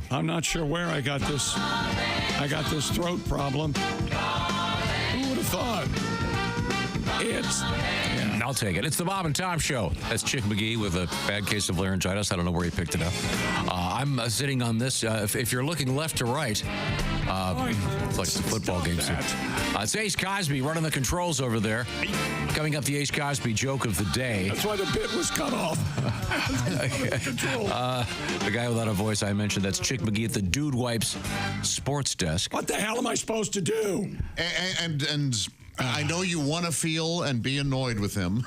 show. I'm not sure where I got this. I got this throat problem. Who would have thought? I'll take it. It's the Bob and Tom Show. That's Chick McGee with a bad case of laryngitis. I don't know where he picked it up. I'm sitting on this. If you're looking left to right, it's like the football game. It's Ace Cosby running the controls over there. Coming up, the Ace Cosby joke of the day. That's why the bit was cut off. The guy without a voice I mentioned, that's Chick McGee at the Dude Wipes Sports Desk. What the hell am I supposed to do? And I know you want to feel and be annoyed with him,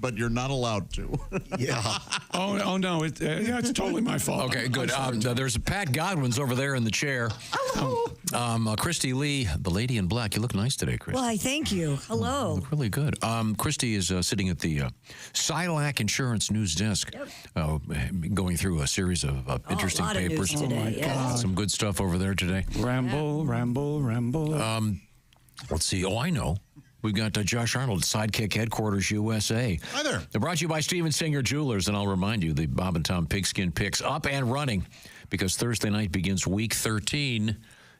but you're not allowed to. Yeah. Oh no. It's totally my fault. Okay, good. There's Pat Godwin's over there in the chair. Hello. Christy Lee, the lady in black. You look nice today, Christy. Why, thank you. Hello. You look really good. Christy is sitting at the Silac Insurance News Desk, going through a series of interesting a lot papers. Of news today. Yes. Some good stuff over there today. Ramble. Let's see. Oh, I know. We've got Josh Arnold, Sidekick Headquarters USA. Hi there. They're brought to you by Steven Singer Jewelers, and I'll remind you, the Bob and Tom Pigskin Picks up and running because Thursday night begins week 13.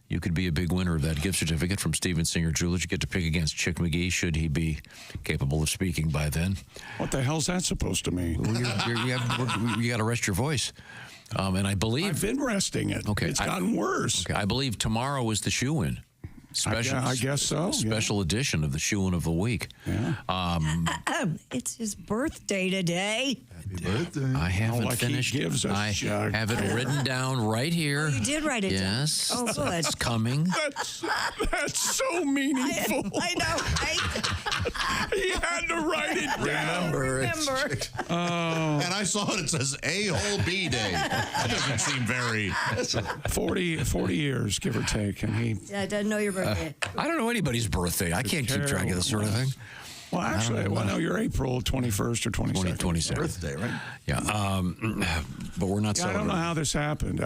You could be a big winner of that gift certificate from Steven Singer Jewelers. You get to pick against Chick McGee, should he be capable of speaking by then. What the hell's that supposed to mean? Well, you got to rest your voice. And I believe... I've been resting it. Okay. It's gotten worse. Okay, I believe tomorrow is the shoe-in. I guess so. Special edition of the shoe-in of the week. Yeah. It's his birthday today. Happy birthday. I haven't like finished. He gives I jug. have it written down right here. Oh, you did write it down. Yes. Oh, good. It's coming. That's so meaningful. I know. He had to write it down. Remember. And I saw it. It says A-hole B day. That doesn't seem very... 40 years, give or take. And he... Yeah, I didn't know your birthday. I don't know anybody's birthday. I can't keep track of this sort of thing. Well, actually, no, you're April 21st or 22nd. 22nd. Birthday, right? Yeah. But we're not I don't know how this happened.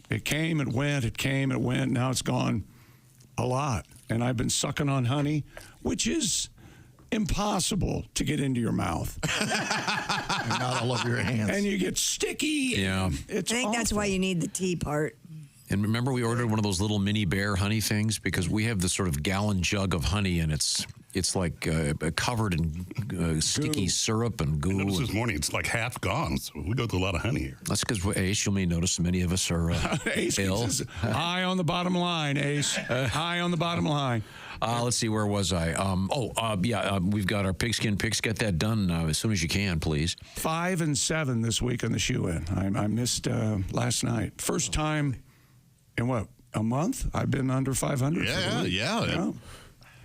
It came, it went, it came, it went. Now it's gone a lot. And I've been sucking on honey, which is impossible to get into your mouth. And not all over your hands. And you get sticky. Yeah. It's I think that's awful. why you need the tea part. And remember, we ordered one of those little mini bear honey things because we have this sort of gallon jug of honey, and it's like covered in sticky syrup and goo. I noticed this morning it's like half gone, so we go through a lot of honey here. That's because, Ace, you may notice many of us are Ace ill. High on the bottom line, Ace. High on the bottom line. Let's see, where was I? We've got our pigskin picks. Get that done as soon as you can, please. 5 and 7 this week on the shoe-in. I missed last night. First time in what, a month? I've been under 500. Yeah.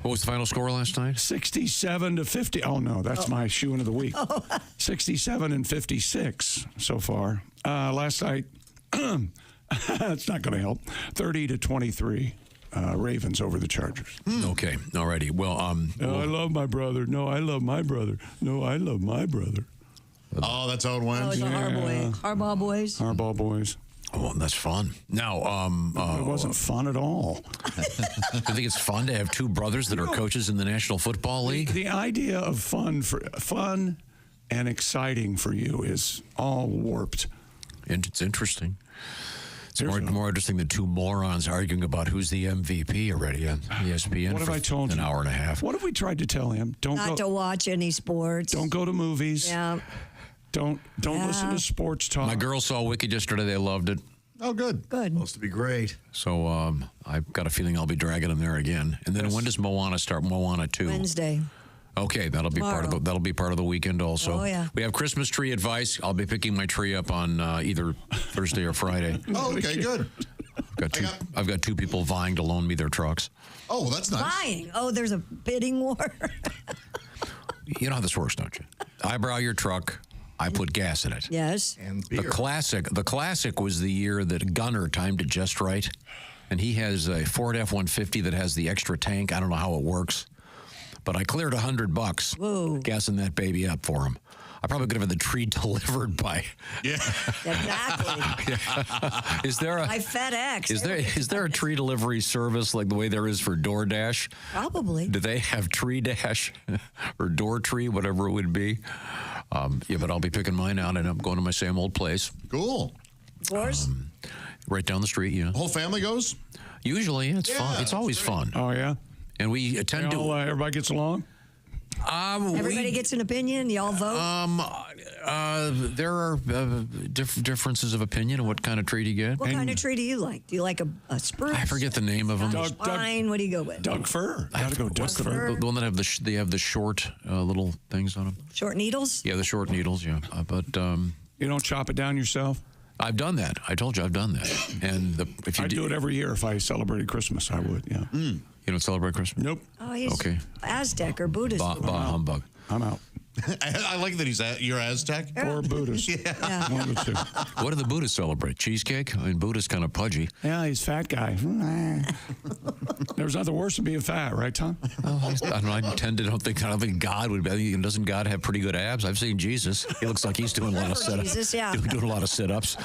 What was the final score last night? 67 to 50. Oh, no, that's my shoe-in of the week. 67 and 56 so far. Last night, that's not going to help. 30 to 23. Ravens over the Chargers. Okay, all righty. Well, I love my brother. No, I love my brother. No, I love my brother. Oh, that's how it went. Oh, it's the Harbaugh boys. Harbaugh boys. Oh, that's fun. Now, it wasn't fun at all. I think it's fun to have two brothers that are coaches in the National Football League. The idea of fun and exciting for you is all warped. And it's interesting. It's more interesting than two morons arguing about who's the MVP already on ESPN. What have I told you? An hour and a half. What have we tried to tell him? Not to watch any sports. Don't go to movies. Yeah. Don't listen to sports talk. My girls saw Wicked yesterday. They loved it. Oh, good. Good. Supposed to be great. So I've got a feeling I'll be dragging them there again. And then when does Moana start? Moana 2? Wednesday. Okay, that'll be part of the weekend also. Oh, yeah. We have Christmas tree advice. I'll be picking my tree up on either Thursday or Friday. Oh, okay, good. I've got two people vying to loan me their trucks. Oh, well, that's nice. Buying. Oh, there's a bidding war. You know how this works, don't you? I borrow your truck. I put gas in it. Yes. And beer. The classic was the year that Gunner timed it just right. And he has a Ford F-150 that has the extra tank. I don't know how it works. But I cleared $100 Whoa. gassing that baby up for him. I probably could have had the tree delivered by. Yeah. Exactly. Is there a By FedEx. Is there a tree delivery service like the way there is for DoorDash? Probably. Do they have Tree Dash or Door Tree, whatever it would be? But I'll be picking mine out, and I'm going to my same old place. Cool. Of course. Right down the street, yeah. Whole family goes? Usually, it's fun. It's always fun. Oh, yeah? And we tend to... everybody gets along? Everybody gets an opinion. Y'all vote. There are differences of opinion on what kind of tree you get. What kind of tree do you like? Do you like a spruce? I forget the name of them. Pine. What do you go with? Doug fir. Gotta go Doug fir. The one that they have the short little things on them. Short needles? Yeah, the short needles, yeah. But You don't chop it down yourself? I've done that. I told you I've done that. And if you I'd do it every year if I celebrated Christmas. I would, yeah. You don't celebrate Christmas? Nope. Oh, he's Okay. Aztec or Buddhist. Bah humbug. I'm out. I like that you're Aztec. Or Buddhist. Yeah. One of the two. What do the Buddhists celebrate? Cheesecake? I mean, Buddhists kind of pudgy. Yeah, he's a fat guy. There's nothing worse than being fat, right, Tom? I don't think God would be. Doesn't God have pretty good abs? I've seen Jesus. He looks like he's doing a lot of sit-ups. Jesus, yeah. Doing a lot of sit-ups.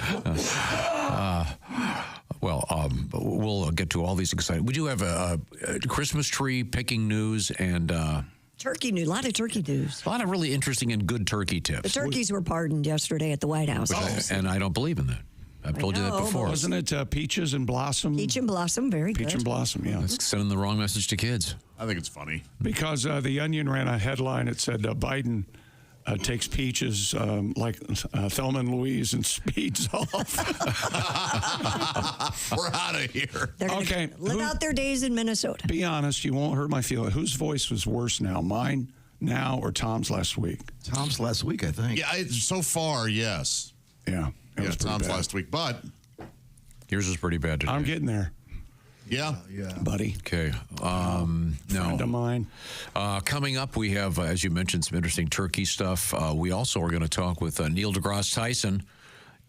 We'll get to all these exciting. We do have a Christmas tree picking news and Turkey news. A lot of turkey news. a lot of really interesting and good turkey The tips. turkeys were pardoned yesterday at the White House. And I don't believe in that. I've told you that know, before. Wasn't it Peaches and Blossom? Peach and Blossom, very good. Peach and Blossom, yeah. It's sending the wrong message to kids. I think it's funny. Because the Onion ran a headline that said Biden takes Peaches like Thelma and Louise and speeds off. We're out of here. They're gonna live out their days in Minnesota. Be honest, you won't hurt my feelings. Whose voice was worse now, mine now or Tom's last week? Tom's last week, I think. Yeah, so far, yes. Yeah, it was pretty Tom's bad. last week, but Yours is pretty bad today. I'm getting there, yeah. buddy. Okay. Friend of mine. Coming up, we have, as you mentioned, some interesting turkey stuff. We also are going to talk with Neil deGrasse Tyson,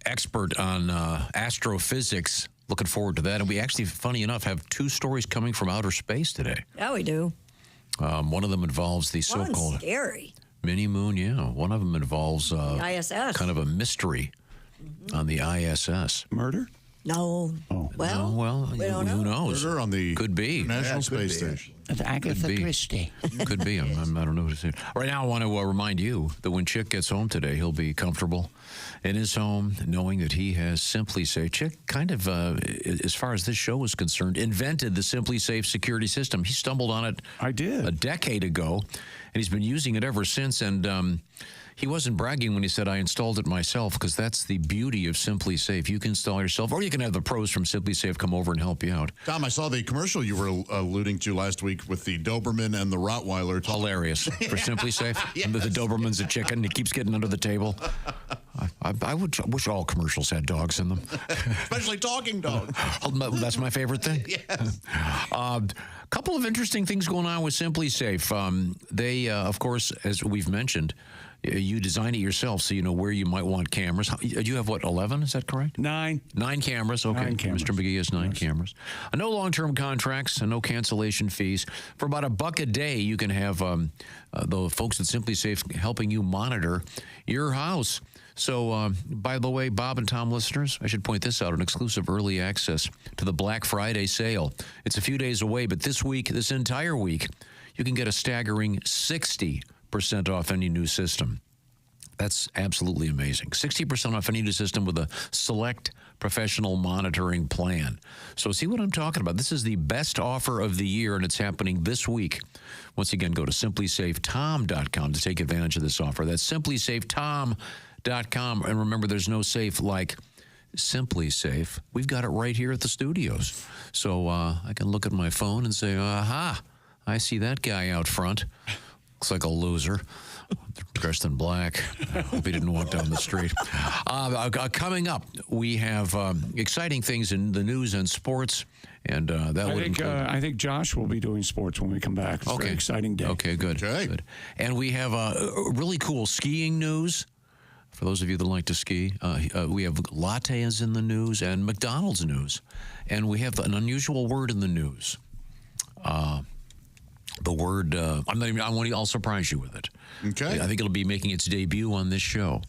expert on astrophysics. Looking forward to that. And we actually, funny enough, have two stories coming from outer space today. Yeah, we do. One of them involves the One's so-called scary. mini moon. Yeah, one of them involves ISS. kind of a mystery on the ISS. Murder? No. Oh. Well, Well, we don't who know. knows? Murder on the Could be. National Space Station. Agatha be. Christie. Could be. I don't know what to say. Right now, I want to remind you that when Chick gets home today, he'll be comfortable in his home, knowing that he has Simply Safe. Chick kind of, as far as this show is concerned, invented the Simply Safe security system. He stumbled on it I did. a decade ago, and he's been using it ever since. And he wasn't bragging when he said, I installed it myself, because that's the beauty of Simply Safe. You can install yourself, or you can have the pros from Simply Safe come over and help you out. Tom, I saw the commercial you were alluding to last week with the Doberman and the Rottweiler. Hilarious. For Simply Safe. Yes. The Doberman's a chicken. He keeps getting under the table. I wish all commercials had dogs in them. Especially talking dogs. That's my favorite thing. Yes. Couple of interesting things going on with Simply Safe. They, of course, as we've mentioned, you design it yourself, so you know where you might want cameras. You have, what, 11? Is that correct? 9. 9 cameras. Okay. 9 cameras. Mr. McGee has 9 cameras. No long-term contracts and no cancellation fees. For about $1 a day, you can have the folks at Simply Safe helping you monitor your house. So, by the way, Bob and Tom listeners, I should point this out, an exclusive early access to the Black Friday sale. It's a few days away, but this week, this entire week, you can get a staggering 60% off any new system. That's absolutely amazing. 60% off any new system with a select professional monitoring plan. So see what I'm talking about. This is the best offer of the year, and it's happening this week. Once again, go to simplysafetom.com to take advantage of this offer. That's simplysafetom.com. And remember, there's no safe like Simply Safe. We've got it right here at the studios. So I can look at my phone and say, aha, I see that guy out front. Looks like a loser, dressed in black. I hope he didn't walk down the street. Coming up, we have exciting things in the news and sports, and that would include... I think Josh will be doing sports when we come back. It's a very exciting day. Okay, good. Okay. Good. And we have really cool skiing news. For those of you that like to ski, we have lattes in the news and McDonald's news. And we have an unusual word in the news. The word, I'll surprise you with it. Okay. I think it'll be making its debut on this show.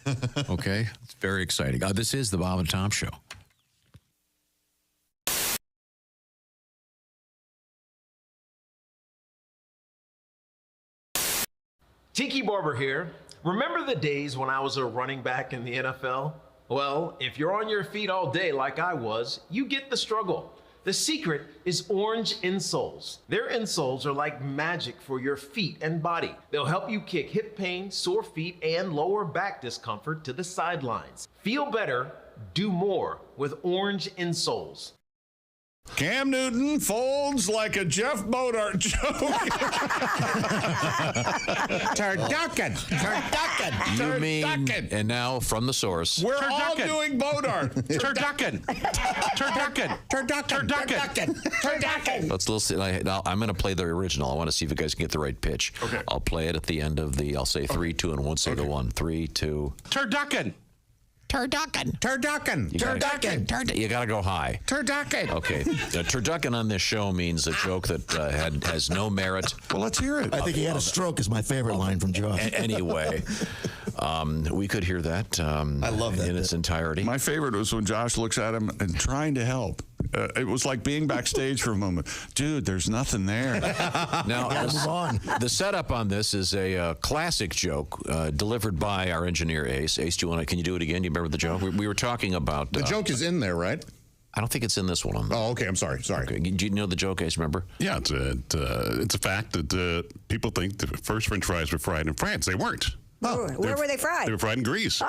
Okay? It's very exciting. This is the Bob and Tom Show. Tiki Barber here. Remember the days when I was a running back in the NFL? Well, if you're on your feet all day like I was, you get the struggle. The secret is orange insoles. Their insoles are like magic for your feet and body. They'll help you kick hip pain, sore feet, and lower back discomfort to the sidelines. Feel better, do more with orange insoles. Cam Newton folds like a Jeff Bodart joke. Turducken. You mean, and now from the source. We're all doing Bodart. Turducken. Let's listen. I'm going to play the original. I want to see if you guys can get the right pitch. Okay. I'll play it at the end of the. I'll say 3, 2, and 1. Say the 1. 3, 2. Turducken. You got to go high. Turducken. Okay. Turducken on this show means a joke that has no merit. Well, let's hear it. I think he had a stroke is my favorite line from Josh. Anyway, we could hear that. I love that in its entirety. My favorite was when Josh looks at him and trying to help. It was like being backstage for a moment. Dude, there's nothing there. Now, Move on. the setup on this is a classic joke delivered by our engineer Ace. Ace, can you do it again? Do you remember the joke? We were talking about. The joke is in there, right? I don't think it's in this one. Oh, okay. I'm sorry. Okay. Do you know the joke, Ace? Remember? Yeah, it's a fact that people think the first French fries were fried in France. They weren't. Where were they fried? They were fried in Greece.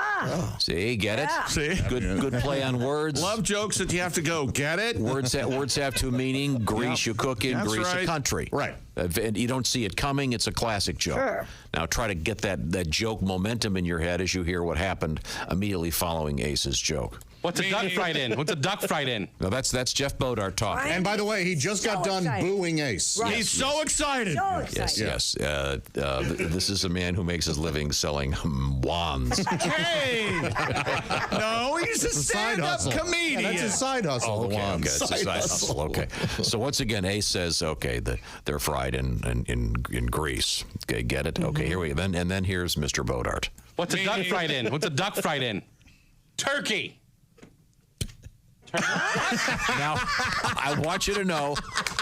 See, get it? Yeah. See? Good play on words. Love jokes that you have to go, get it? Words have two meaning. Greece, you cook in. That's Greece, right. a country. Right. And you don't see it coming. It's a classic joke. Sure. Now try to get that joke momentum in your head as you hear what happened immediately following Ace's joke. What's a duck fried in? What's a duck fried in? No, that's Jeff Bodart talking. Right. And by the way, he just got done booing Ace. Right. He's so excited. So excited. Yes. This is a man who makes his living selling wands. Hey! No, he's a Side stand-up hustle. comedian. Yeah, that's his side hustle. the Okay, wands. it's a side hustle. Okay. So once again, Ace says, okay, they're fried in Greece. Okay, get it? Okay, here we go. And then here's Mr. Bodart. What's a duck fried in? What's a duck fried in? Turkey. Now, I want you to know,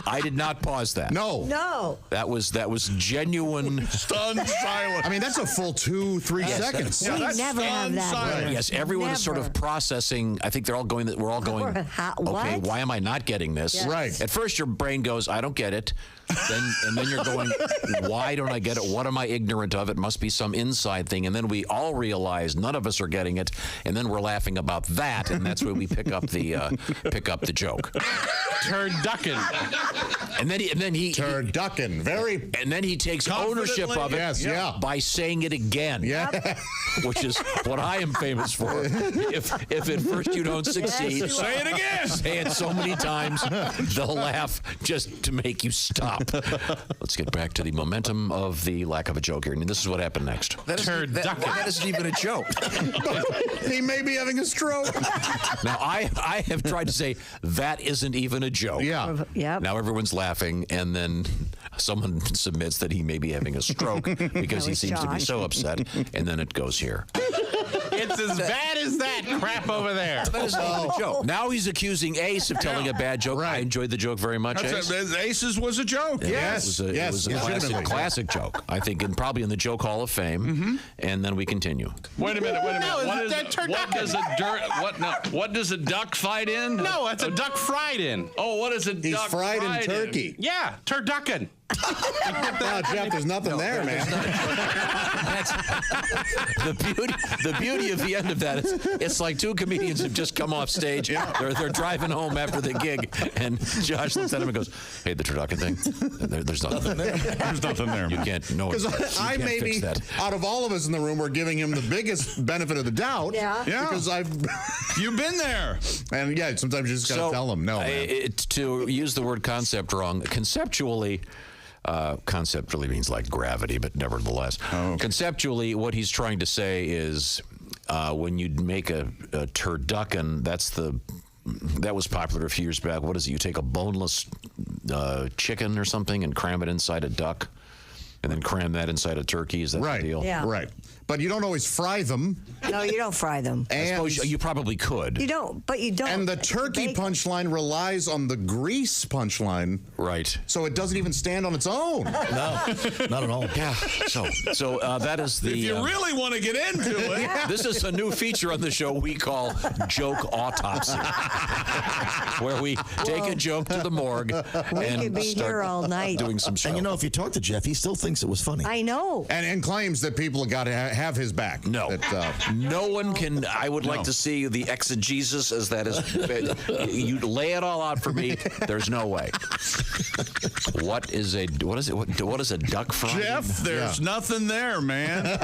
I did not pause that. No. That was genuine. Stunned silent. I mean, that's a full 2-3 seconds. We never have that. silent. Yes, everyone is sort of Never. processing. I think we're all going, okay, What? why am I not getting this? Yes. Right. At first, your brain goes, I don't get it. And then you're going, why don't I get it? What am I ignorant of? It must be some inside thing. And then we all realize none of us are getting it. And then we're laughing about that. And that's where we pick up the joke. Turducken. And then he Turducken. Very. and then he takes ownership of it Yes, yeah. by saying it again. Yeah. Which is what I am famous for. If at first you don't succeed, Yes, you Say it again. say it so many times, they'll laugh just to make you stop. Let's get back to the momentum of the lack of a joke here. And this is what happened next. Turducken. isn't even a joke. He may be having a stroke. Now, I have tried to say that isn't even a joke. Yeah. Yep. Now everyone's laughing, and then someone submits that he may be having a stroke because he was seems to be Josh. so upset, and then it goes here. It's as bad as that crap over there. That is not a joke. Now he's accusing Ace of telling a bad joke. I enjoyed the joke very much, Ace. Aces was a joke. Yes. It was a legitimately. classic joke, I think, and probably in the Joke Hall of Fame. And then we continue. Wait a minute. No, What, it's that turducken. what does a duck fight in? No, it's a duck fried in. Oh, what is a He's duck fried in turkey. Yeah, turducken. Wow, Jeff, there's nothing there, man. That's the beauty of the end of that is it's like two comedians have just come off stage. They're driving home after the gig, and Josh looks at him and goes, "Hey, the turducken thing. There's nothing there. There's nothing there. You can't. No, you Because I can't maybe, fix that." out of all of us in the room, we're giving him the biggest benefit of the doubt. Yeah. Yeah. Because You've been there. and yeah, sometimes you just got to tell them, no, man. To use the word concept wrong, conceptually. Concept really means like gravity, but nevertheless. Conceptually, what he's trying to say is when you make a turducken, that was popular a few years back. What is it? You take a boneless chicken or something and cram it inside a duck, and then cram that inside a turkey. Is that Right. the deal? Yeah. Right. but you don't always fry them. No, you don't fry them. I suppose you probably could. You don't, but you don't. And the turkey punchline relies on the grease punchline. Right. So it doesn't even stand on its own. No, not at all. Yeah. So that is the. If you really want to get into it. This is a new feature on the show we call Joke Autopsy, where we take a joke to the morgue We and could be start here all night. doing some show. And you know, if you talk to Jeff, he still thinks it was funny. I know. And claims that people have got to have his back. No. No one can. I would like to see the exegesis as that is. You lay it all out for me. There's no way. What is a duck fry? Jeff, there's nothing there, man.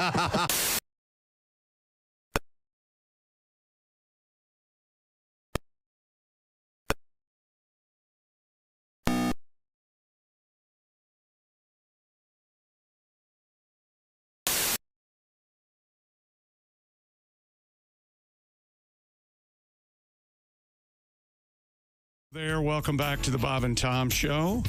There, welcome back to the Bob and Tom Show.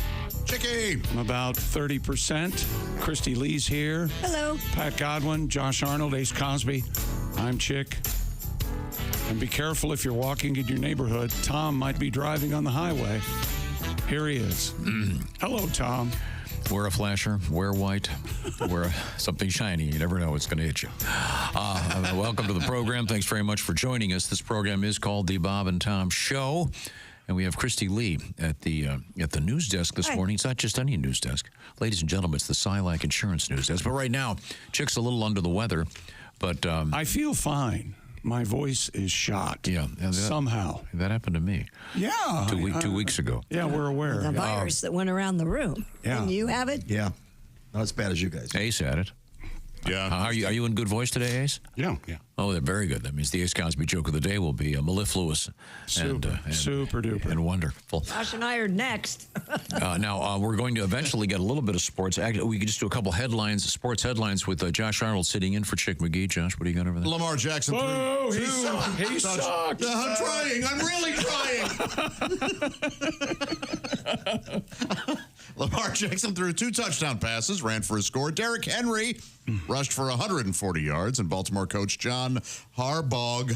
Chicky. I'm about 30%. Christy Lee's here. Hello. Pat Godwin, Josh Arnold, Ace Cosby. I'm Chick. And be careful if you're walking in your neighborhood. Tom might be driving on the highway. Here he is. Hello, Tom. Wear a flasher, wear white, wear something shiny. You never know what's going to hit you. Welcome to the program. Thanks very much for joining us. This program is called The Bob and Tom Show. And we have Christy Lee at the news desk this morning. It's not just any news desk. Ladies and gentlemen, it's the Silac Insurance News Desk. But right now, Chick's a little under the weather. But I feel fine. My voice is shot. Yeah. Somehow. That happened to me. Yeah. 2 weeks ago. Yeah, we're aware. The virus that went around the room. Yeah. And you have it? Yeah. Not as bad as you guys. Ace had it. Yeah. Are you in good voice today, Ace? Yeah. Oh, they're very good. That means the Ace Cosby joke of the day will be mellifluous and super duper and wonderful. Josh and I are next. Now we're going to eventually get a little bit of sports. Actually, we could just do a couple headlines, sports headlines, with Josh Arnold sitting in for Chick McGee. Josh, what do you got over there? Lamar Jackson. Whoa, he sucks. I'm trying. I'm really trying. Lamar Jackson threw 2 touchdown passes, ran for a score. Derrick Henry rushed for 140 yards, and Baltimore coach John Harbaugh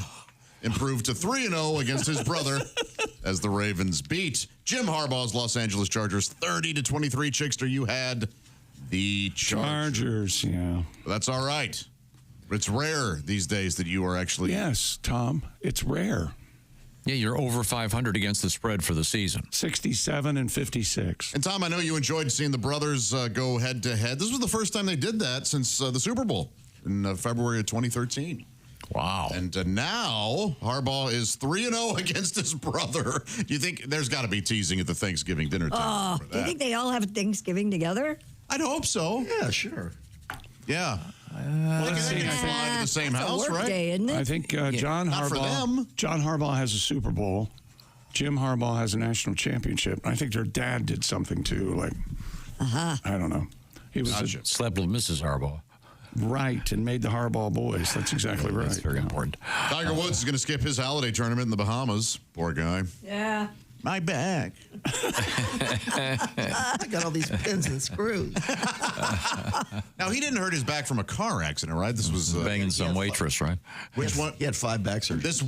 improved to 3-0 against his brother as the Ravens beat Jim Harbaugh's Los Angeles Chargers 30-23. Chickster, you had the Chargers, yeah. That's all right. It's rare these days that you are actually... Yes, Tom, it's rare. Yeah, you're over 500 against the spread for the season. 67 and 56. And Tom, I know you enjoyed seeing the brothers go head-to-head. This was the first time they did that since the Super Bowl in February of 2013. Wow. And now Harbaugh is 3-0 against his brother. Do you think there's got to be teasing at the Thanksgiving dinner table? Do you think they all have Thanksgiving together? I'd hope so. Yeah, sure. Yeah. They can fly to the same That's house, a work right? day, isn't it? I think John not for them. Harbaugh has a Super Bowl. Jim Harbaugh has a national championship. I think their dad did something too. Like, I don't know. He was Slept with Mrs. Harbaugh. right and made the Harbaugh boys. That's exactly right. That's very important. Tiger Woods is going to skip his holiday tournament in the Bahamas. Poor guy. Yeah. My back. I got all these pins and screws. Now, he didn't hurt his back from a car accident, right? This was... Banging some waitress, right? Which one? He had 5 back surgeries. This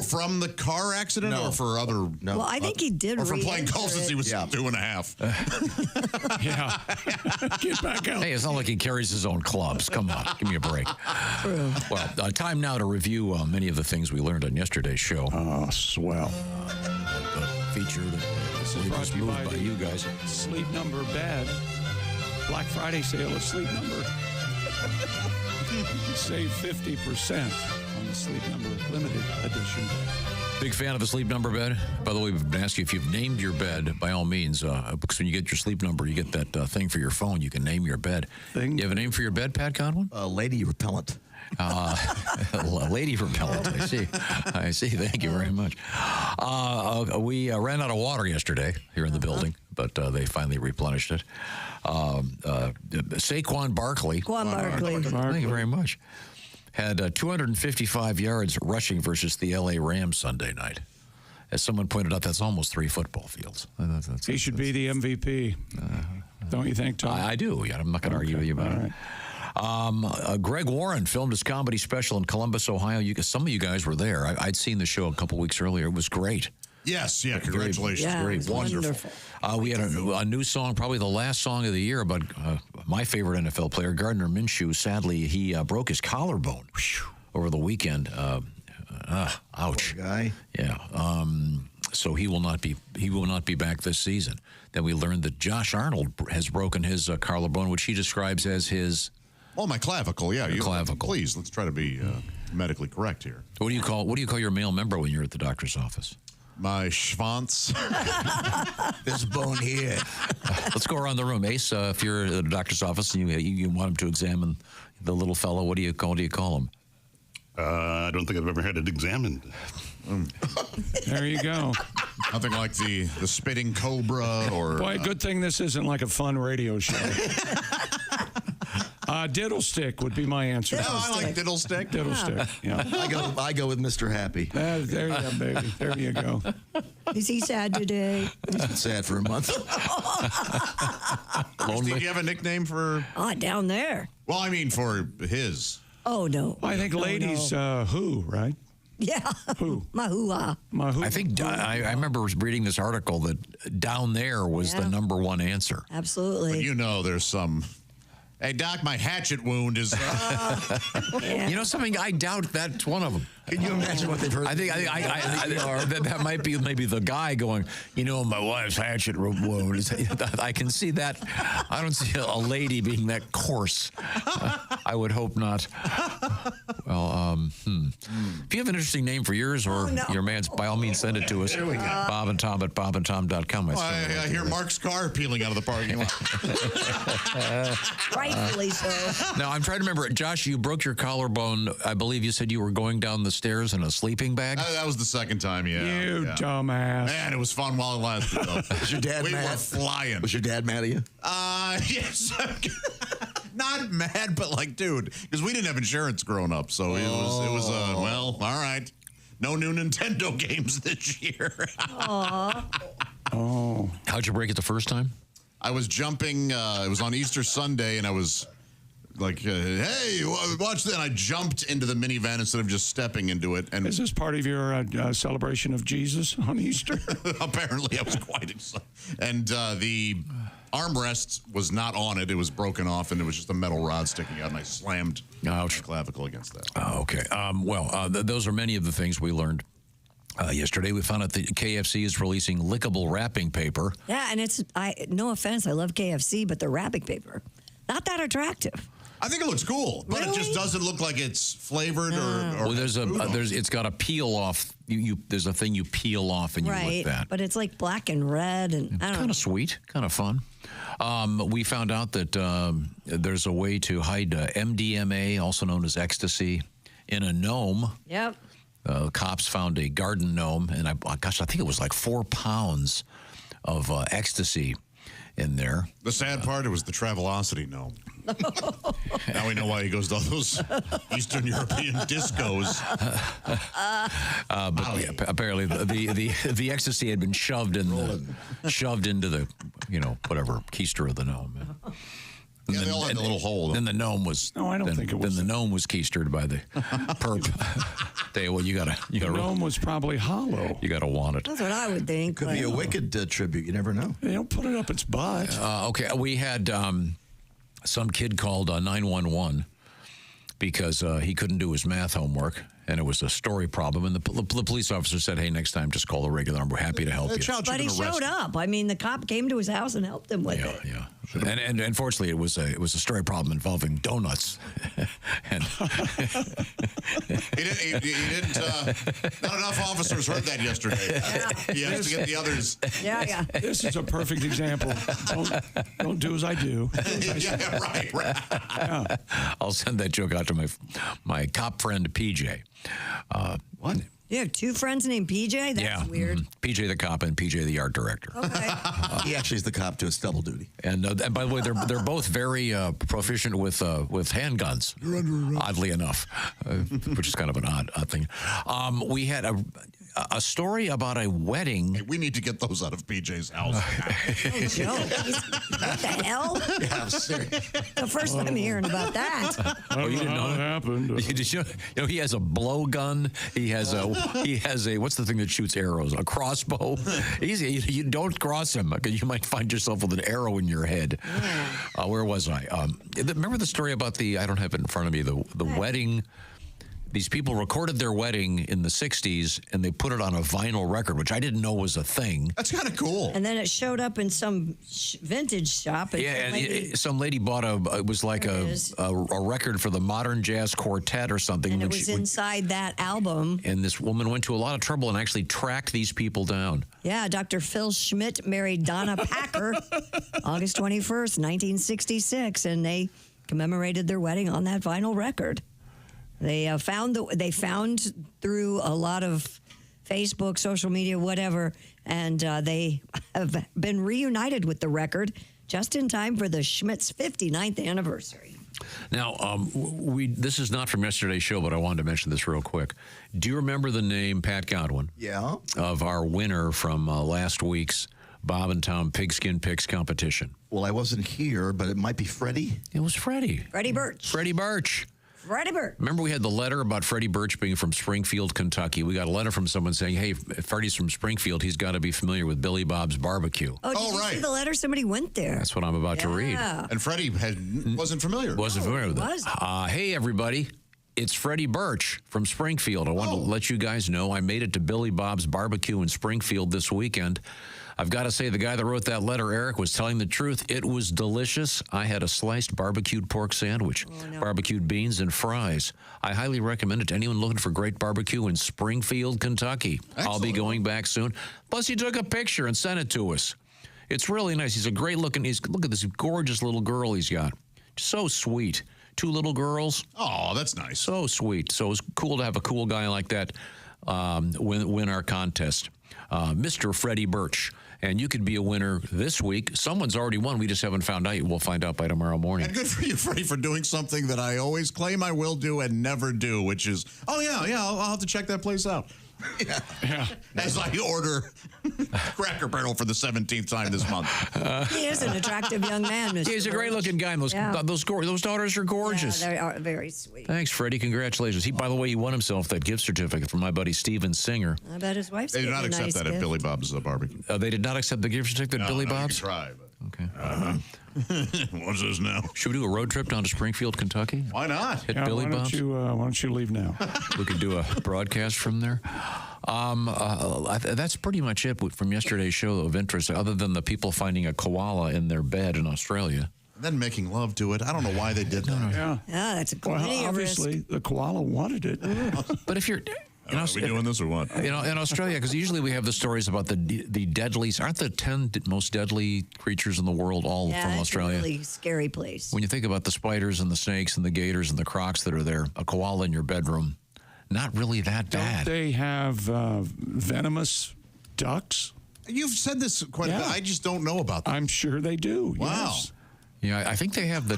from the car accident or for other... No. Well, I think he did Or from playing re-enter golf since it. he was 2.5. Yeah. Get back out. Hey, it's not like he carries his own clubs. Come on, give me a break. True. Well, time now to review many of the things we learned on yesterday's show. Oh, swell. The feature that was moved by you guys. Sleep Number bed. Black Friday sale of Sleep Number. Save 50% on the Sleep Number limited edition. Big fan of the Sleep Number bed. By the way, we've been asking if you've named your bed, by all means, because when you get your Sleep Number, you get that thing for your phone. You can name your bed. You have a name for your bed, Pat Godwin? Lady repellent. Lady repellent. I see. Thank you very much. We ran out of water yesterday here in the building, but they finally replenished it. Saquon Barkley. Thank you very much. Had 255 yards rushing versus the L.A. Rams Sunday night. As someone pointed out, that's almost 3 football fields. He should be the MVP. Don't you think, Tom? I do. Yeah, I'm not going to argue with you about it. Greg Warren filmed his comedy special in Columbus, Ohio. Some of you guys were there. I'd seen the show a couple weeks earlier. It was great. Yes, yeah, congratulations. Yeah, Great, it's wonderful. We had a new song, probably the last song of the year, about my favorite NFL player, Gardner Minshew. Sadly, he broke his collarbone over the weekend. Ouch. Poor guy. Yeah. So he will not be back this season. Then we learned that Josh Arnold has broken his collarbone, which he describes as his. Oh, my clavicle. Yeah, clavicle. Please, let's try to be medically correct here. What do you call your male member when you're at the doctor's office? My schwanz. This bone here. Let's go around the room. Ace, if you're at a doctor's office and you want him to examine the little fellow, what do you call him? I don't think I've ever had it examined. There you go. Nothing like the spitting cobra or... Boy, good thing this isn't like a fun radio show. Diddle stick would be my answer. No, I like diddle stick. Diddle stick, yeah. I go with Mr. Happy. There you go, baby. There you go. Is he sad today? He's been sad for a month. Christy, do you have a nickname for... Down there. Well, I mean for his. Oh, no. I think ladies, no. who, right? Yeah. Who? Mahua. I think I remember reading this article that down there was the number one answer. Absolutely. But there's some... Hey, Doc, my hatchet wound is... You know something? I doubt that's one of them. Can you imagine what they've heard? I think that might be maybe the guy going, my wife's hatchet wound. I can see that. I don't see a lady being that coarse. I would hope not. Well, if you have an interesting name for yours or your man's, by all means, send it to us. Bob and Tom at bobandtom.com. I hear Mark's car peeling out of the parking lot. Rightfully so. Now, I'm trying to remember. Josh, you broke your collarbone. I believe you said you were going down the stairs in a sleeping bag? That was the second time, yeah. You dumbass. Man, it was fun while it lasted, though. Was your dad we mad? were flying. Was your dad mad at you? Yes. Not mad, but dude, because we didn't have insurance growing up, so it was well, all right. No new Nintendo games this year. Oh. How'd you break it the first time? I was jumping, it was on Easter Sunday, and I was like, hey, watch that. And I jumped into the minivan instead of just stepping into it. And Is this part of your celebration of Jesus on Easter? apparently I was quite excited. And the armrest was not on it. It was broken off, and it was just a metal rod sticking out, and I slammed my clavicle against that. Oh, okay. Those are many of the things we learned. Yesterday, we found out that KFC is releasing lickable wrapping paper. Yeah, and it's, no offense, I love KFC, but the wrapping paper, not that attractive. I think it looks cool, but it just doesn't look like it's flavored or it's got a peel off. There's a thing you peel off and you lick that. But it's like black and red, and I don't know. Kind of sweet, kind of fun. We found out that there's a way to hide MDMA, also known as ecstasy, in a gnome. Yep. Cops found a garden gnome, and I think it was like 4 pounds of ecstasy in there. The sad part, it was the Travelocity gnome. Now we know why he goes to all those Eastern European discos. But apparently the ecstasy had been shoved into the whatever keister of the gnome. Yeah, they all had the little hole. Then the gnome was. No, I don't think it was. Then the gnome was keistered by the perp. Well, you gotta. The gnome was probably hollow. You gotta want it. That's what I would think. Could be a wicked tribute. You never know. They don't put it up its butt. Okay, we had some kid called 911 because he couldn't do his math homework, and it was a story problem. And the police officer said, "Hey, next time, just call the regular number. We're happy to help you." But he showed up. I mean, the cop came to his house and helped him with it. Yeah. And unfortunately, it was a story problem involving donuts. And he didn't. Not enough officers heard that yesterday. He has to get the others. Yeah. This is a perfect example. Don't do as I do. Yeah, right. Yeah. I'll send that joke out to my cop friend PJ. What? You have two friends named PJ? That's weird. PJ the cop and PJ the art director. Okay. He actually is the cop to his double duty. And by the way, they're both very proficient with handguns. Oddly enough, which is kind of an odd thing. We had a story about a wedding. Hey, we need to get those out of PJ's house. Joe, what the hell? Yeah, I'm serious. The first time hearing about that. I don't you know didn't how know it that? happened. Did you know he has a blowgun? He has a what's the thing that shoots arrows? A crossbow. You don't cross him because you might find yourself with an arrow in your head. Where was I? Remember the story about I don't have it in front of me. The wedding. These people recorded their wedding in the 60s, and they put it on a vinyl record, which I didn't know was a thing. That's kind of cool. And then it showed up in some vintage shop. And Some lady bought it was like a record for the Modern Jazz Quartet or something. And it was inside that album. And this woman went to a lot of trouble and actually tracked these people down. Yeah, Dr. Phil Schmidt married Donna Packer August 21st, 1966, and they commemorated their wedding on that vinyl record. They found through a lot of Facebook, social media, whatever, and they have been reunited with the record just in time for the Schmidt's 59th anniversary. Now, this is not from yesterday's show, but I wanted to mention this real quick. Do you remember the name Pat Godwin? Yeah. Of our winner from last week's Bob and Tom Pigskin Picks competition? Well, I wasn't here, but it might be Freddie. It was Freddie. Freddie Birch. Freddie Birch. Freddie Birch. Remember we had the letter about Freddie Birch being from Springfield, Kentucky. We got a letter from someone saying, hey, if Freddie's from Springfield, he's got to be familiar with Billy Bob's Barbecue. Oh, did you see the letter? Somebody went there. That's what I'm about to read. And Freddie wasn't familiar. Wasn't familiar with it. Hey, everybody. It's Freddie Birch from Springfield. I want to let you guys know I made it to Billy Bob's Barbecue in Springfield this weekend. I've got to say, the guy that wrote that letter, Eric, was telling the truth. It was delicious. I had a sliced barbecued pork sandwich, barbecued beans, and fries. I highly recommend it to anyone looking for great barbecue in Springfield, Kentucky. Excellent. I'll be going back soon. Plus, he took a picture and sent it to us. It's really nice. He's a great looking. Look at this gorgeous little girl he's got. So sweet. 2 little girls. Oh, that's nice. So sweet. So it's cool to have a cool guy like that win our contest. Mr. Freddie Birch. And you could be a winner this week. Someone's already won. We just haven't found out. We'll find out by tomorrow morning. And good for you, Freddie, for doing something that I always claim I will do and never do, which is, I'll have to check that place out. Yeah. As I order Cracker Barrel for the 17th time this month. He is an attractive young man, Mr. He's a great-looking guy. And those daughters are gorgeous. Yeah, they are very sweet. Thanks, Freddie. Congratulations. By the way, he won himself that gift certificate from my buddy Steven Singer. I bet his wife's They did not accept nice that gift. at Billy Bob's barbecue. They did not accept the gift certificate at Billy Bob's? You can try, but. Okay. What's this now? Should we do a road trip down to Springfield, Kentucky? Why not? Hit Billy Bob's? Why don't you leave now? We could do a broadcast from there. That's pretty much it from yesterday's show of interest, other than the people finding a koala in their bed in Australia. And then making love to it. I don't know why they did that. Yeah. Yeah, that's a good obviously, the koala wanted it. But if you're... Are we doing this or what? In Australia, because usually we have the stories about the deadly, aren't the 10 most deadly creatures in the world all from Australia? It's a really scary place. When you think about the spiders and the snakes and the gators and the crocs that are there, a koala in your bedroom, not really that bad. Don't they have venomous ducks? You've said this quite a bit. I just don't know about that. I'm sure they do. Wow. Yes. Yeah, I think they have the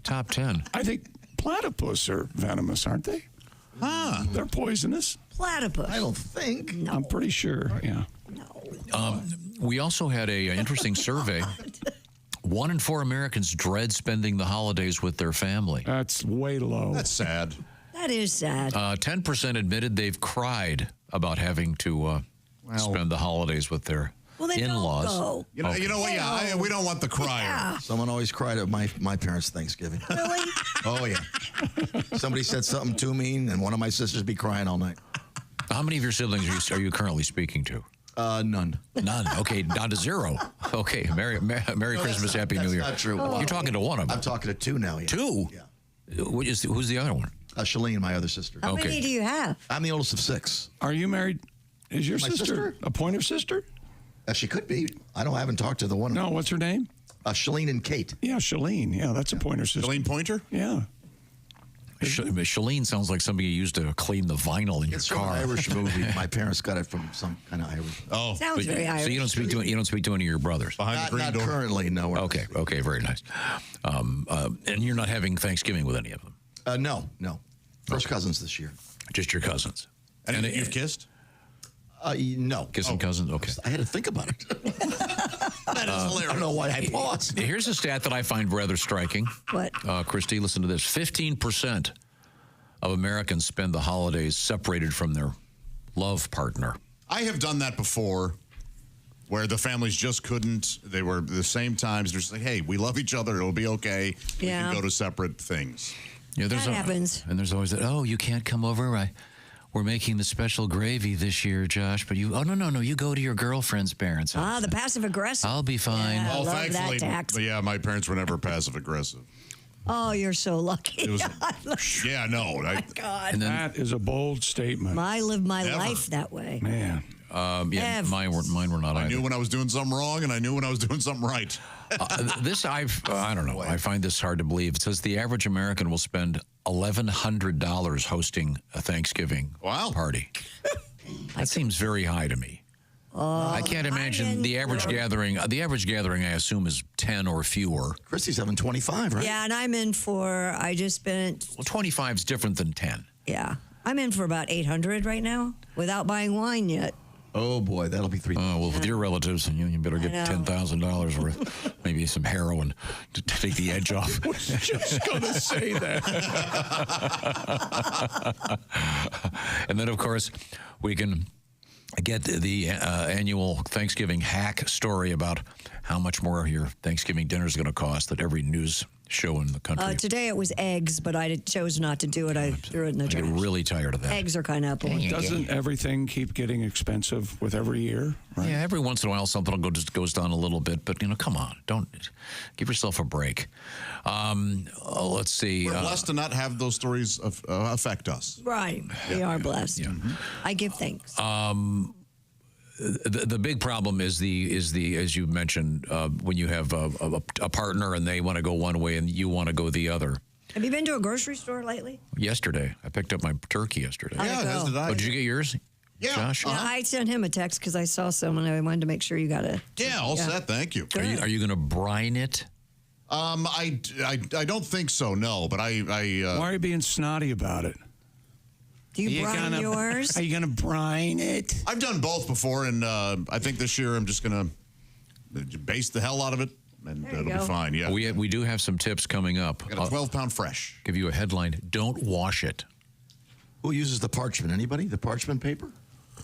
top 10. I think platypus are venomous, aren't they? Huh. They're poisonous. Platypus. I don't think. No. I'm pretty sure. Yeah. No. We also had a interesting survey. 1 in 4 Americans dread spending the holidays with their family. That's way low. That's sad. That is sad. 10% admitted they've cried about having to spend the holidays with their in-laws. Go. You know what? Yeah, we don't want the crier. Yeah. Someone always cried at my parents' Thanksgiving. Really? Oh, yeah. Somebody said something too mean, and one of my sisters be crying all night. How many of your siblings are you currently speaking to? None. None. Okay, down to 0. Okay, Merry Christmas, Happy New Year. That's not true. You're talking to one of them. I'm talking to 2 now. Yeah. 2? Yeah. Who's the other one? Shalene, my other sister. How many do you have? I'm the oldest of 6. Are you married? Is your My sister sister? a pointer sister? She could be. I haven't talked to the one. No, what's her name? Shalene and Kate. Yeah, Shalene. Yeah, that's a pointer sister. Shalene Pointer? Yeah. Shalene sounds like somebody you used to clean the vinyl in your It's car. an Irish movie. My parents got it from some kind of Irish. Oh, Sounds very Irish. So you don't speak to any of your brothers. behind the green Not door. currently, no. we're not. Okay, very nice. And you're not having Thanksgiving with any of them. No. First cousins this year. Just your cousins. And you've kissed? No. Kissing cousins? Okay. I had to think about it. That is hilarious. I don't know why I paused. Here's a stat that I find rather striking. What? Christy, listen to this. 15% of Americans spend the holidays separated from their love partner. I have done that before where the families just couldn't. They were the same times. They're just like, hey, we love each other. It'll be okay. We can go to separate things. Yeah, That happens. And there's always that, oh, you can't come over. We're making the special gravy this year, Josh, but no, you go to your girlfriend's parents' house. The passive aggressive. I'll be fine. Yeah, I love thankfully, that tax. yeah, my parents were never passive aggressive. Oh, you're so lucky. It was, yeah, no. God. And then, That is a bold statement. I live my Never. life that way. Man. yeah, mine were not I either. knew when I was doing something wrong, and I knew when I was doing something right. I don't know. I find this hard to believe. It says the average American will spend $1,100 hosting a Thanksgiving party. That seems very high to me. I can't imagine the average gathering. The average gathering, I assume, is 10 or fewer. Christy's having 25, right? Yeah, and I'm in for, I just spent, Well, 25 is different than 10. yeah, I'm in for about 800 right now without buying wine yet. Oh, boy, that'll be 3. Oh, well, with your relatives, you better get I know. $10,000 worth, maybe some heroin to take the edge off. I was just going to say that. And then, of course, we can get the annual Thanksgiving hack story about how much more your Thanksgiving dinner is going to cost that every news show in the country. Today it was eggs, but I chose not to do it. I threw it in the I get trash. really tired of that. Eggs are kind of up. Doesn't everything keep getting expensive with every year? Right? Yeah, every once in a while something will just goes down a little bit, but come on, don't give yourself a break. Let's see. We're blessed to not have those stories affect us. Right. We are blessed. Yeah. I give thanks. The big problem is the as you mentioned when you have a partner and they want to go one way and you want to go the other. Have you been to a grocery store lately? Yesterday, I picked up my turkey yesterday. How'd it go? Did I. Oh, did you get yours? Yeah. Josh. Yeah, I sent him a text because I saw someone. I wanted to make sure you got it. Yeah, all set. Thank you. Are you going to brine it? I don't think so. No, but Why are you being snotty about it? Do you brine yours? Are you going to brine it? I've done both before, and I think this year I'm just going to baste the hell out of it, and it'll be fine. Yeah. We do have some tips coming up. Got a 12-pound fresh. Give you a headline. Don't wash it. Who uses the parchment? Anybody? The parchment paper?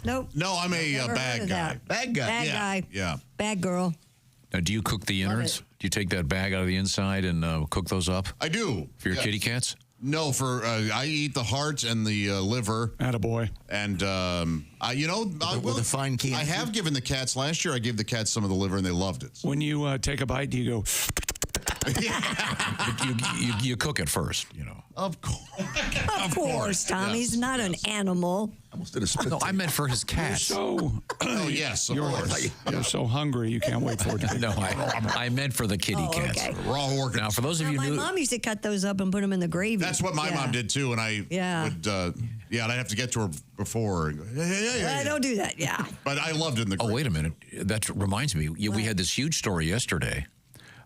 Nope. No, I'm a Never heard bag of guy. that. Bag guy. Bag Yeah. guy. Yeah. Bag girl. Now, do you cook the innards? Do you take that bag out of the inside and cook those up I do. for your Yes. kitty cats? No, I eat the heart and the liver. Attaboy. And, with a fine can. I have given the cats, last year I gave the cats some of the liver and they loved it. When you take a bite, do you go, But you cook it first, Of course. Of course, Tom. He's not an animal. I almost did a spit. No, I meant for his cats. so, Oh, yes, of course. you're so hungry you can't wait for it to be No, I meant for the kitty cats. Okay. Raw organs. Now, for those of Now, you my new, mom used to cut those up and put them in the gravy. That's what my mom did too, and I would, and I'd have to get to her before. And go, yeah. Don't do that. Yeah. But I loved it in the oh, gravy. wait a minute. That reminds me. We had this huge story yesterday,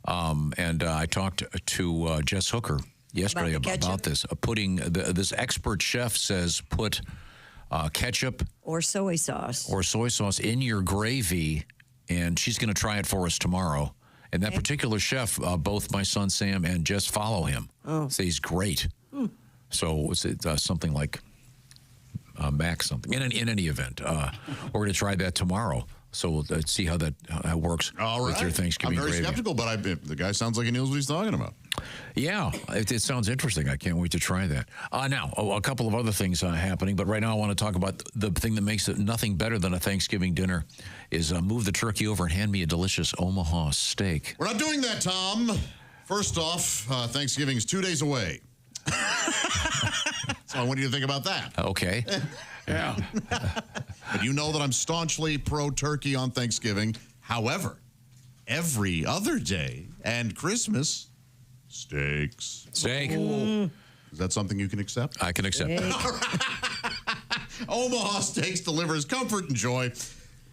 and I talked to Jess Hooker yesterday About the ketchup? about this. Putting this expert chef says put ketchup Or soy sauce. in your gravy, and she's going to try it for us tomorrow. And that particular chef, both my son Sam and Jess follow him. Oh. Say he's great. So it's something like Mac something. In any event, we're going to try that tomorrow. So we'll see how that works All right. with your Thanksgiving I'm very gravy. skeptical, but the guy sounds like he knows what he's talking about. Yeah, it sounds interesting. I can't wait to try that. Now, a couple of other things happening, but right now I want to talk about the thing that makes it nothing better than a Thanksgiving dinner is move the turkey over and hand me a delicious Omaha steak. We're not doing that, Tom. First off, Thanksgiving is 2 days away. So I want you to think about that. Okay. Yeah. But you know that I'm staunchly pro-turkey on Thanksgiving. However, every other day and Christmas, steaks. Steak. Is that something you can accept? I can accept that. Omaha Steaks delivers comfort and joy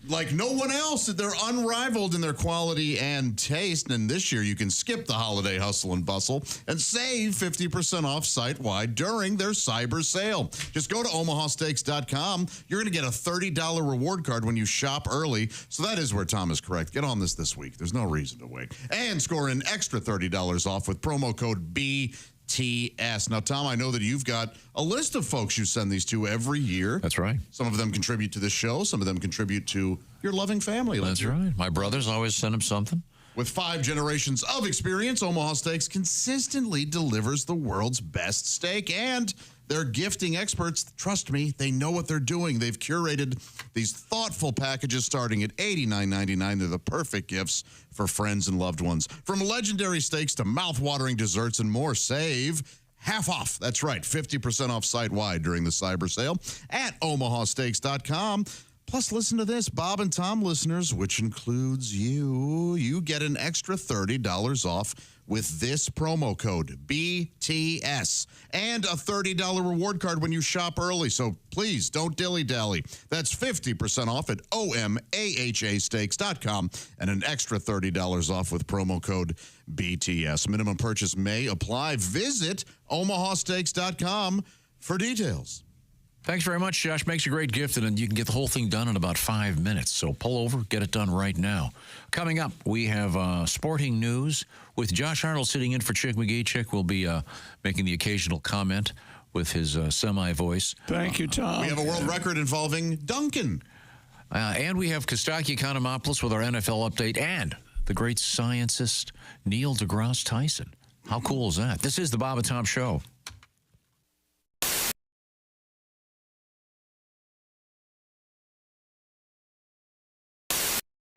like no one else. They're unrivaled in their quality and taste. And this year, you can skip the holiday hustle and bustle and save 50% off site-wide during their cyber sale. Just go to omahasteaks.com. You're going to get a $30 reward card when you shop early. So that is where Tom is correct. Get on this week. There's no reason to wait. And score an extra $30 off with promo code BTS. Now, Tom, I know that you've got a list of folks you send these to every year. That's right. Some of them contribute to the show. Some of them contribute to your loving family. That's right. My brothers always send him something. With 5 generations of experience, Omaha Steaks consistently delivers the world's best steak, and they're gifting experts. Trust me, they know what they're doing. They've curated these thoughtful packages starting at $89.99. They're the perfect gifts for friends and loved ones. From legendary steaks to mouth-watering desserts and more, save half off. That's right, 50% off site-wide during the cyber sale at omahasteaks.com. Plus, listen to this. Bob and Tom listeners, which includes you get an extra $30 off with this promo code, BTS, and a $30 reward card when you shop early. So please don't dilly-dally. That's 50% off at omahasteaks.com and an extra $30 off with promo code BTS. Minimum purchase may apply. Visit omahasteaks.com for details. Thanks very much, Josh. Makes a great gift, and you can get the whole thing done in about 5 minutes. So pull over, get it done right now. Coming up, we have sporting news with Josh Arnold sitting in for Chick McGee. Chick will be making the occasional comment with his semi-voice. Thank you, Tom. We have a world record involving Duncan. And we have Costaki Economopoulos with our NFL update and the great scientist Neil deGrasse Tyson. How cool is that? This is the Bob and Tom Show.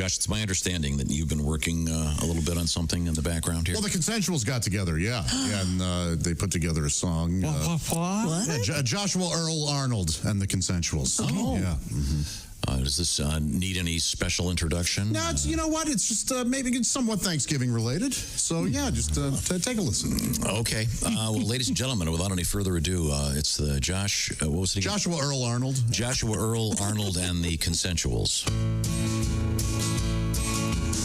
Josh, it's my understanding that you've been working a little bit on something in the background here. Well, the Consensuals got together, yeah. And they put together a song. What? Yeah, Joshua Earl Arnold and the Consensuals. Oh. Yeah. Mm-hmm. Does this need any special introduction? No, it's, you know what? It's just maybe it's somewhat Thanksgiving related. So, yeah, just take a listen. Okay. Well, ladies and gentlemen, without any further ado, it's the Josh, what was it again? Joshua Earl Arnold. Joshua Earl Arnold and the Consensuals.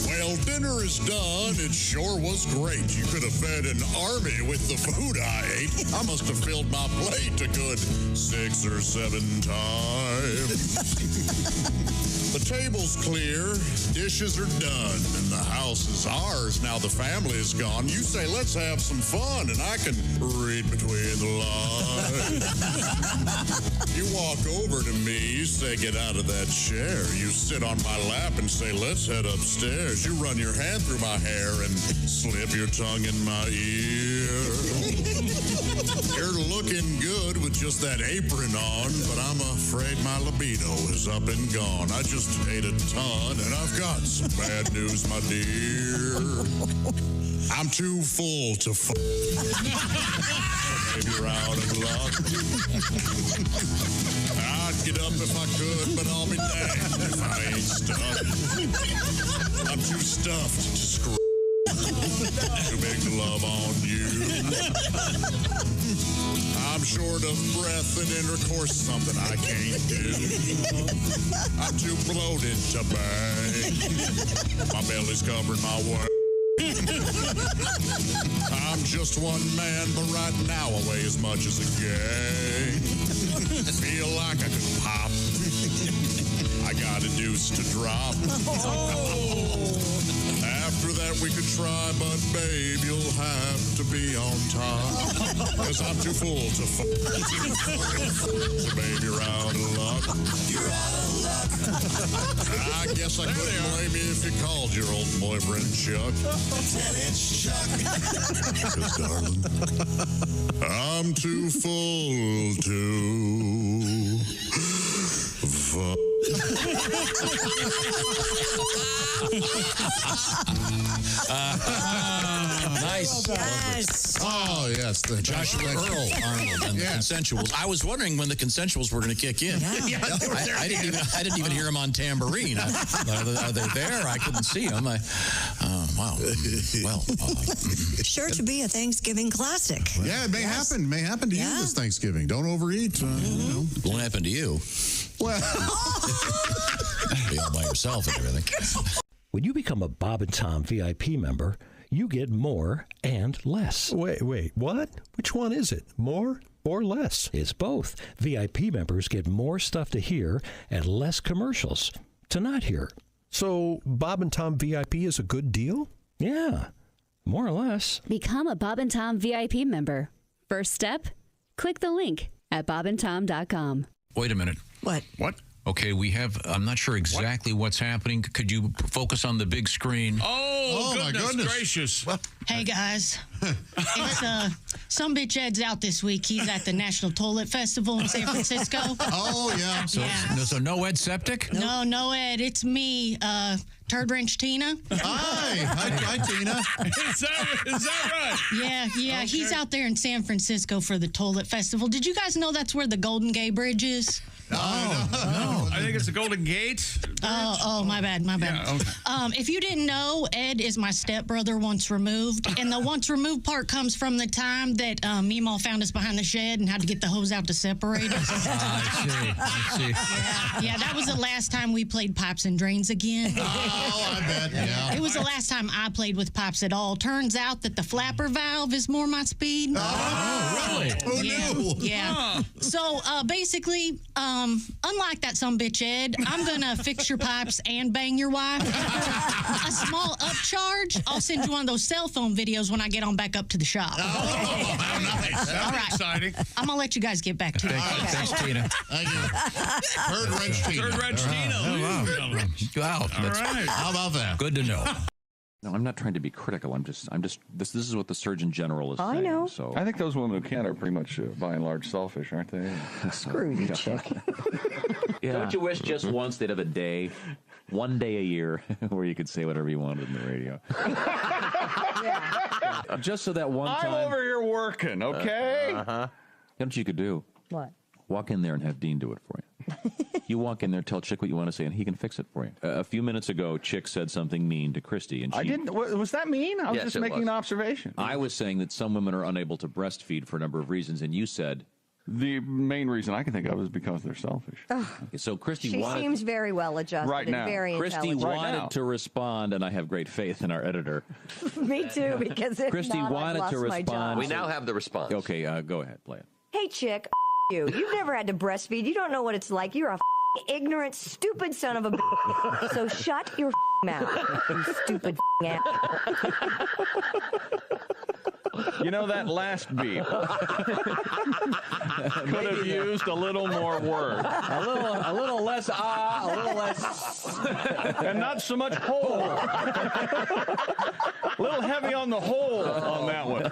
Well, dinner is done. It sure was great. You could have fed an army with the food I ate. I must have filled my plate a good 6 or 7 times. The table's clear, dishes are done, and the house is ours. Now the family is gone. You say, let's have some fun, and I can read between the lines. You walk over to me, you say, get out of that chair. You sit on my lap and say, let's head upstairs. You run your hand through my hair and slip your tongue in my ear. You're looking good with just that apron on, but I'm afraid my libido is up and gone. I just ate a ton, and I've got some bad news, my dear. I'm too full to fuck. Maybe you're out of luck. I'd get up if I could, but I'll be damned if I ain't stuck. I'm too stuffed to screw. To make love on you. I'm short of breath and intercourse, something I can't do. I'm too bloated to bang. My belly's covered my way. I'm just one man, but right now I weigh as much as a gang. Feel like I could pop. I got a deuce to drop. After that we could try, but babe, you'll have to be on top. Cause I'm too full to fuck. So babe, you're out of luck. You're out of luck. I guess I couldn't blame you if you called your old boyfriend Chuck. Tell it's Chuck. Cause darling, I'm too full to fuck. Nice. Yes. Oh, yes. The Joshua Earl Arnold and the consensuals. I was wondering when the consensuals were going to kick in. I didn't even hear them on tambourine. Are they there? I couldn't see them. Wow. Well, Sure to be a Thanksgiving classic. Yeah, it may happen. May happen to you this Thanksgiving. Don't overeat. won't happen to you. Well, be all by yourself and everything. When you become a Bob and Tom VIP member, you get more and less. Wait, what? Which one is it? More or less? It's both. VIP members get more stuff to hear and less commercials to not hear. So Bob and Tom VIP is a good deal? Yeah, more or less. Become a Bob and Tom VIP member. First step, click the link at bobandtom.com. Wait a minute. What? Okay, I'm not sure exactly what's happening. Could you focus on the big screen? Oh, my goodness gracious. Hey, guys. It's some bitch Ed's out this week. He's at the National Toilet Festival in San Francisco. Oh, yeah. So no Ed Septic? No, Ed. It's me, Turd Wrench Tina. Hi, Tina. Is that right? Yeah. Okay. He's out there in San Francisco for the Toilet Festival. Did you guys know that's where the Golden Gate Bridge is? No. I think it's the Golden Gate. Oh, my bad. Yeah, okay. If you didn't know, Ed is my stepbrother once removed. And the once removed part comes from the time that Meemaw found us behind the shed and had to get the hose out to separate us. I see. Yeah, that was the last time we played Pipes and Drains again. Oh, I bet, yeah. It was the last time I played with pipes at all. Turns out that the flapper valve is more my speed. Oh, really? Who knew? Yeah. So, basically, unlike that sumbitch Ed, I'm going to fix your pipes and bang your wife. A small upcharge, I'll send you one of those cell phone videos when I get on back up to the shop. Oh, nice. All right. Exciting. I'm going to let you guys get back to it. Thanks, Tina. Thank you. Turd Wrench Tina. Turd Wrench Tina. Wow. All right. How about that? Good to know. No, I'm not trying to be critical. I'm just. This is what the Surgeon General is saying. I know. So I think those women who can't are pretty much, by and large, selfish, aren't they? Screw you, chick. Yeah. Don't you wish just once they'd have a day, one day a year, where you could say whatever you wanted in the radio? Just so that one time. I'm over here working, okay? You know what you could do? What? Walk in there and have Dean do it for you. You walk in there, tell Chick what you want to say, and he can fix it for you. A few minutes ago, Chick said something mean to Christy, and she... I didn't. Was that mean? I was Yes, just it making was. an observation. I was saying that some women are unable to breastfeed for a number of reasons, and you said... The main reason I can think of is because they're selfish. Okay, so Christy She wanted... seems very well adjusted Right and now. very Christy intelligent. wanted to respond, and I have great faith in our editor. Me too, because if Christy not, I've wanted lost to my job. respond. We now have the response. Okay, go ahead, play it. Hey, chick, you. You've never had to breastfeed. You don't know what it's like. You're a ignorant, stupid son of a bitch. So shut your mouth, you stupid ass. You know, that last beep could have used a little more work. A little less a little less... And not so much hole. A little heavy on the hole on that one.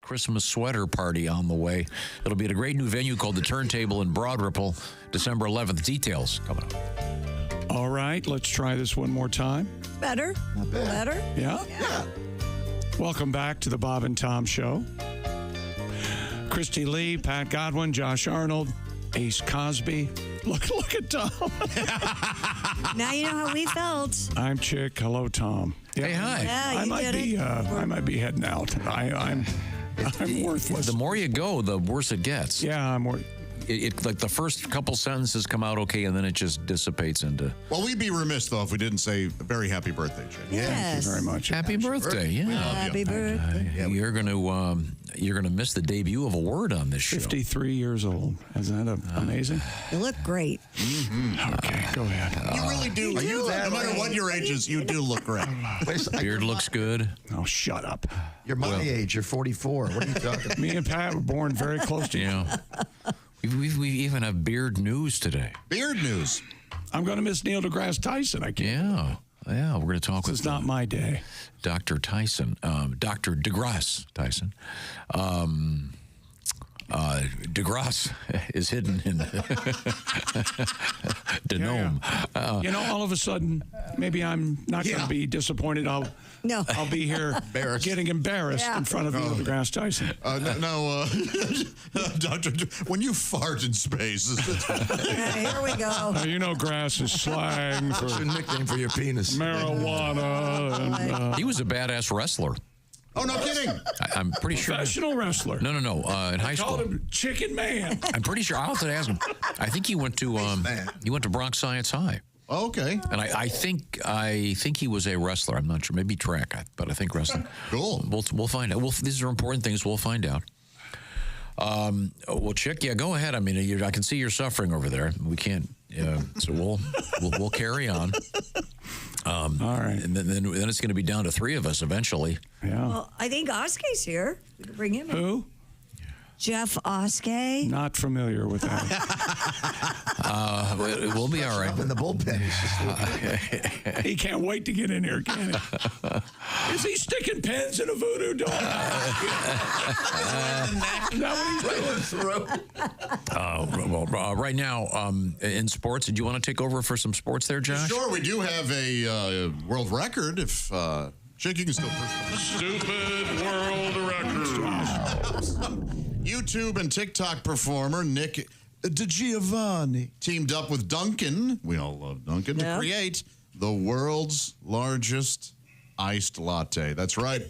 Christmas sweater party on the way. It'll be at a great new venue called the Turntable in Broad Ripple, December 11th. Details coming up. All right, let's try this one more time. Better? Better? Yeah? Welcome back to the Bob and Tom Show. Christy Lee, Pat Godwin, Josh Arnold, Ace Cosby. Look at Tom. Now you know how we felt. I'm Chick. Hello, Tom. Yeah, Hey, hi. Yeah, I you might did be. it. I might be heading out. I'm worthless. The more you go, the worse it gets. Yeah, I'm worth. it like the first couple sentences come out okay, and then it just dissipates into. Well, we'd be remiss though if we didn't say a very happy birthday, Chick. Yes. Thank you very much. Happy birthday! Yeah, Happy birthday. you're gonna miss the debut of a word on this show. 53 years old. Isn't that amazing? You look great. Okay, go ahead. You really do. do No look matter great. what your age is, you do look great. Beard looks good. Oh, shut up. You're my age. You're 44. What are you talking about? Me and Pat were born very close to you. Yeah. We even have beard news today. Beard news. I'm going to miss Neil deGrasse Tyson. I can't. Yeah, we're going to talk with. It's not my day. Dr. Tyson, Dr. deGrasse Tyson. deGrasse is hidden in Denome. All of a sudden, maybe I'm not going to be disappointed. I'll be here getting embarrassed in front of Neil deGrasse Tyson. Doctor, when you fart in space, Here we go. You know, grass is slang for It's a nickname for your penis. marijuana. And, He was a badass wrestler. Oh, no kidding. I'm pretty sure. Professional wrestler. No. In high school. Called him Chicken Man. I'm pretty sure. I'll have to ask him. I think he went to Bronx Science High. Okay. And I think he was a wrestler. I'm not sure. Maybe track, but I think wrestling. Cool. We'll find out. These are important things. We'll find out. Well, Chick, go ahead. I mean, I can see you're suffering over there. We can't. So we'll carry on. All right. And then it's going to be down to three of us eventually. Yeah. Well, I think Oskay's here. We could bring him in. Who? Jeff Oskay. Not familiar with that. We'll be all right. Up in the bullpen. He can't wait to get in here, can he? Is he sticking pens in a voodoo doll? Is that what he's doing? Right now, in sports, did you want to take over for some sports there, Josh? Sure, we do have a world record. If Chick, you can still push. Stupid world record. YouTube and TikTok performer Nick DiGiovanni teamed up with Dunkin', we all love Dunkin', to create the world's largest iced latte. That's right.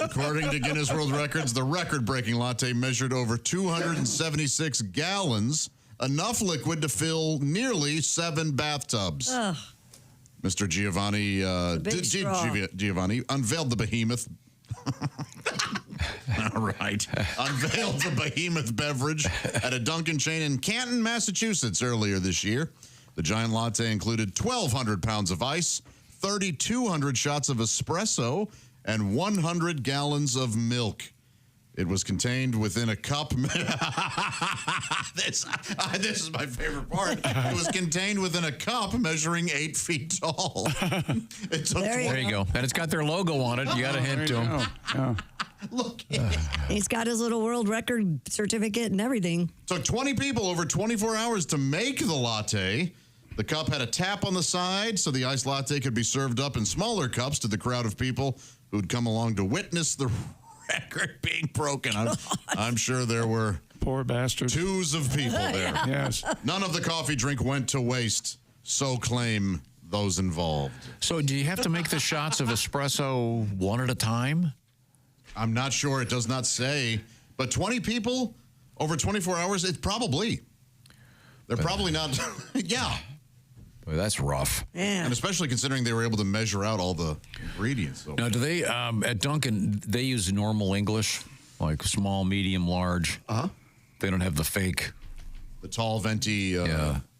According to Guinness World Records, the record-breaking latte measured over 276 gallons, enough liquid to fill nearly 7 bathtubs. Ugh. Mr. Giovanni Giovanni unveiled the behemoth. All right. Unveiled the behemoth beverage at a Dunkin' chain in Canton, Massachusetts earlier this year. The giant latte included 1,200 pounds of ice, 3,200 shots of espresso, and 100 gallons of milk. It was contained within a cup. This is my favorite part. It was contained within a cup measuring 8 feet tall. There you go. And it's got their logo on it. You got a hint to him. Look. He's got his little world record certificate and everything. Took 20 people over 24 hours to make the latte. The cup had a tap on the side, so the iced latte could be served up in smaller cups to the crowd of people who'd come along to witness the record being broken. I'm sure there were poor bastards. Twos of people there. Yes. None of the coffee drink went to waste, so claim those involved. So do you have to make the shots of espresso one at a time? I'm not sure. It does not say. But 20 people over 24 hours, it's probably. They're probably not. Yeah. Boy, that's rough. Yeah. And especially considering they were able to measure out all the ingredients. So. Now, do they, at Dunkin', they use normal English, like small, medium, large? Uh-huh. They don't have the fake. The tall, venti.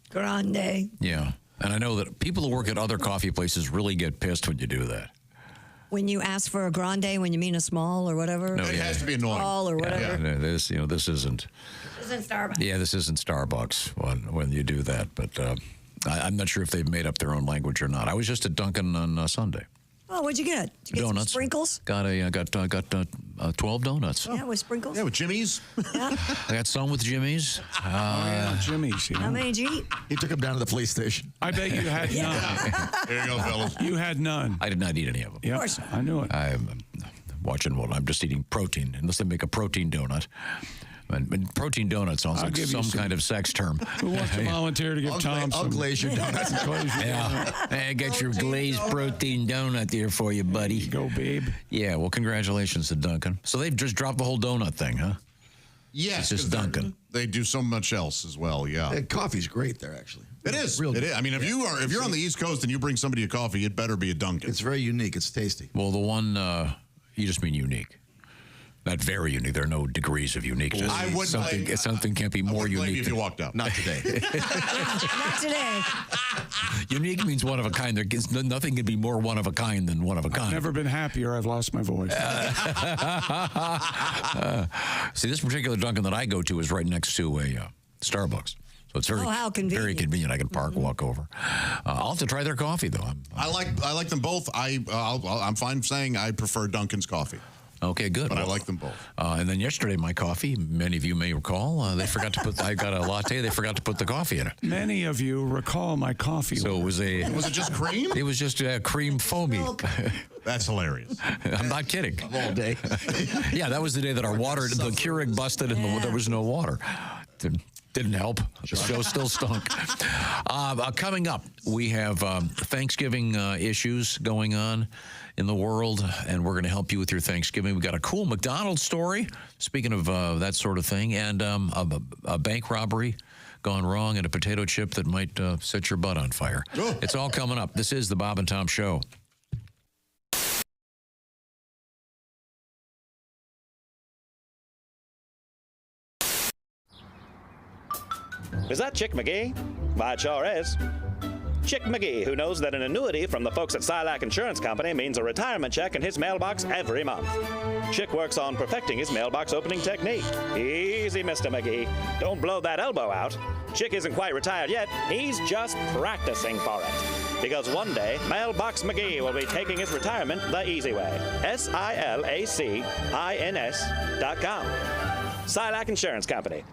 Grande. Yeah. And I know that people who work at other coffee places really get pissed when you do that. When you ask for a grande, when you mean a small or whatever? No, it has to be annoying. Small or whatever. Yeah, this isn't. This isn't Starbucks. Yeah, this isn't Starbucks when you do that. But I'm not sure if they've made up their own language or not. I was just at Dunkin' on Sunday. Oh, what'd you get? Did you get Donuts. some sprinkles? Got 12 donuts. Yeah, with sprinkles? Yeah, with Jimmy's. Yeah. I got some with Jimmy's. Jimmy's. How many did you eat? He took him down to the police station. I bet you had none. There you go, fellas. You had none. I did not eat any of them. Yep, Of course. I knew it. I'm watching I'm just eating protein, unless they make a protein donut. And protein donut sounds like some kind of sex term. Who wants to volunteer to give Tom some? I'll glaze your donuts. Yeah. I got your glazed protein donut there for you, buddy. Go, babe. Yeah, well, congratulations to Duncan. So they've just dropped the whole donut thing, huh? Yes, It's just Dunkin'. They do so much else as well. Yeah, And coffee's great there, actually. it is. Real It good. is. I mean, if you're on the East Coast and you bring somebody a coffee, it better be a Dunkin'. It's very unique. It's tasty. Well, the one, you just mean unique. Not very unique. There are no degrees of uniqueness. I would something can't be more blame you unique. if you walked out. Not today. Not today. Unique means one of a kind. Nothing can be more one of a kind than one of a I've kind. never been happier. I've lost my voice. See, this particular Dunkin' that I go to is right next to a Starbucks. So it's very, how convenient. very convenient. I can park, walk over. I'll have to try their coffee, though. I like them both. I'm fine saying I prefer Dunkin's coffee. Okay, good. But I like them both. And then yesterday, my coffee, many of you may recall, they forgot to put, I got a latte, they forgot to put the coffee in it. Many of you recall my coffee. So it was Was it just cream? It was just cream foamy. That's hilarious. I'm not kidding. All day. Yeah, that was the day that our water, the Keurig busted and there was no water. Didn't help. The show still stunk. Coming up, we have Thanksgiving issues going on in the world, and we're going to help you with your Thanksgiving. We got a cool McDonald's story, speaking of that sort of thing, and a bank robbery gone wrong and a potato chip that might set your butt on fire. Oh. It's all coming up. This is the Bob and Tom Show. Is that Chick McGee? Why, it sure is. Chick McGee, who knows that an annuity from the folks at Silac Insurance Company means a retirement check in his mailbox every month. Chick works on perfecting his mailbox opening technique. Easy, Mr. McGee. Don't blow that elbow out. Chick isn't quite retired yet. He's just practicing for it. Because one day, Mailbox McGee will be taking his retirement the easy way. SILACINS.com. Silac Insurance Company.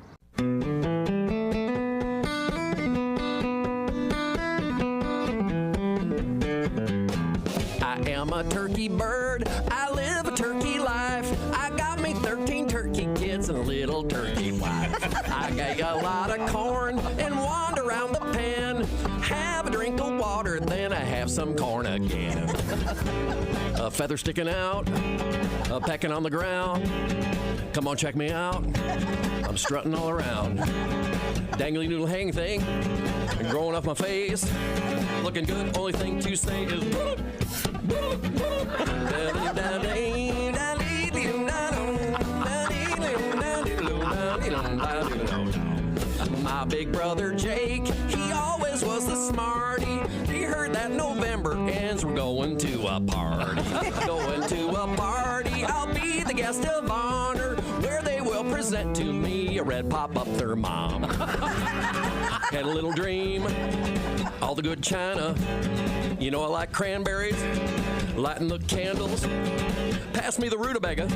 I am a turkey bird. I live a turkey life. I got me 13 turkey kids and a little turkey wife. I got a lot of corn and wander around the pen. Have a drink of water, then I have some corn again. A feather sticking out, a pecking on the ground. Come on, check me out. I'm strutting all around. Dangly noodle hang thing, growing off my face. Looking good, only thing to say is my big brother Jake, he always was the smarty. He heard that November ends, we're going to a party. Going to a party, I'll be the guest of honor, where they will present to me a red pop-up thermom. Had a little dream, all the good china. You know I like cranberries, lighting the candles. Pass me the rutabaga.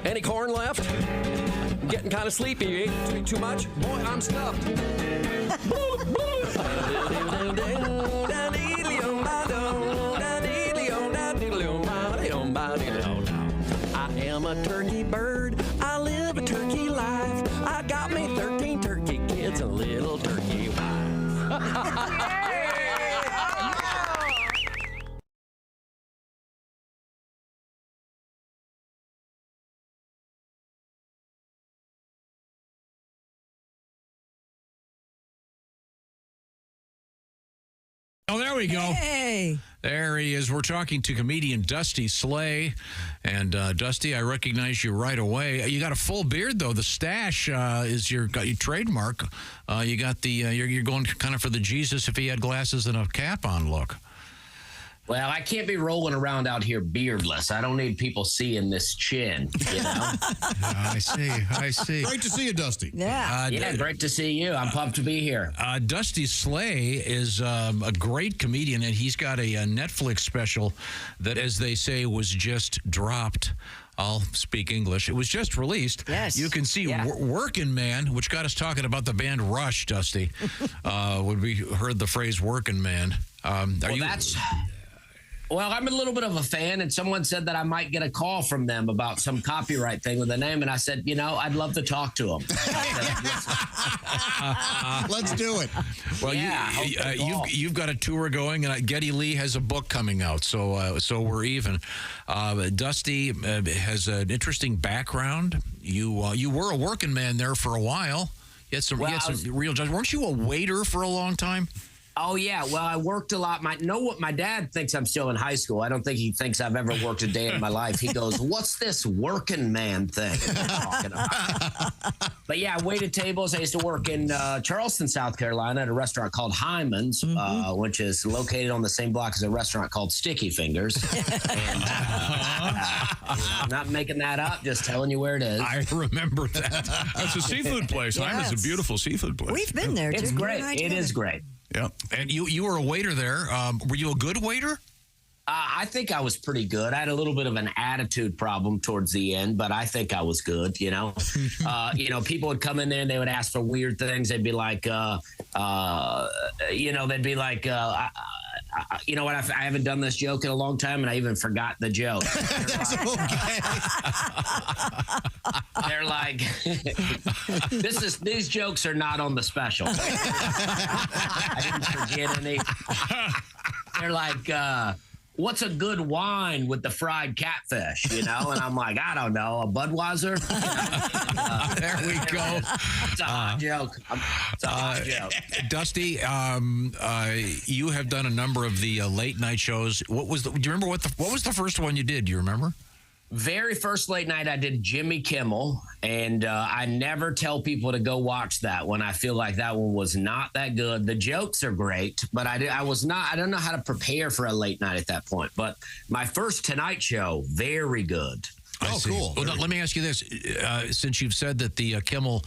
Any corn left? I'm getting kind of sleepy. You ate too much? Boy, I'm stuffed. I am a turkey bird. I live a turkey life. I got me 13 turkey kids and a little turkey wife. Oh, there we go. Hey. There he is. We're talking to comedian Dusty Slay. And Dusty, I recognize you right away. You got a full beard, though. The stash is your trademark. You got the you're going kind of for the Jesus if he had glasses and a cap on look. Well, I can't be rolling around out here beardless. I don't need people seeing this chin, you know? I see. Great to see you, Dusty. Yeah. Great to see you. I'm pumped to be here. Dusty Slay is a great comedian, and he's got a Netflix special that, as they say, was just dropped. I'll speak English. It was just released. Yes. You can see Workin' Man, which got us talking about the band Rush, Dusty, when we heard the phrase Workin' Man. Well, I'm a little bit of a fan, and someone said that I might get a call from them about some copyright thing with the name, and I said, I'd love to talk to them. Let's do it. Well, you've got a tour going, and Geddy Lee has a book coming out, so we're even. Dusty has an interesting background you were a working man there for a while. You had some real jobs. Weren't you a waiter for a long time? Oh, yeah. Well, I worked a lot. My dad thinks I'm still in high school. I don't think he thinks I've ever worked a day in my life. He goes, what's this working man thing you're talking about? But yeah, I waited tables. I used to work in Charleston, South Carolina at a restaurant called Hyman's, which is located on the same block as a restaurant called Sticky Fingers. And, I'm not making that up, just telling you where it is. I remember that. That's a seafood place. Hyman's a beautiful seafood place. We've been there. It's great. It is great. Yeah. And you were a waiter there. Were you a good waiter? I think I was pretty good. I had a little bit of an attitude problem towards the end, but I think I was good, you know. People would come in there and they would ask for weird things. They'd be like, they'd be like, you know what? I haven't done this joke in a long time, and I even forgot the joke. They're like, these jokes are not on the special. I didn't forget any. They're like, what's a good wine with the fried catfish, you know? And I'm like, I don't know, a Budweiser? There we go. It's a hot joke. It's a hot joke. Dusty, you have done a number of the late night shows. Do you remember what was the first one you did? Do you remember? Very first late night, I did Jimmy Kimmel, and I never tell people to go watch that one. I feel like that one was not that good. The jokes are great, but I don't know how to prepare for a late night at that point. But my first Tonight Show, very good. Cool. Well, let me ask you this. Since you've said that the Kimmel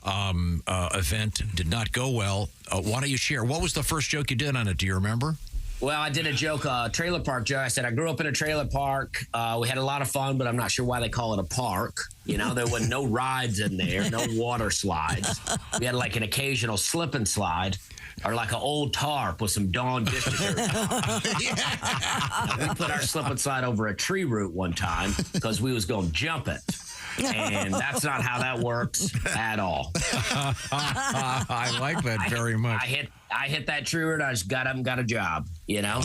event did not go well, why don't you share? What was the first joke you did on it? Do you remember? Well, I did a joke, trailer park joke. I said, I grew up in a trailer park. We had a lot of fun, but I'm not sure why they call it a park. You know, there were no rides in there, no water slides. We had like an occasional slip and slide or like an old tarp with some Dawn dish detergent. We put our slip and slide over a tree root one time because we was going to jump it. And that's not how that works at all. I like that very much. I hit that tree root. I just got up and got a job, you know?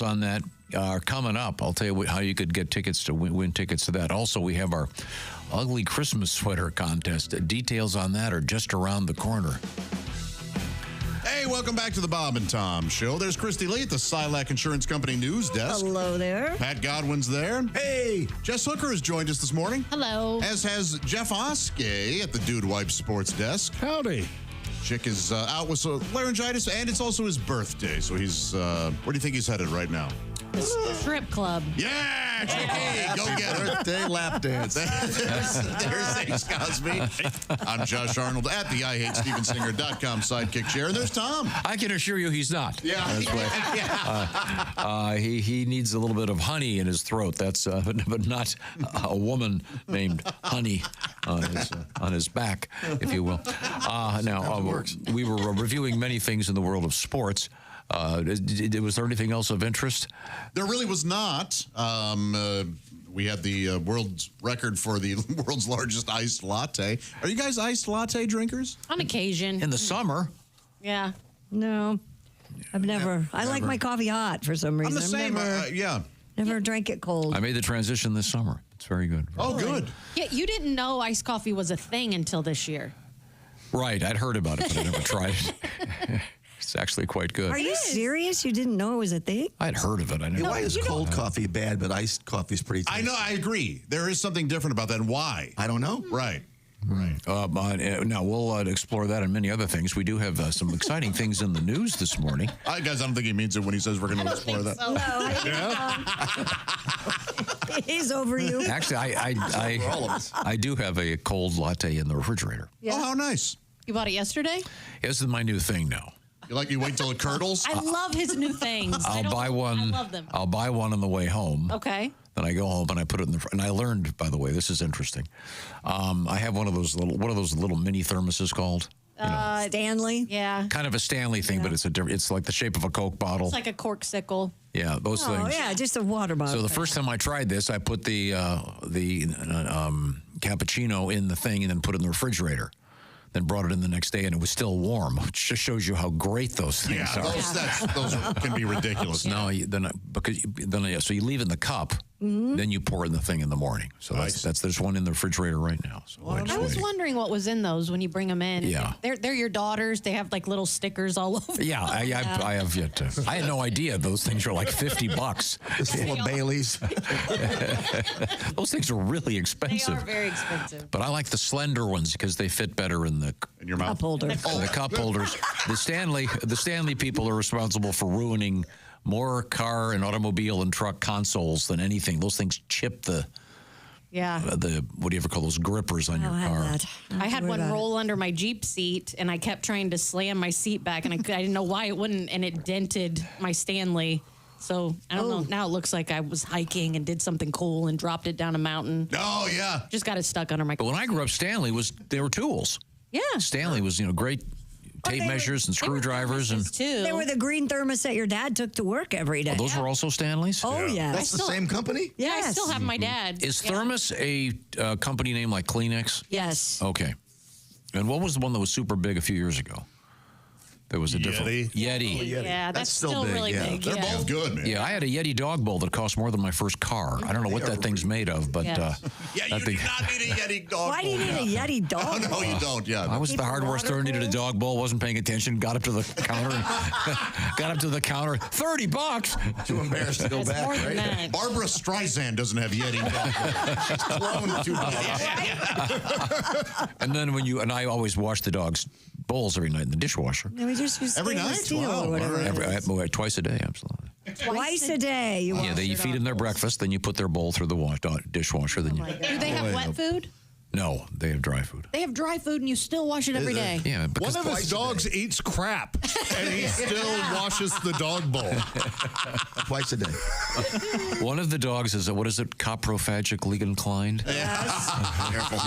On that are coming up. I'll tell you how you could get tickets to win tickets to that. Also, we have our ugly Christmas sweater contest. Details on that are just around the corner. Hey, welcome back to the Bob and Tom Show. There's Christy Lee at the Silac Insurance Company news desk. Hello there. Pat Godwin's there. Hey. Jess Hooker has joined us this morning. Hello. As has Jeff Oskey at the Dude Wipe Sports desk. Howdy. Chick is out with laryngitis, and it's also his birthday. So he's, where do you think he's headed right now? Strip club. Yeah, Chicky, go get her. Birthday lap dance. There's Ace Cosby. I'm Josh Arnold at the IHateStevenSinger.com sidekick chair. There's Tom. I can assure you he's not. Yeah. That's right. He needs a little bit of honey in his throat. That's but not a woman named Honey on his back, if you will. We were reviewing many things in the world of sports. Was there anything else of interest? There really was not. We had the world's record for the world's largest iced latte. Are you guys iced latte drinkers? On occasion. In the summer? Yeah. No. I've never. I like my coffee hot for some reason. I'm the same. Never drank it cold. I made the transition this summer. It's very good. Oh, good. Yeah, you didn't know iced coffee was a thing until this year. Right. I'd heard about it, but I never tried it. It's actually quite good. Are you serious? You didn't know it was a thing? I had heard of it. I Hey, why is cold coffee bad, but iced coffee is pretty tasty? I know, I agree. There is something different about that. And why? I don't know. Right. Now, we'll explore that and many other things. We do have some exciting things in the news this morning. Guys, I don't think he means it when he says we're going to explore that. So. No. He's over you. Actually, I do have a cold latte in the refrigerator. Yeah. Oh, how nice. You bought it yesterday? This is my new thing now. You wait till it curdles? I love his new things. I'll buy one. I love them. I'll buy one on the way home. Okay. Then I go home and I put it in the. And I learned, by the way, this is interesting. I have one of those little mini thermoses called. Stanley. Yeah. Kind of a Stanley thing, but it's like the shape of a Coke bottle. It's like a corksicle. Yeah, those things. Oh, yeah, just a water bottle. So the first time I tried this, I put the cappuccino in the thing and then put it in the refrigerator. Then brought it in the next day and it was still warm, which just shows you how great those things are. Those can be ridiculous. No, so you leave it in the cup, then you pour it in the thing in the morning. So there's one in the refrigerator right now. So I was wondering what was in those when you bring them in. Yeah. They're your daughters. They have like little stickers all over. Yeah, I have yet to. I had no idea those things are like $50. It's full of Baileys. Those things are really expensive. They are very expensive. But I like the slender ones because they fit better in your mouth. Cup holder. The cup holders. The Stanley people are responsible for ruining more car and automobile and truck consoles than anything. Those things chip the what do you ever call those grippers on your car? I had one roll under my Jeep seat, and I kept trying to slam my seat back, and I didn't know why it wouldn't, and it dented my Stanley. So, I don't know. Now it looks like I was hiking and did something cool and dropped it down a mountain. Oh, yeah. Just got it stuck under my car. But when I grew up, they were tools. Yeah. Stanley was, great tape measures and screwdrivers. They were the green thermos that your dad took to work every day. Those were also Stanleys? Oh, yeah. That's the same company? Yeah, I still have my dad. Is Thermos a company name like Kleenex? Yes. Okay. And what was the one that was super big a few years ago? There was a different Yeti. Oh, yeah, that's still big, really big. They're both good, man. Yeah, I had a Yeti dog bowl that cost more than my first car. I don't know what that thing's made of, but you do not need a Yeti dog bowl. Why do you need a Yeti dog bowl? No, you don't. Yeah, I was at the hardware store, needed a dog bowl, wasn't paying attention, got up to the counter, $30. Too embarrassed to go back, right? Barbara Streisand doesn't have Yeti dog bowl. She's cloned too. And then I always wash the dog's bowls every night in the dishwasher. No, we just use every stainless night? steel or whatever. Twice a day, absolutely. Twice a day. You feed them their breakfast, then you put their bowl through the dishwasher. Then Do they have wet food? No, they have dry food. They have dry food, and you still wash it every day. Yeah, one of his dogs eats crap, and he still washes the dog bowl twice a day. One of the dogs is coprophagically inclined. Yes.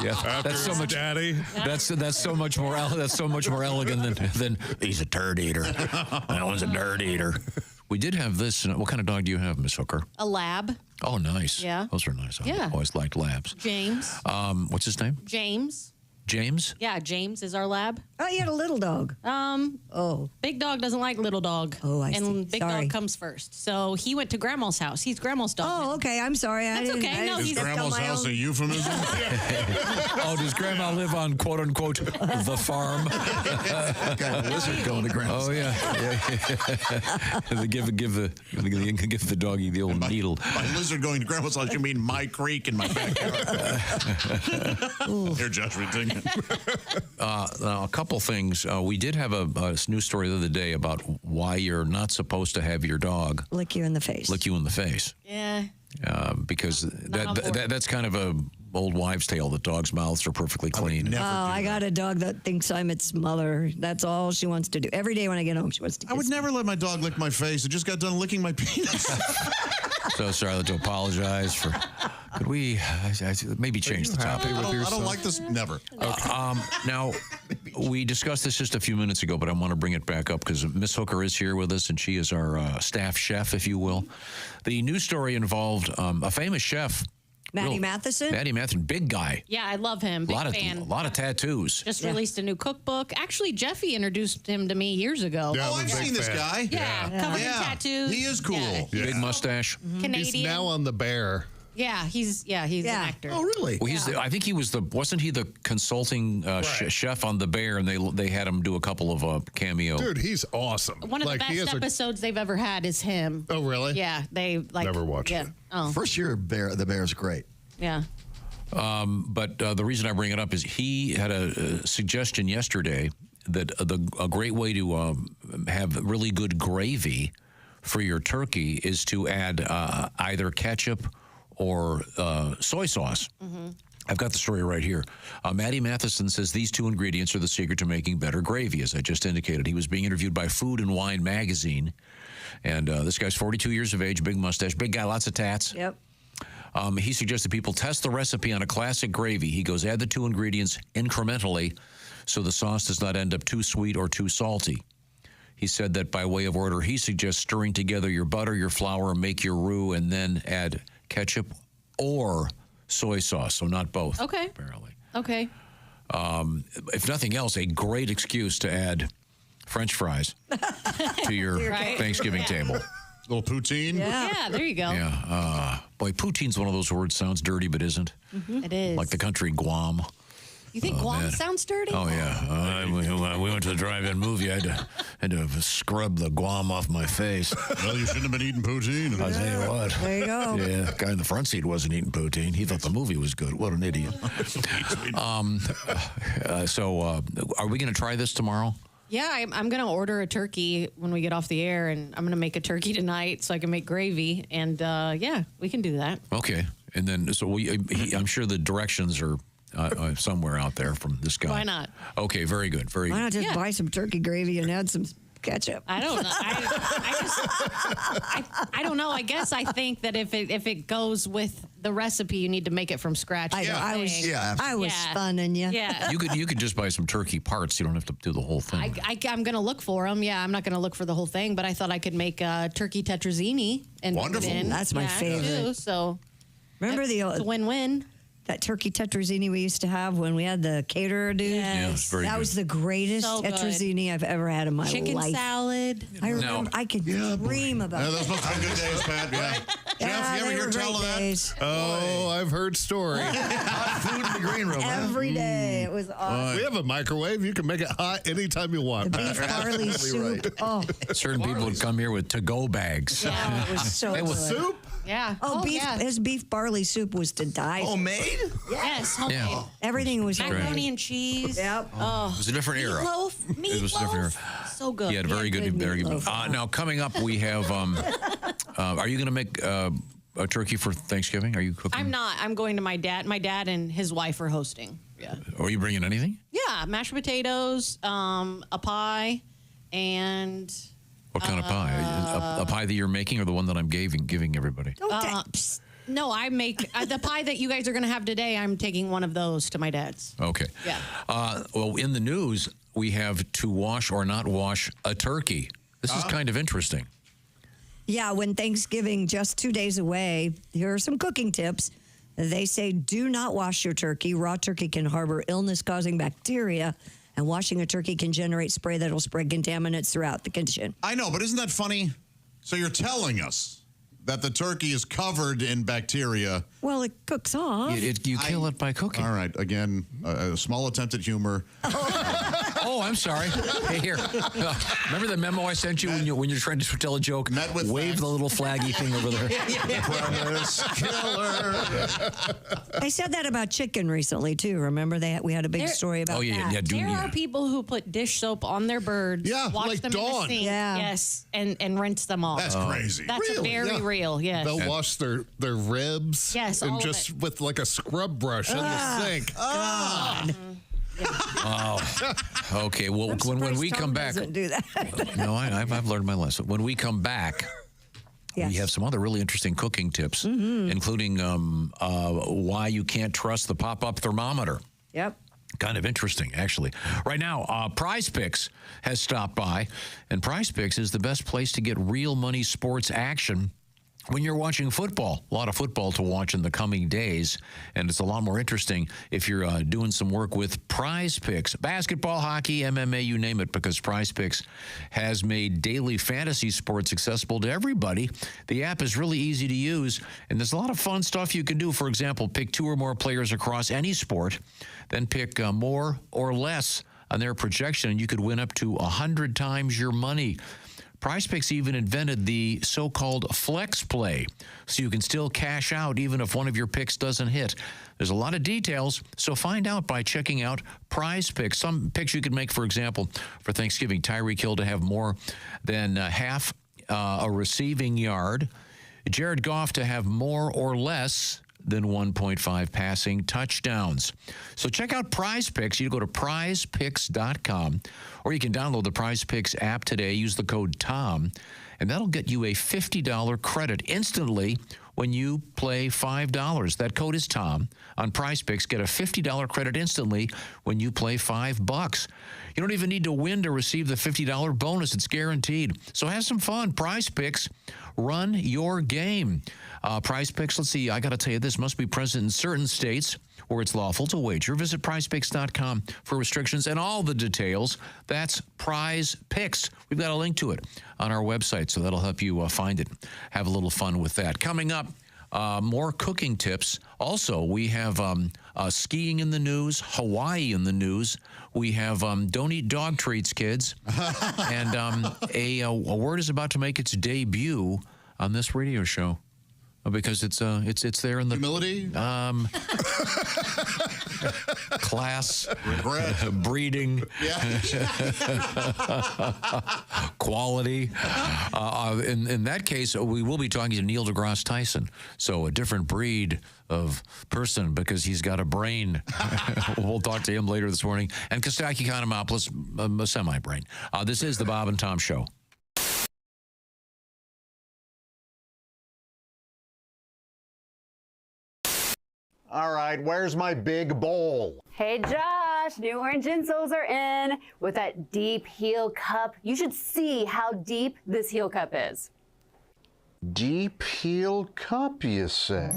Yeah, that's so much, Daddy. That's so much more. That's so much more elegant than he's a turd eater. That one's a dirt eater. We did have this. What kind of dog do you have, Miss Hooker? A lab. Oh, nice. Yeah. Those are nice. Yeah. I always liked labs. James. What's his name? James. James? Yeah, James is our lab. Oh, you had a little dog. Big dog doesn't like little dog. Oh, I see. And big dog comes first. So he went to grandma's house. He's grandma's dog. Oh, okay. I'm sorry. That's okay. No, Is grandma's house a euphemism? Oh, does grandma live on quote unquote the farm? Got a lizard going to grandma's. Oh yeah. They give the doggy the old needle. By lizard going to grandma's house, you mean my creek in my backyard? Here, Josh, we take it. Now, a couple things. We did have a news story the other day about why you're not supposed to have your dog lick you in the face. Yeah. Because that's kind of a old wives' tale that dogs' mouths are perfectly clean. I got a dog that thinks I'm its mother. That's all she wants to do. Every day when I get home, she wants to kiss I would never let my dog lick my face. It just got done licking my penis. So sorry, I had to apologize for. Could we maybe change the topic? I don't like this. Never. Now, we discussed this just a few minutes ago, but I want to bring it back up because Miss Hooker is here with us, and she is our staff chef, if you will. The news story involved a famous chef. Matty Matheson? Matty Matheson, big guy. Yeah, I love him. Big fan. A lot of tattoos. Just released a new cookbook. Actually, Jeffy introduced him to me years ago. Yeah, I've seen this guy. Yeah, covered in tattoos. He is cool. Yeah. Big mustache. Canadian. He's now on The Bear. Yeah, he's an actor. Oh, really? Well, I think he was wasn't he the consulting chef on The Bear, and they had him do a couple of cameo. Dude, he's awesome. One of the best episodes they've ever had is him. Oh, really? Yeah, they Never watched it. Oh. First year The Bear's great. Yeah. But the reason I bring it up is he had a suggestion yesterday that a great way to have really good gravy for your turkey is to add either ketchup or soy sauce. I've got the story right here. Maddie Matheson says these two ingredients are the secret to making better gravy, as I just indicated. He was being interviewed by Food and Wine magazine. And this guy's 42 years of age, big mustache, big guy, lots of tats. Yep. He suggested people test the recipe on a classic gravy. He goes, add the two ingredients incrementally so the sauce does not end up too sweet or too salty. He said that by way of order, he suggests stirring together your butter, your flour, make your roux, and then add ketchup or soy sauce, so not both. Okay. Apparently. Okay. If nothing else, a great excuse to add French fries to your Thanksgiving table. Little poutine. Yeah, there you go. Yeah. Boy, poutine's one of those words, sounds dirty but isn't. It is. Like the country Guam. You think Guam sounds dirty? Oh, yeah. We went to the drive-in movie. I had to scrub the Guam off my face. Well, you shouldn't have been eating poutine. I'll tell you what. There you go. Yeah, the guy in the front seat wasn't eating poutine. He thought the movie was good. What an idiot. So are we going to try this tomorrow? Yeah, I'm going to order a turkey when we get off the air, and I'm going to make a turkey tonight so I can make gravy. And, yeah, we can do that. Okay. And then, so I'm sure the directions are somewhere out there from this guy. Why not? Okay, very good. Very Why good. not just buy some turkey gravy and add some ketchup? I don't know. I don't know. I guess I think that if it goes with the recipe, you need to make it from scratch. I was funning you. Yeah. You could just buy some turkey parts. You don't have to do the whole thing. I'm going to look for them. Yeah, I'm not going to look for the whole thing, but I thought I could make a turkey tetrazzini and Wonderful. put it in. That's my favorite. Too, so remember it's a win-win. That turkey tetrazzini we used to have when we had the caterer dude. Yes. That was the greatest So good. tetrazzini I've ever had in my Chicken life. salad. I remember. I could dream about Those must have been good days, Pat. Yeah. Jeff, you ever hear tell of that? Oh, I've heard stories. Food in the green room. Every day. It was awesome. We have a microwave. You can make it hot anytime you want. The beef barley soup. Oh, Certain people would come here with to-go bags. yeah, it was so Hey, good. with soup? Yeah. Oh, beef. Yeah. His beef barley soup was to die. Homemade? Yes, homemade. Yeah. Everything was Macaroni and cheese. Yep. Oh. It was a different era. Meatloaf. It was a different era. So good. Yeah, very good. Very good. meatloaf. Now, coming up, we have, are you going to make a turkey for Thanksgiving? Are you cooking? I'm not. I'm going to my dad. My dad and his wife are hosting. Yeah. Are you bringing anything? Yeah, mashed potatoes, a pie, and What kind of pie? A pie that you're making or the one that I'm giving everybody? no, I make the pie that you guys are going to have today. I'm taking one of those to my dad's. Okay. Yeah. Well, in the news, we have to wash or not wash a turkey. This is kind of interesting. Yeah, when Thanksgiving just 2 days away, here are some cooking tips. They say do not wash your turkey. Raw turkey can harbor illness-causing bacteria, and washing a turkey can generate spray that will spread contaminants throughout the kitchen. I know, but isn't that funny? So you're telling us that the turkey is covered in bacteria. Well, it cooks off. You kill it by cooking. All right, again, a small attempt at humor. Oh, I'm sorry. Hey, here. Remember the memo I sent you when you're trying to tell a joke? Wave the little flaggy thing over there. Premise killer. They said that about chicken recently, too. Remember we had a big story about that. There are people who put dish soap on their birds. Yeah, wash like them Dawn. in the sink, Yeah. yes, and rinse them off. That's crazy. That's very real. Yes. They'll wash their ribs. Yes, and all of just with like a scrub brush in the sink. God. Oh, okay. Well, when we come back, Doesn't do that. no, I've learned my lesson. When we come back, we have some other really interesting cooking tips, including why you can't trust the pop-up thermometer. Yep. Kind of interesting, actually. Right now, Prize Picks has stopped by, and Prize Picks is the best place to get real money sports action when you're watching football. A lot of football to watch in the coming days, and it's a lot more interesting if you're doing some work with Prize Picks. Basketball, hockey, MMA, you name it, because Prize Picks has made daily fantasy sports accessible to everybody. The app is really easy to use, and there's a lot of fun stuff you can do. For example, pick 2 or more players across any sport, then pick more or less on their projection, and you could win up to 100 times your money. Prize Picks even invented the so-called flex play, so you can still cash out even if one of your picks doesn't hit. There's a lot of details, so find out by checking out Prize Picks. Some picks you could make, for example, for Thanksgiving, Tyreek Hill to have more than half a receiving yard, Jared Goff to have more or less than 1.5 passing touchdowns. So check out Prize Picks. You go to prizepicks.com, or you can download the Prize Picks app today. Use the code TOM, and that'll get you a $50 credit instantly when you play $5. That code is TOM on Prize Picks. Get a $50 credit instantly when you play $5. You don't even need to win to receive the $50 bonus. It's guaranteed. So have some fun. Prize Picks, run your game. Prize Picks, let's see, I got to tell you, this must be present in certain states where it's lawful to wager. Visit prizepicks.com for restrictions and all the details. That's Prize Picks. We've got a link to it on our website, so that'll help you find it. Have a little fun with that. Coming up, more cooking tips. Also, we have skiing in the news, Hawaii in the news. We have don't eat dog treats, kids. And a word is about to make its debut on this radio show. Because it's there in the humility, class, regret, breeding, quality. In that case, we will be talking to Neil deGrasse Tyson. So a different breed of person because he's got a brain. We'll talk to him later this morning. And Costaki Economopoulos, a semi-brain. This is the Bob and Tom Show. All right, where's my big bowl? Hey, Josh, new orange insoles are in with that deep heel cup. You should see how deep this heel cup is. Deep heel cup, you say?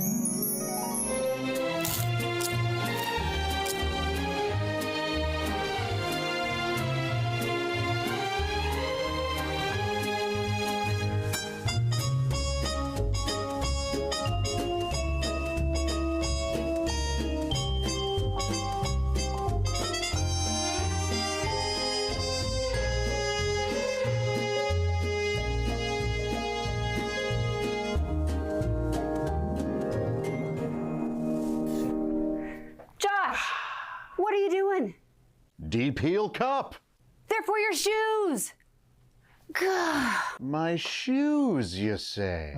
What are you doing? Deep heel cup. They're for your shoes. Gah. My shoes, you say?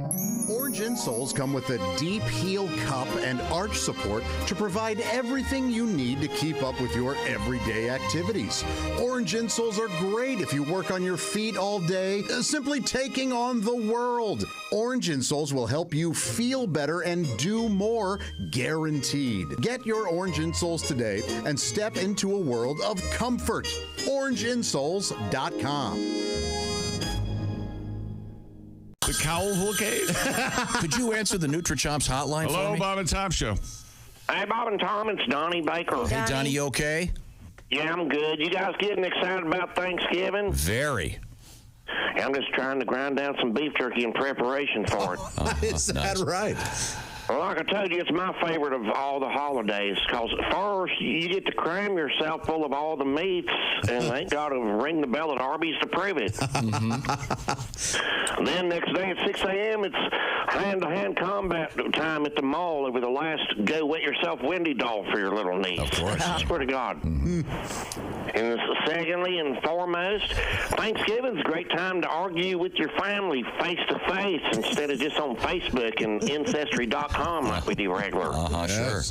Orange insoles come with a deep heel cup and arch support to provide everything you need to keep up with your everyday activities. Orange insoles are great if you work on your feet all day, simply taking on the world. Orange insoles will help you feel better and do more, guaranteed. Get your orange insoles today and step into a world of comfort. OrangeInsoles.com. The Cowl Cave? Could you answer the NutriChops hotline for me? Hello, Bob and Tom Show. Hey, Bob and Tom, it's Donnie Baker. Hey, Donnie, you okay? Yeah, I'm good. You guys getting excited about Thanksgiving? Very. I'm just trying to grind down some beef jerky in preparation for it. Is that right? Well, like I told you, it's my favorite of all the holidays because first you get to cram yourself full of all the meats and ain't got to ring the bell at Arby's to prove it. And then next day at 6 a.m., it's hand-to-hand combat time at the mall over the last go wet yourself Wendy doll for your little niece. Of course. I swear to God. And secondly and foremost, Thanksgiving's a great time to argue with your family face-to-face instead of just on Facebook and Ancestry.com like we do regular. Sure.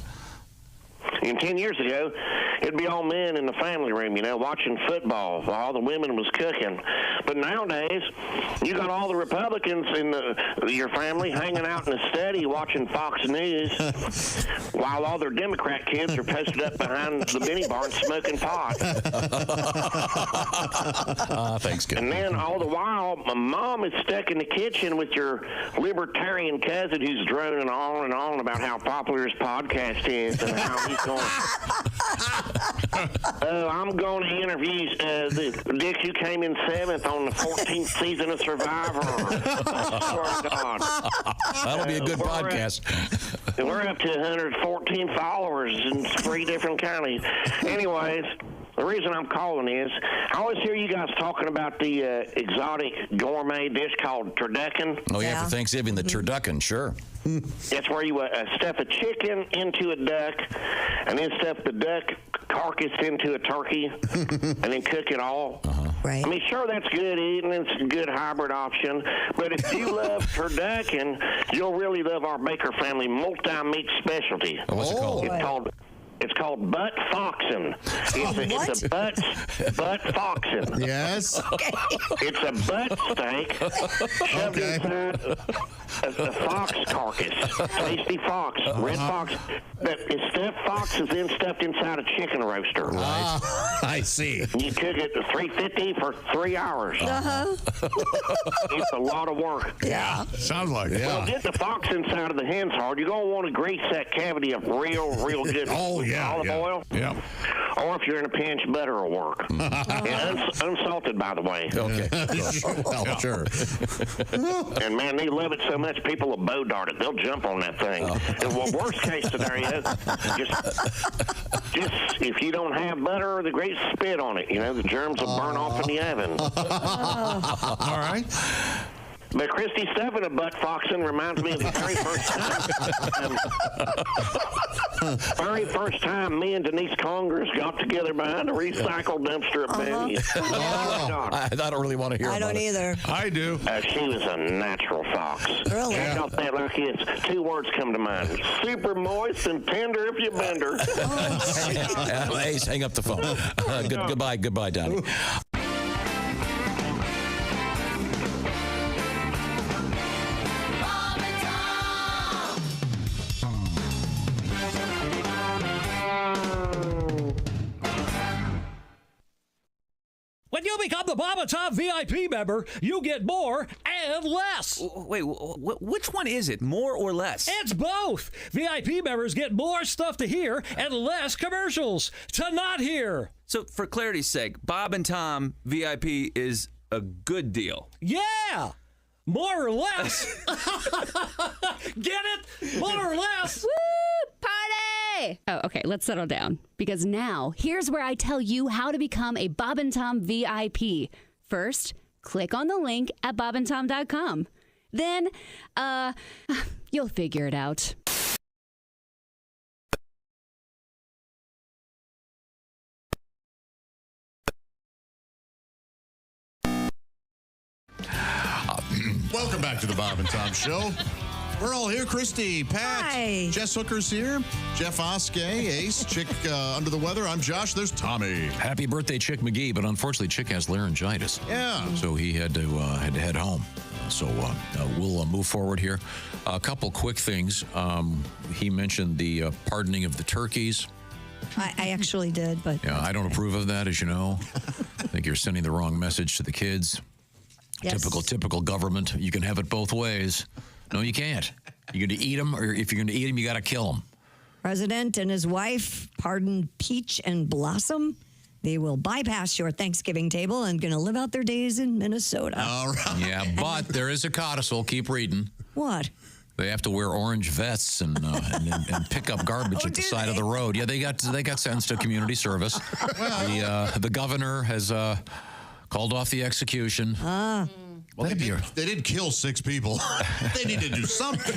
And 10 years ago, it'd be all men in the family room, watching football while all the women was cooking. But nowadays, you got all the Republicans in your family hanging out in the study watching Fox News while all their Democrat kids are posted up behind the mini barn smoking pot. Thanks, kid. And then all the while, my mom is stuck in the kitchen with your libertarian cousin who's droning on and on about how popular his podcast is and how he's going. I'm going to interview Dick, you came in 7th on the 14th season of Survivor. Swear to God. That'll be a good podcast. We're up to 114 followers in 3 different counties. Anyways, the reason I'm calling is I always hear you guys talking about the exotic gourmet dish called turducken. Oh, yeah, for Thanksgiving, the turducken, sure. That's where you stuff a chicken into a duck and then stuff the duck carcass into a turkey and then cook it all. Right. I mean, sure, that's good eating. It's a good hybrid option. But if you love turducken, you'll really love our Baker family multi-meat specialty. What's it called? It's called butt foxin'. It's a butt foxin'. Yes. Okay. It's a butt steak shoved inside a fox carcass. Tasty fox, red fox. Fox is then stuffed inside a chicken roaster. Right. I see. You cook it at 350 for 3 hours. It's a lot of work. Yeah. Sounds like it. Well, get the fox inside of the hen's hard. You're going to want to grease that cavity up real good. Olive oil. Yeah. Or if you're in a pinch, butter will work. And unsalted, by the way. Okay. Sure. And man, they love it so much, people will bow dart it. They'll jump on that thing. And worst case scenario, just if you don't have butter, the great spit on it. The germs will burn off in the oven. All right. But Christy stuffing a butt foxin' reminds me of the very first time me and Denise Congress got together behind a recycle dumpster at Benny. I don't really want to hear about it. I don't either. I do. She was a natural fox. Really? I got that like this. 2 words come to mind. Super moist and tender if you bend her. Ace, hang up the phone. Goodbye, Donnie. When you become the Bob and Tom VIP member, you get more and less. Wait, which one is it? More or less? It's both. VIP members get more stuff to hear and less commercials to not hear. So, for clarity's sake, Bob and Tom VIP is a good deal. Yeah! More or less. Get it? More or less. Woo! Party! Oh, okay, let's settle down. Because now, here's where I tell you how to become a Bob and Tom VIP. First, click on the link at bobandtom.com. Then, you'll figure it out. Welcome back to the Bob and Tom Show. We're all here. Christy, Pat, Hi. Jess Hooker's here. Jeff Oskey, Ace, Chick under the weather. I'm Josh. There's Tommy. Happy birthday, Chick McGee, but unfortunately, Chick has laryngitis. Yeah. So he had to head home. So we'll move forward here. A couple quick things. He mentioned the pardoning of the turkeys. I actually did, but Yeah, I don't approve of that, as you know. I think you're sending the wrong message to the kids. Yes. Typical government. You can have it both ways. No, you can't. You're going to eat them, or if you're going to eat them, you got to kill them. President and his wife pardoned Peach and Blossom. They will bypass your Thanksgiving table and going to live out their days in Minnesota. All right. Yeah, but there is a codicil. Keep reading. What? They have to wear orange vests and pick up garbage at the side of the road. Yeah, they got sentenced to community service. The governor has called off the execution. Well, they did kill 6 people. They need to do something.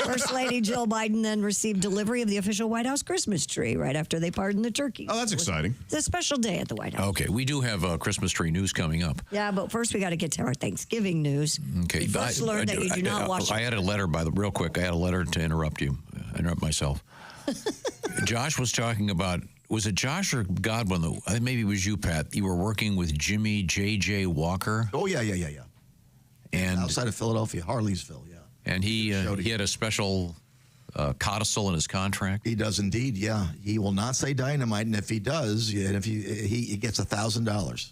First Lady Jill Biden then received delivery of the official White House Christmas tree right after they pardoned the turkey. Oh, that's exciting. It's a special day at the White House. Okay, we do have Christmas tree news coming up. Yeah, but first we got to get to our Thanksgiving news. Okay, We first learned that you do not watch. I had a letter real quick. I had a letter to interrupt myself. Josh was talking about, was it Josh or Godwin? I think maybe it was you, Pat. You were working with Jimmy J.J. Walker. Oh, yeah. And outside of Philadelphia, Harleysville, yeah. And he had a special codicil in his contract. He does indeed, yeah. He will not say dynamite, and if he does, and if he gets $1,000.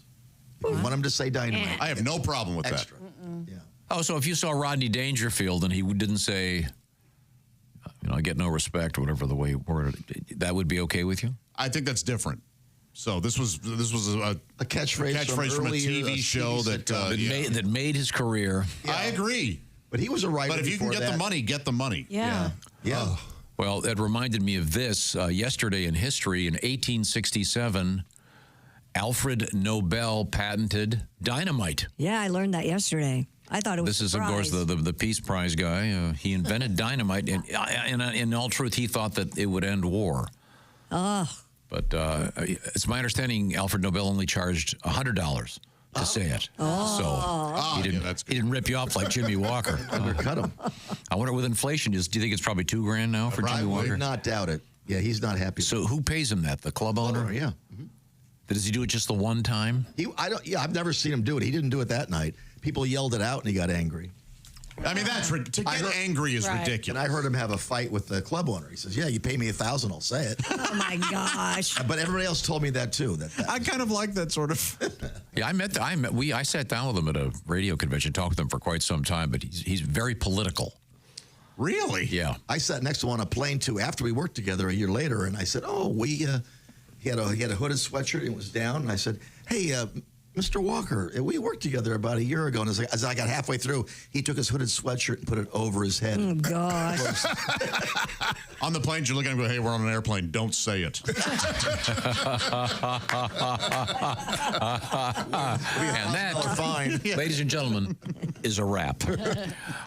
You want him to say dynamite. I have no problem with Extra. that. Yeah. Oh, so if you saw Rodney Dangerfield and he didn't say, I get no respect, or whatever the way he worded it, that would be okay with you? I think that's different. So this was a catchphrase from a TV show that made his career. Yeah. I agree. But he was a writer. But if you can get the money, get the money. Yeah. Yeah. Well, it reminded me of this. Yesterday in history, in 1867, Alfred Nobel patented dynamite. Yeah, I learned that yesterday. I thought it was This is, of course, the Peace Prize guy. He invented dynamite, and in all truth, he thought that it would end war. Oh. But it's my understanding Alfred Nobel only charged $100 to say it. So he didn't rip you off like Jimmy Walker. Undercut him. I wonder with inflation, do you think it's probably $2,000 now for Jimmy Walker? I would not doubt it. Yeah, he's not happy. So who pays him that? The club owner? Yeah. Does he do it just the one time? I've never seen him do it. He didn't do it that night. People yelled it out, and he got angry. I mean, to get angry is ridiculous. And I heard him have a fight with the club owner. He says, "Yeah, you pay me $1,000, I'll say it." Oh my gosh! But everybody else told me that too. I kind of like that sort of. Yeah, I sat down with him at a radio convention, talked with him for quite some time. But he's very political. Really? Yeah. I sat next to him on a plane too after we worked together a year later, and I said, "Oh, he had a hooded sweatshirt and it was down." And I said, "Hey, Mr. Walker, we worked together about a year ago." And as I got halfway through, he took his hooded sweatshirt and put it over his head. Oh, gosh. On the plane, you're looking at him and go, "Hey, we're on an airplane. Don't say it." And that, fine. ladies and gentlemen, is a wrap.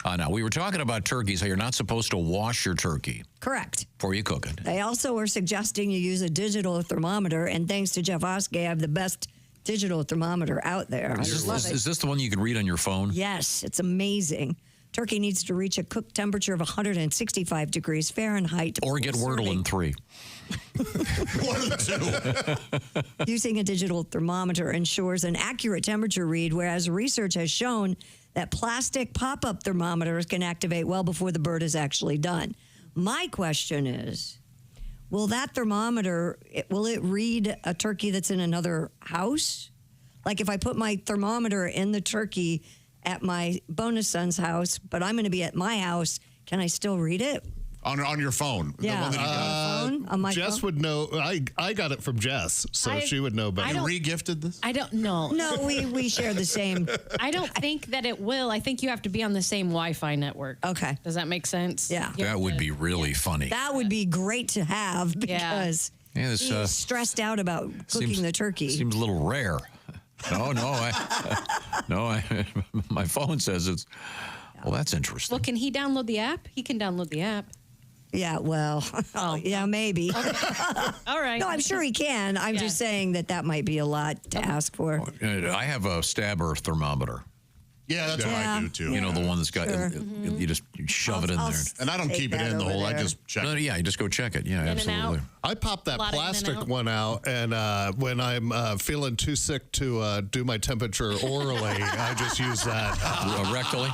Now, we were talking about turkeys, how you're not supposed to wash your turkey. Correct. Before you cook it. They also were suggesting you use a digital thermometer, and thanks to Jeff Oskey, I have the best digital thermometer out there. Is this the one you can read on your phone? Yes, it's amazing. Turkey needs to reach a cook temperature of 165 degrees Fahrenheit. Or get Wordle in 3. One of the two. Using a digital thermometer ensures an accurate temperature read, whereas research has shown that plastic pop-up thermometers can activate well before the bird is actually done. My question is, will that thermometer, will it read a turkey that's in another house? Like if I put my thermometer in the turkey at my bonus son's house, but I'm going to be at my house, can I still read it? On your phone? Yeah. The one that you got? On my Jess phone? would know. I got it from Jess, so she would know better. You re-gifted this? I don't know. No, we share the same. I don't think that it will. I think you have to be on the same Wi-Fi network. Okay. Does that make sense? Yeah. That would be really funny. That would be great to have because he's stressed out about cooking the turkey. Seems a little rare. No, my phone says it's. Well, that's interesting. Well, can he download the app? He can download the app. Yeah, well, yeah, maybe. All right. No, I'm sure he can. I'm just saying that might be a lot to ask for. I have a Stabber thermometer. Yeah, that's what I do too. You know, the one that's got, you just shove it in there. And I don't keep it in the hole. I just check it. Yeah, you just go check it. Yeah, absolutely. I pop that plastic one out, and when I'm feeling too sick to do my temperature orally, I just use that. Rectally?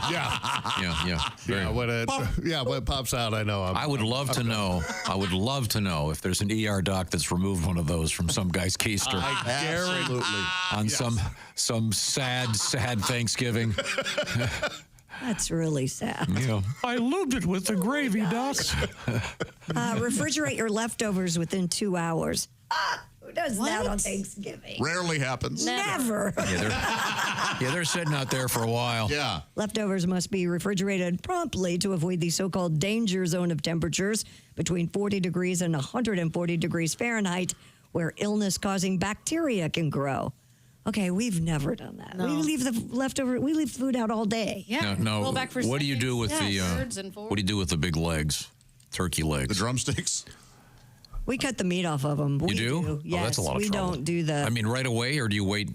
Yeah. When it pops out, I know I would love to know if there's an ER doc that's removed one of those from some guy's keister. Absolutely. On some sad Thanksgiving. That's really sad. I lubed it with the gravy, Doc. Refrigerate your leftovers within 2 hours. Who does that on Thanksgiving? Rarely happens. Never. They're sitting out there for a while. Yeah. Leftovers must be refrigerated promptly to avoid the so-called danger zone of temperatures between 40 degrees and 140 degrees Fahrenheit, where illness-causing bacteria can grow. Okay, we've never done that. No. We leave food out all day. Yeah. No. Roll back for What do you do with thirds and fourths. what do you do with the big legs? Turkey legs. The drumsticks? We cut the meat off of them. You do? Yes, Oh, that's a lot of we trouble. don't do the. I mean, right away, or do you wait?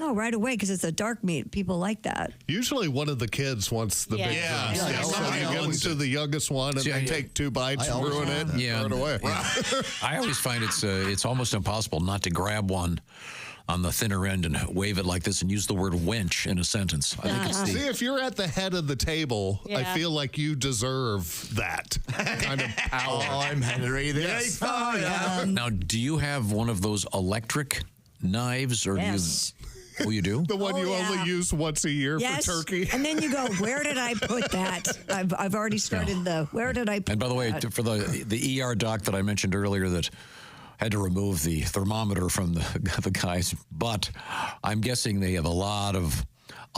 No, right away, because it's a dark meat. People like that. Usually one of the kids wants the big piece. So you give them to the youngest one, and they take 2 bites and ruin it and throw it away. I always find it's almost impossible not to grab one on the thinner end and wave it like this and use the word winch in a sentence. I think it's See, if you're at the head of the table, I feel like you deserve that kind of power. Oh, I'm Henry the Eighth. Oh, yeah. Now, do you have one of those electric knives, or do you? Oh, you do? The one you only use once a year for turkey. And then you go, where did I put that? I've already started where did I put that? And by the way, for the ER doc that I mentioned earlier that had to remove the thermometer from the guy's butt, I'm guessing they have a lot of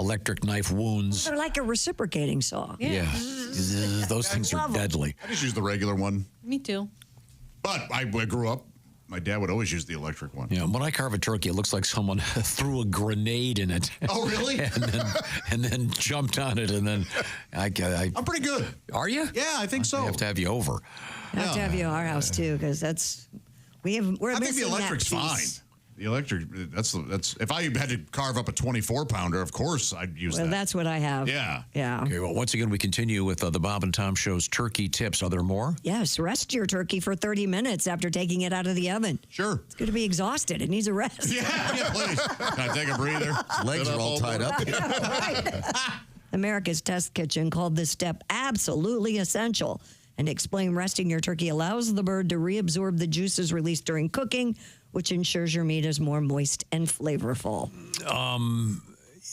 electric knife wounds. They're like a reciprocating saw. Yeah. Those things are deadly. I just use the regular one. Me too. But I grew up, my dad would always use the electric one. Yeah, when I carve a turkey, it looks like someone threw a grenade in it. Oh, really? and then jumped on it, and then I'm pretty good. Are you? Yeah, I think so. I have to have you over. I have to have you at our house too, because we're I think the missing that electric's fine. piece. The electric, that's if I had to carve up a 24-pounder, of course I'd use that. Well, that's what I have. Yeah. Yeah. Okay, well, once again, we continue with the Bob and Tom Show's turkey tips. Are there more? Yes, rest your turkey for 30 minutes after taking it out of the oven. Sure. It's going to be exhausted. It needs a rest. Yeah, please. Can I take a breather? His legs are all tied up. America's Test Kitchen called this step absolutely essential and explained resting your turkey allows the bird to reabsorb the juices released during cooking, which ensures your meat is more moist and flavorful.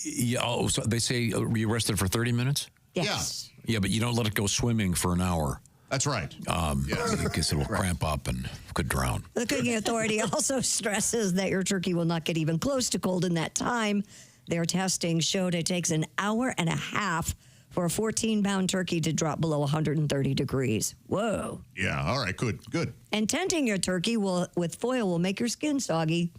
Yeah, so they say you rest it for 30 minutes? Yes. Yeah, but you don't let it go swimming for an hour. That's right. Because it'll cramp up and could drown. The Cooking Authority also stresses that your turkey will not get even close to cold in that time. Their testing showed it takes an hour and a half for a 14-pound turkey to drop below 130 degrees. Whoa. Yeah, all right, good. And tenting your turkey with foil will make your skin soggy.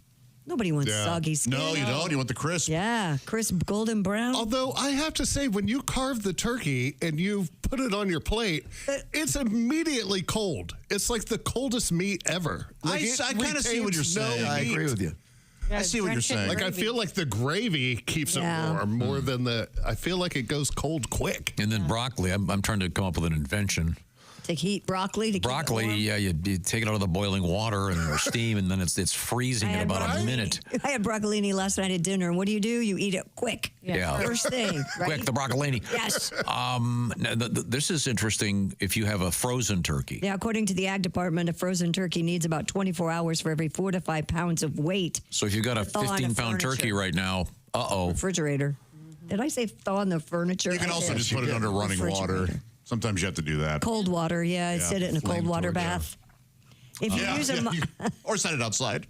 Nobody wants soggy skin. No, you don't. You want the crisp. Yeah, crisp golden brown. Although I have to say, when you carve the turkey and you put it on your plate, it's immediately cold. It's like the coldest meat ever. Like I kind of see what you're saying. I agree with you. I see what you're saying. Like, I feel like the gravy keeps it warm more than I feel like it goes cold quick. And then broccoli, I'm trying to come up with an invention. To heat broccoli? Broccoli, yeah, you take it out of the boiling water and steam, and then it's freezing in about a minute. I had broccolini last night at dinner, and what do? You eat it quick. Yeah. First thing, right? Quick, the broccolini. Yes. Now, this is interesting if you have a frozen turkey. Yeah, according to the Ag Department, a frozen turkey needs about 24 hours for every 4 to 5 pounds of weight. So if you've got a 15-pound turkey right now, refrigerator. Did I say thaw on the furniture? You can also just put it under running water. Sometimes you have to do that. Cold water, sit it in a cold water bath. If you use or set it outside.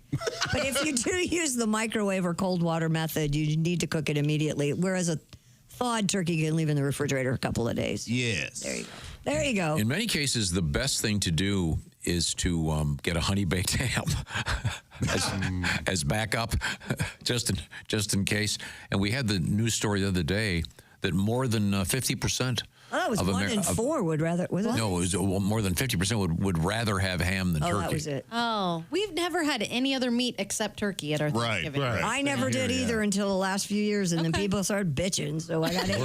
But if you do use the microwave or cold water method, you need to cook it immediately. Whereas a thawed turkey you can leave in the refrigerator a couple of days. Yes. There you go. There you go. In many cases, the best thing to do is to get a honey baked ham as backup, just in case. And we had the news story the other day that more than 50%. Oh, it was 1 in 4 would rather. Was it? No, it was more than 50% would rather have ham than turkey. That was it. Oh, we've never had any other meat except turkey at our Thanksgiving. Right. I never did either until the last few years, and then people started bitching. So I got it.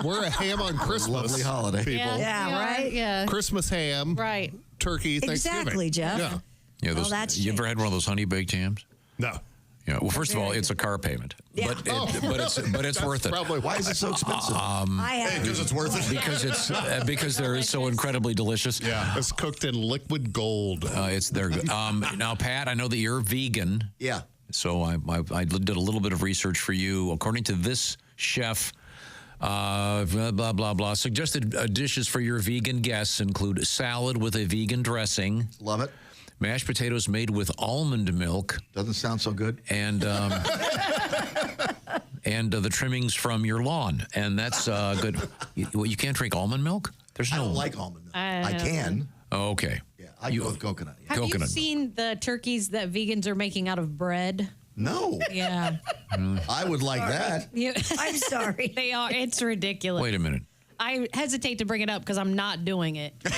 We're a ham on Christmas. Lovely holiday. People. Yeah, right? Yeah. Christmas ham. Right. Turkey, Thanksgiving. Exactly, Jeff. Yeah. That's you ever had one of those honey baked hams? No. Yeah. Well, first of all, it's a car payment, but it's worth it. Probably. Why is it so expensive? Because it's worth it. because they're so incredibly delicious. Yeah. It's cooked in liquid gold. They're good. Now, Pat, I know that you're vegan. Yeah. So I did a little bit of research for you. According to this chef, blah, blah, blah, blah. Suggested dishes for your vegan guests include salad with a vegan dressing. Love it. Mashed potatoes made with almond milk. Doesn't sound so good. And the trimmings from your lawn. And that's good. You can't drink almond milk? I don't like almond milk. I can. Oh, okay. Yeah, I go with coconut. Yeah. Have you seen the turkeys that vegans are making out of bread? No. Yeah. I would like that. Yeah. I'm sorry. They are. It's ridiculous. Wait a minute. I hesitate to bring it up because I'm not doing it. You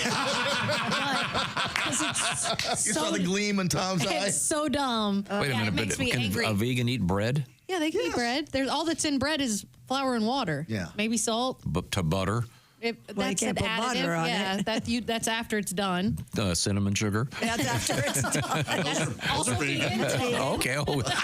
saw the gleam in Tom's eye? It's so dumb. Wait a minute, it makes but me can angry. a vegan eat bread? Yeah, they can eat bread. There's all that's in bread is flour and water. Yeah. Maybe salt. But to butter, That's can't an put butter additive. on Yeah, that's after it's done. cinnamon sugar. That's after it's done. Those are vegan. Okay,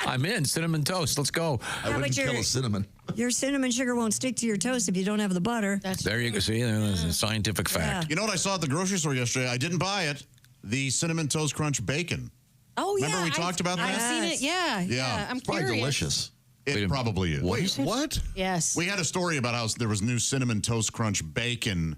I'm in. Cinnamon toast. Let's go. I wouldn't kill a cinnamon. Your cinnamon sugar won't stick to your toast if you don't have the butter. There you go. See, there's a scientific fact. You know what I saw at the grocery store yesterday? I didn't buy it. The Cinnamon Toast Crunch bacon. Oh, yeah. Remember we talked about that? I've seen it. Yeah. Yeah. I'm It's probably curious. delicious. It probably is. Wait, what? Yes. We had a story about how there was new Cinnamon Toast Crunch bacon,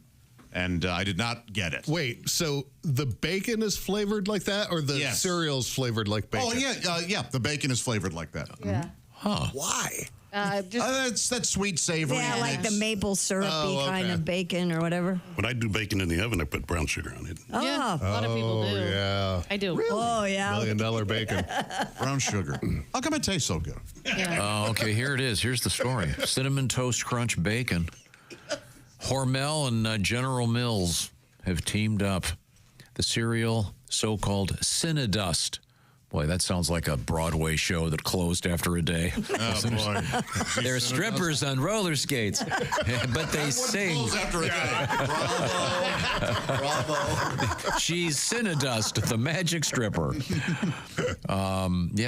and I did not get it. Wait, so the bacon is flavored like that, or the cereal's flavored like bacon? Oh, yeah. The bacon is flavored like that. Yeah. Huh. Why? That's sweet savory. Yeah, like the maple syrupy kind of bacon or whatever. When I do bacon in the oven, I put brown sugar on it. Oh, Yeah, a lot of people do. Yeah. I do. Oh, yeah. $1 million bacon. Brown sugar. How come it tastes so good? Okay, here it is. Here's the story. Cinnamon Toast Crunch bacon. Hormel and General Mills have teamed up. The cereal, so-called Cinnadust. Boy, that sounds like a Broadway show that closed after a day. Oh, boy. They're strippers on roller skates, but they sing. After a day. Bravo. She's Cinnadust, the magic stripper.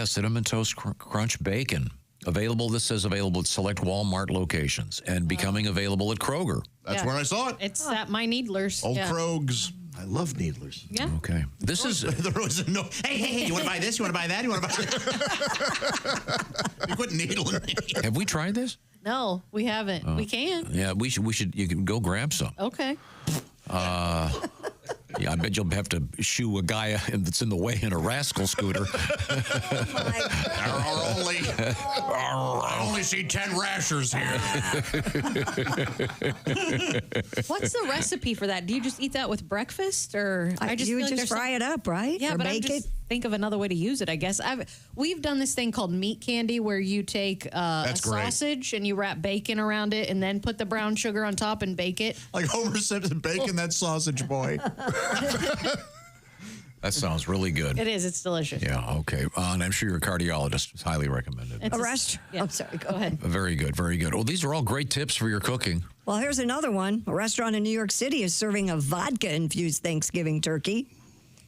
Cinnamon Toast Crunch bacon. Available, this says available at select Walmart locations and becoming available at Kroger. That's where I saw it. It's at my Needlers. Old Krogs. I love Needlers. Yeah. Okay. This is. There was no. Hey! You want to buy this? You want to buy that? You want to buy? You quit needling me. Have we tried this? No, we haven't. We can. Yeah, we should. You can go grab some. Okay. Yeah, I bet you'll have to shoo a guy that's in the way in a rascal scooter. I only see 10 rashers here. What's the recipe for that? Do you just eat that with breakfast, or You would feel like just there's fry it up, right? Yeah, Or but I bake just it? think of another way to use it. I guess we've done this thing called meat candy, where you take a That's great. sausage and you wrap bacon around it, and then put the brown sugar on top and bake it. Like Homer Simpson baking that sausage boy. That sounds really good. It is. It's delicious. Yeah, okay. And I'm sure your cardiologist is highly recommended. It's A restaurant. I'm sorry, go ahead. Very good, very good. Well, these are all great tips for your cooking. Well, here's another one. A restaurant in New York City is serving a vodka-infused Thanksgiving turkey.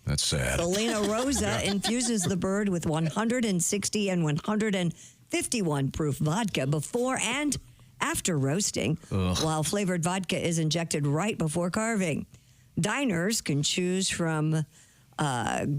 That's sad. Selena Rosa infuses the bird with 160 and 151 proof vodka before and after roasting, while flavored vodka is injected right before carving. Diners can choose from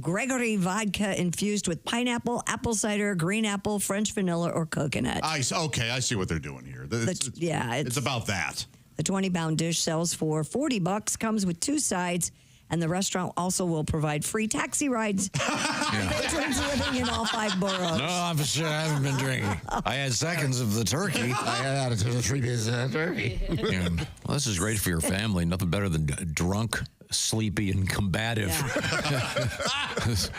Gregory vodka infused with pineapple, apple cider, green apple, French vanilla, or coconut. I see what they're doing here. It's about that. The 20-pound dish sells for $40, comes with 2 sides, and the restaurant also will provide free taxi rides. Patrons living in all 5 boroughs. No, I'm sure I haven't been drinking. I had seconds of the turkey. I had 3 pieces of turkey. Well, this is great for your family. Nothing better than drunk, sleepy, and combative.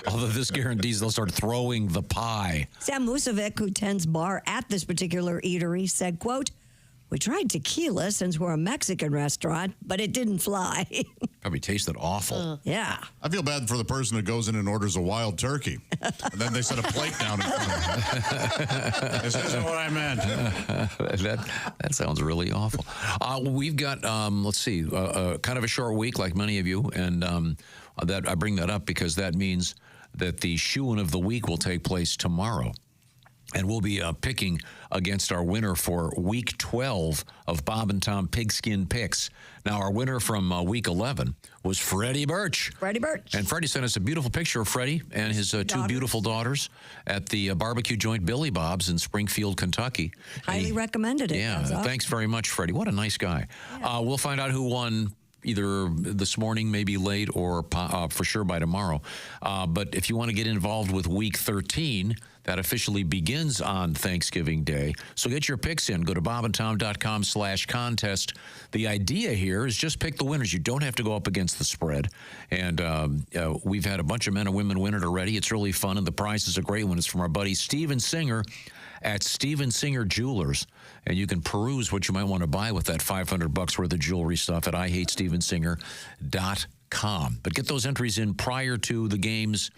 Although this guarantees they'll start throwing the pie. Sam Musovic, who tends bar at this particular eatery, said, quote, "We tried tequila since we're a Mexican restaurant, but it didn't fly." Probably tasted awful. Yeah. I feel bad for the person who goes in and orders a wild turkey. And then they set a plate down in front of them. This isn't what I meant. That sounds really awful. We've got, let's see, kind of a short week like many of you. And that I bring that up because that means that the shoe-in of the week will take place tomorrow. And we'll be picking against our winner for Week 12 of Bob and Tom Pigskin Picks. Now, our winner from Week 11 was Freddie Birch. Freddie Birch. And Freddie sent us a beautiful picture of Freddie and his 2 beautiful daughters at the barbecue joint Billy Bob's in Springfield, Kentucky. Highly recommended it. Yeah, thanks very much, Freddie. What a nice guy. Yeah. We'll find out who won either this morning, maybe late, or for sure by tomorrow. But if you want to get involved with Week 13, that officially begins on Thanksgiving Day. So get your picks in. Go to bobandtom.com/contest. The idea here is just pick the winners. You don't have to go up against the spread. And we've had a bunch of men and women win it already. It's really fun, and the prize is a great one. It's from our buddy Steven Singer at Steven Singer Jewelers. And you can peruse what you might want to buy with that $500 worth of jewelry stuff at IHateStevenSinger.com. But get those entries in prior to the games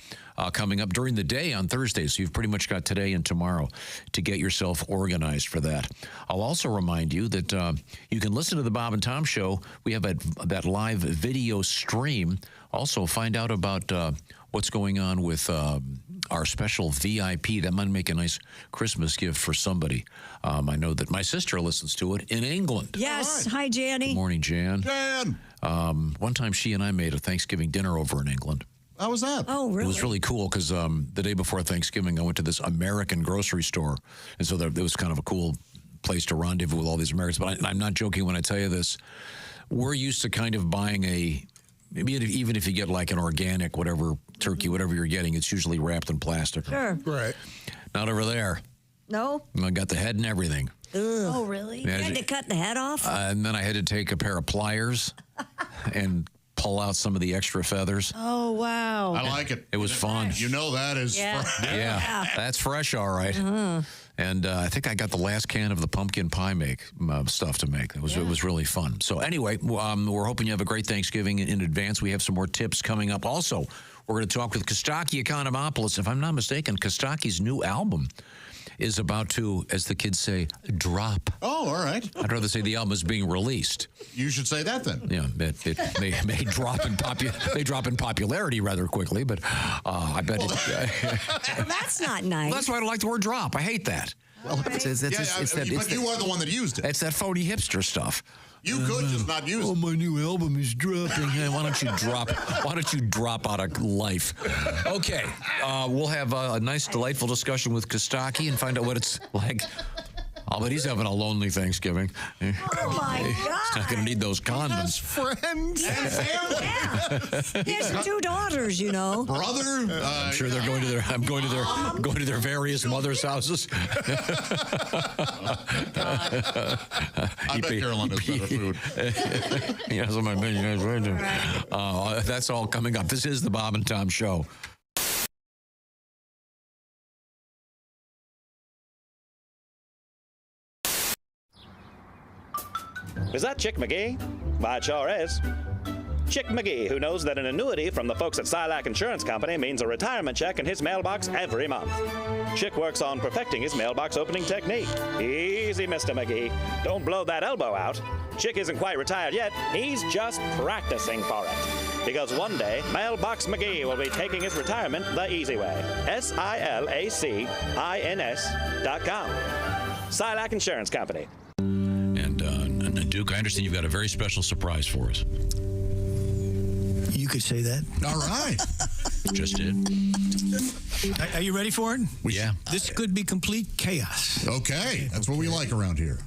coming up during the day on Thursday. So you've pretty much got today and tomorrow to get yourself organized for that. I'll also remind you that you can listen to the Bob and Tom Show. We have that live video stream. Also, find out about what's going on with our special VIP. That might make a nice Christmas gift for somebody. I know that my sister listens to it in England. Yes. Hi, Janny. Good morning, Jan. Jan. One time she and I made a Thanksgiving dinner over in England. How was that? Oh, really? It was really cool because the day before Thanksgiving, I went to this American grocery store. And so it was kind of a cool place to rendezvous with all these Americans. But I'm not joking when I tell you this. We're used to kind of buying maybe even if you get like an organic, whatever, turkey, whatever you're getting, it's usually wrapped in plastic. Sure. Right. Not over there. No? I got the head and everything. Ugh. Oh, really? Yeah, You had to cut the head off? And then I had to take a pair of pliers and pull out some of the extra feathers. Oh, wow. I like it. It was fun. You know that is fresh. Yeah, that's fresh, all right. And I think I got the last can of the pumpkin pie stuff to make. It was really fun. So anyway, we're hoping you have a great Thanksgiving in advance. We have some more tips coming up. Also, we're going to talk with Costaki Economopoulos. If I'm not mistaken, Kostaki's new album is about to, as the kids say, drop. Oh, all right. I'd rather say the album is being released. You should say that then. Yeah, it may drop in popularity rather quickly, but I bet That's not nice. Well, that's why I don't like the word drop. I hate that. Well, but you are the one that used it. It's that phony hipster stuff. You could just not use it. Oh, my new album is dropping. Hey, why don't you drop out of life? Okay, we'll have a nice, delightful discussion with Costaki and find out what it's like. I'll bet he's having a lonely Thanksgiving. Oh, my God. He's not going to need those condoms. Friends and family. He has 2 daughters, you know. Brother. I'm sure they're going to their. I'm going to their various mothers' houses. I bet Carolina's better food. Yes, I bet you guys right there. That's all coming up. This is the Bob and Tom Show. Is that Chick McGee? Why, it sure is. Chick McGee, who knows that an annuity from the folks at Silac Insurance Company means a retirement check in his mailbox every month. Chick works on perfecting his mailbox opening technique. Easy, Mr. McGee. Don't blow that elbow out. Chick isn't quite retired yet. He's just practicing for it. Because one day, Mailbox McGee will be taking his retirement the easy way. SILACINS.com. Silac Insurance Company. And Duke, I understand you've got a very special surprise for us. You could say that. All right. Just did. Are you ready for it? Yeah. This could be complete chaos. Okay. That's what we like around here.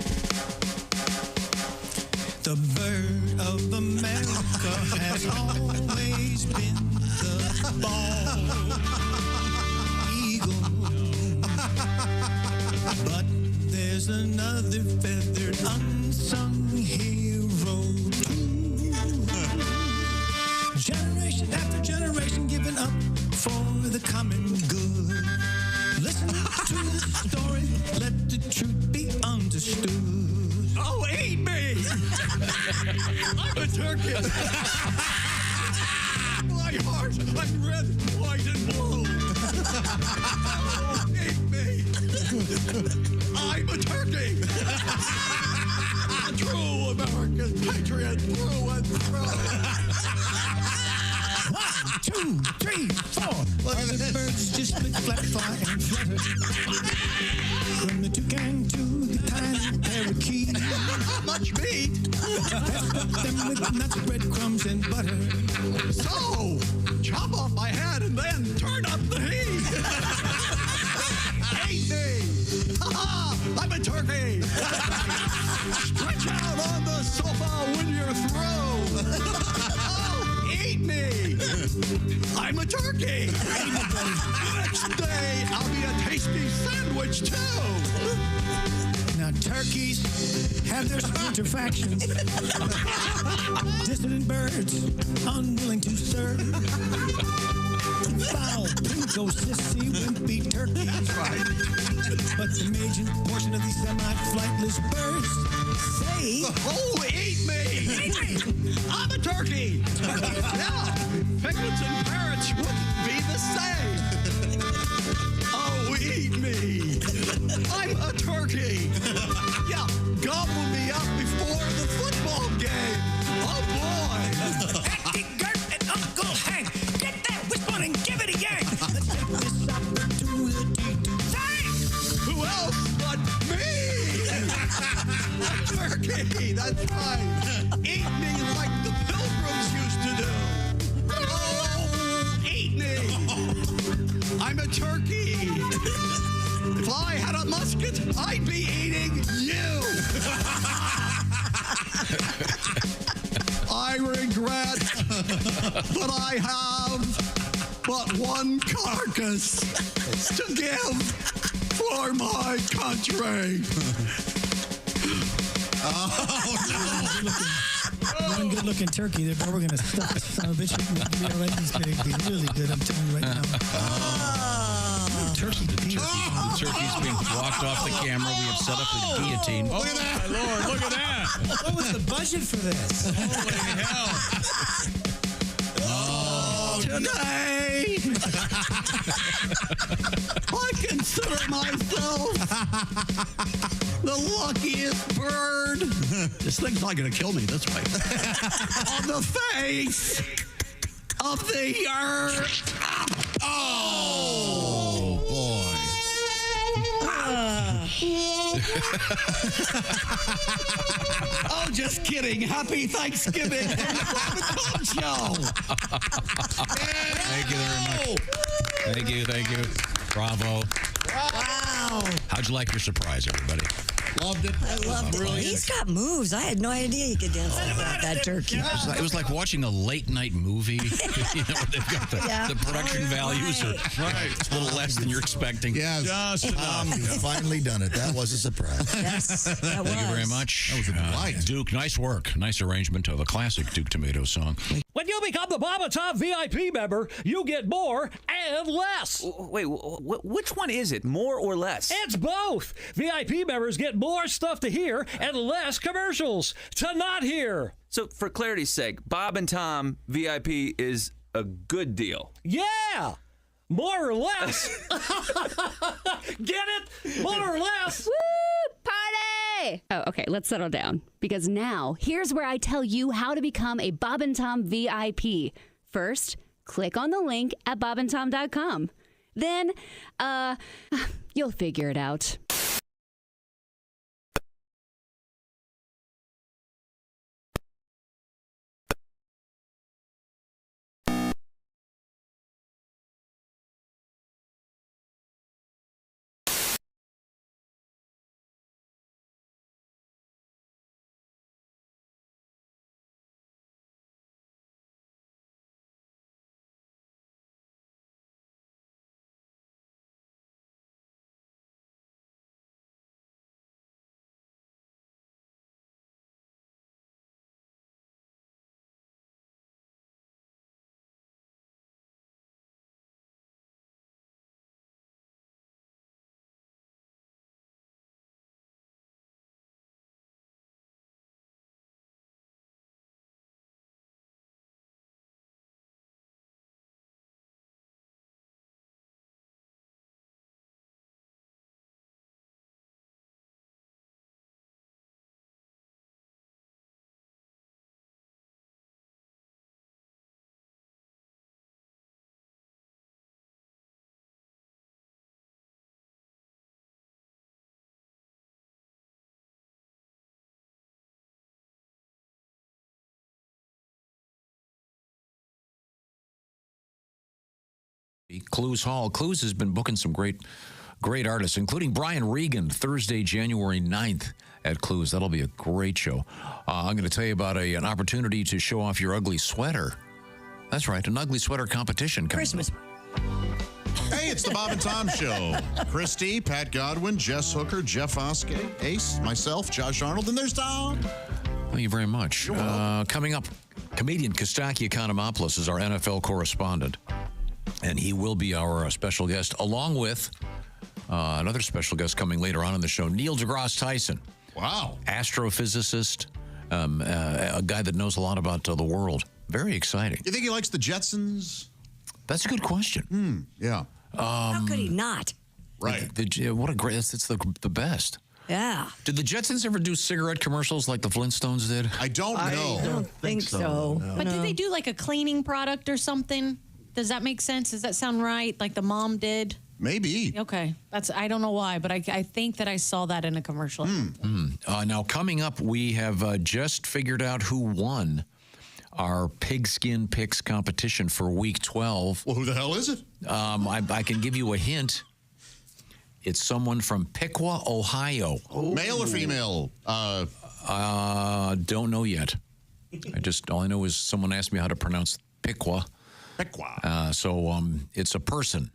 The bird of America has always been the bald eagle. But there's another feathered unsung hero too. Generation after generation giving up for the common good. Listen to the story, let the truth be understood. Oh, eat me! I'm a turkey. My heart, I'm red, white, and blue. Oh, eat me! I'm a turkey. A true American patriot through and through. 1, 2, 3, 4. The birds just split, flap, fly, and flutter. From the toucan to the tiny parakeet. Much meat. Pepper them with nuts, breadcrumbs, and butter. So, chop off my head and then turn up the heat. Eat me. Ha-ha, I'm a turkey. Stretch out on the sofa when you're through. Oh, eat me. I'm a turkey. Next day, I'll be a tasty sandwich, too. Now, turkeys have their splinter factions. Dissident birds, unwilling to serve. Foul, pinko, sissy, wimpy turkeys. That's right. But the major portion of these semi-flightless birds say, oh, eat me. Eat me. I'm a turkey. turkey. Yeah, penguins and parrots wouldn't be the same. Oh, eat me. I'm a turkey. Yeah, gobble me up before the football game. Oh, boy. Auntie Gert and Uncle Hank, get that wishbone and give it a yank. Let's take this opportunity to thank. Who else but me? A turkey, that's right. Eat me like the pilgrims used to do. Oh, eat me. I'm a turkey. If I had a musket, I'd be eating you. I regret that I have but one carcass to give for my country. One good-looking turkey there, but we're going to stuff this son of a bitch. It's going to be really good, I'm telling you right now. Turkey. The turkey's being walked off the camera. We have set up a guillotine. Look at that. My Lord, look at that. What was the budget for this? Holy hell. Today, I consider myself the luckiest bird. This thing's not going to kill me this way. On the face of the earth. Oh, boy. Oh, just kidding. Happy Thanksgiving from the Bob and Tom Show. Thank you very much. Thank you. Bravo. Wow. How'd you like your surprise, everybody? Loved it. I loved it. He's got moves. I had no idea he could dance like that turkey. It was like watching a late night movie. You know, they've got the production values are a little less than you're expecting. Yes. Just enough. Finally done it. That was a surprise. Yes, that was. Thank you very much. That was a delight. Duke, nice work. Nice arrangement of a classic Duke Tomato song. When you become the Bob and Tom VIP member, you get more and less. Wait, which one is it? More or less? It's both. VIP members get more stuff to hear and less commercials to not hear. So, for clarity's sake, Bob and Tom VIP is a good deal. Yeah. More or less. Get it? More or less. Woo! Party! Oh, okay, let's settle down. Because now, here's where I tell you how to become a Bob and Tom VIP. First, click on the link at bobandtom.com. Then, you'll figure it out. Clues Hall. Clues has been booking some great artists, including Brian Regan, Thursday, January 9th at Clues. That'll be a great show. I'm going to tell you about an opportunity to show off your ugly sweater. That's right, an ugly sweater competition coming Christmas. Hey, it's the Bob and Tom Show. Christy, Pat Godwin, Jess Hooker, Jeff Oskey, Ace, myself, Josh Arnold, and there's Tom. Thank you very much. Coming up, comedian Costaki Economopoulos is our NFL correspondent, and he will be our special guest, along with another special guest coming later on in the show, Neil deGrasse Tyson. Wow. Astrophysicist, a guy that knows a lot about the world. Very exciting. You think he likes the Jetsons? That's a good question. Yeah. How could he not? Right. What a great, it's the best. Yeah. Did the Jetsons ever do cigarette commercials like the Flintstones did? I don't know. I don't think so. No. But did they do like a cleaning product or something? Does that make sense? Does that sound right? Like the mom did? Maybe. Okay. I don't know why, but I think that I saw that in a commercial. Now, coming up, we have just figured out who won our pigskin picks competition for week 12. Well, who the hell is it? I can give you a hint. It's someone from Piqua, Ohio. Male or female? Don't know yet. All I know is someone asked me how to pronounce Piqua. Piqua. So it's a person.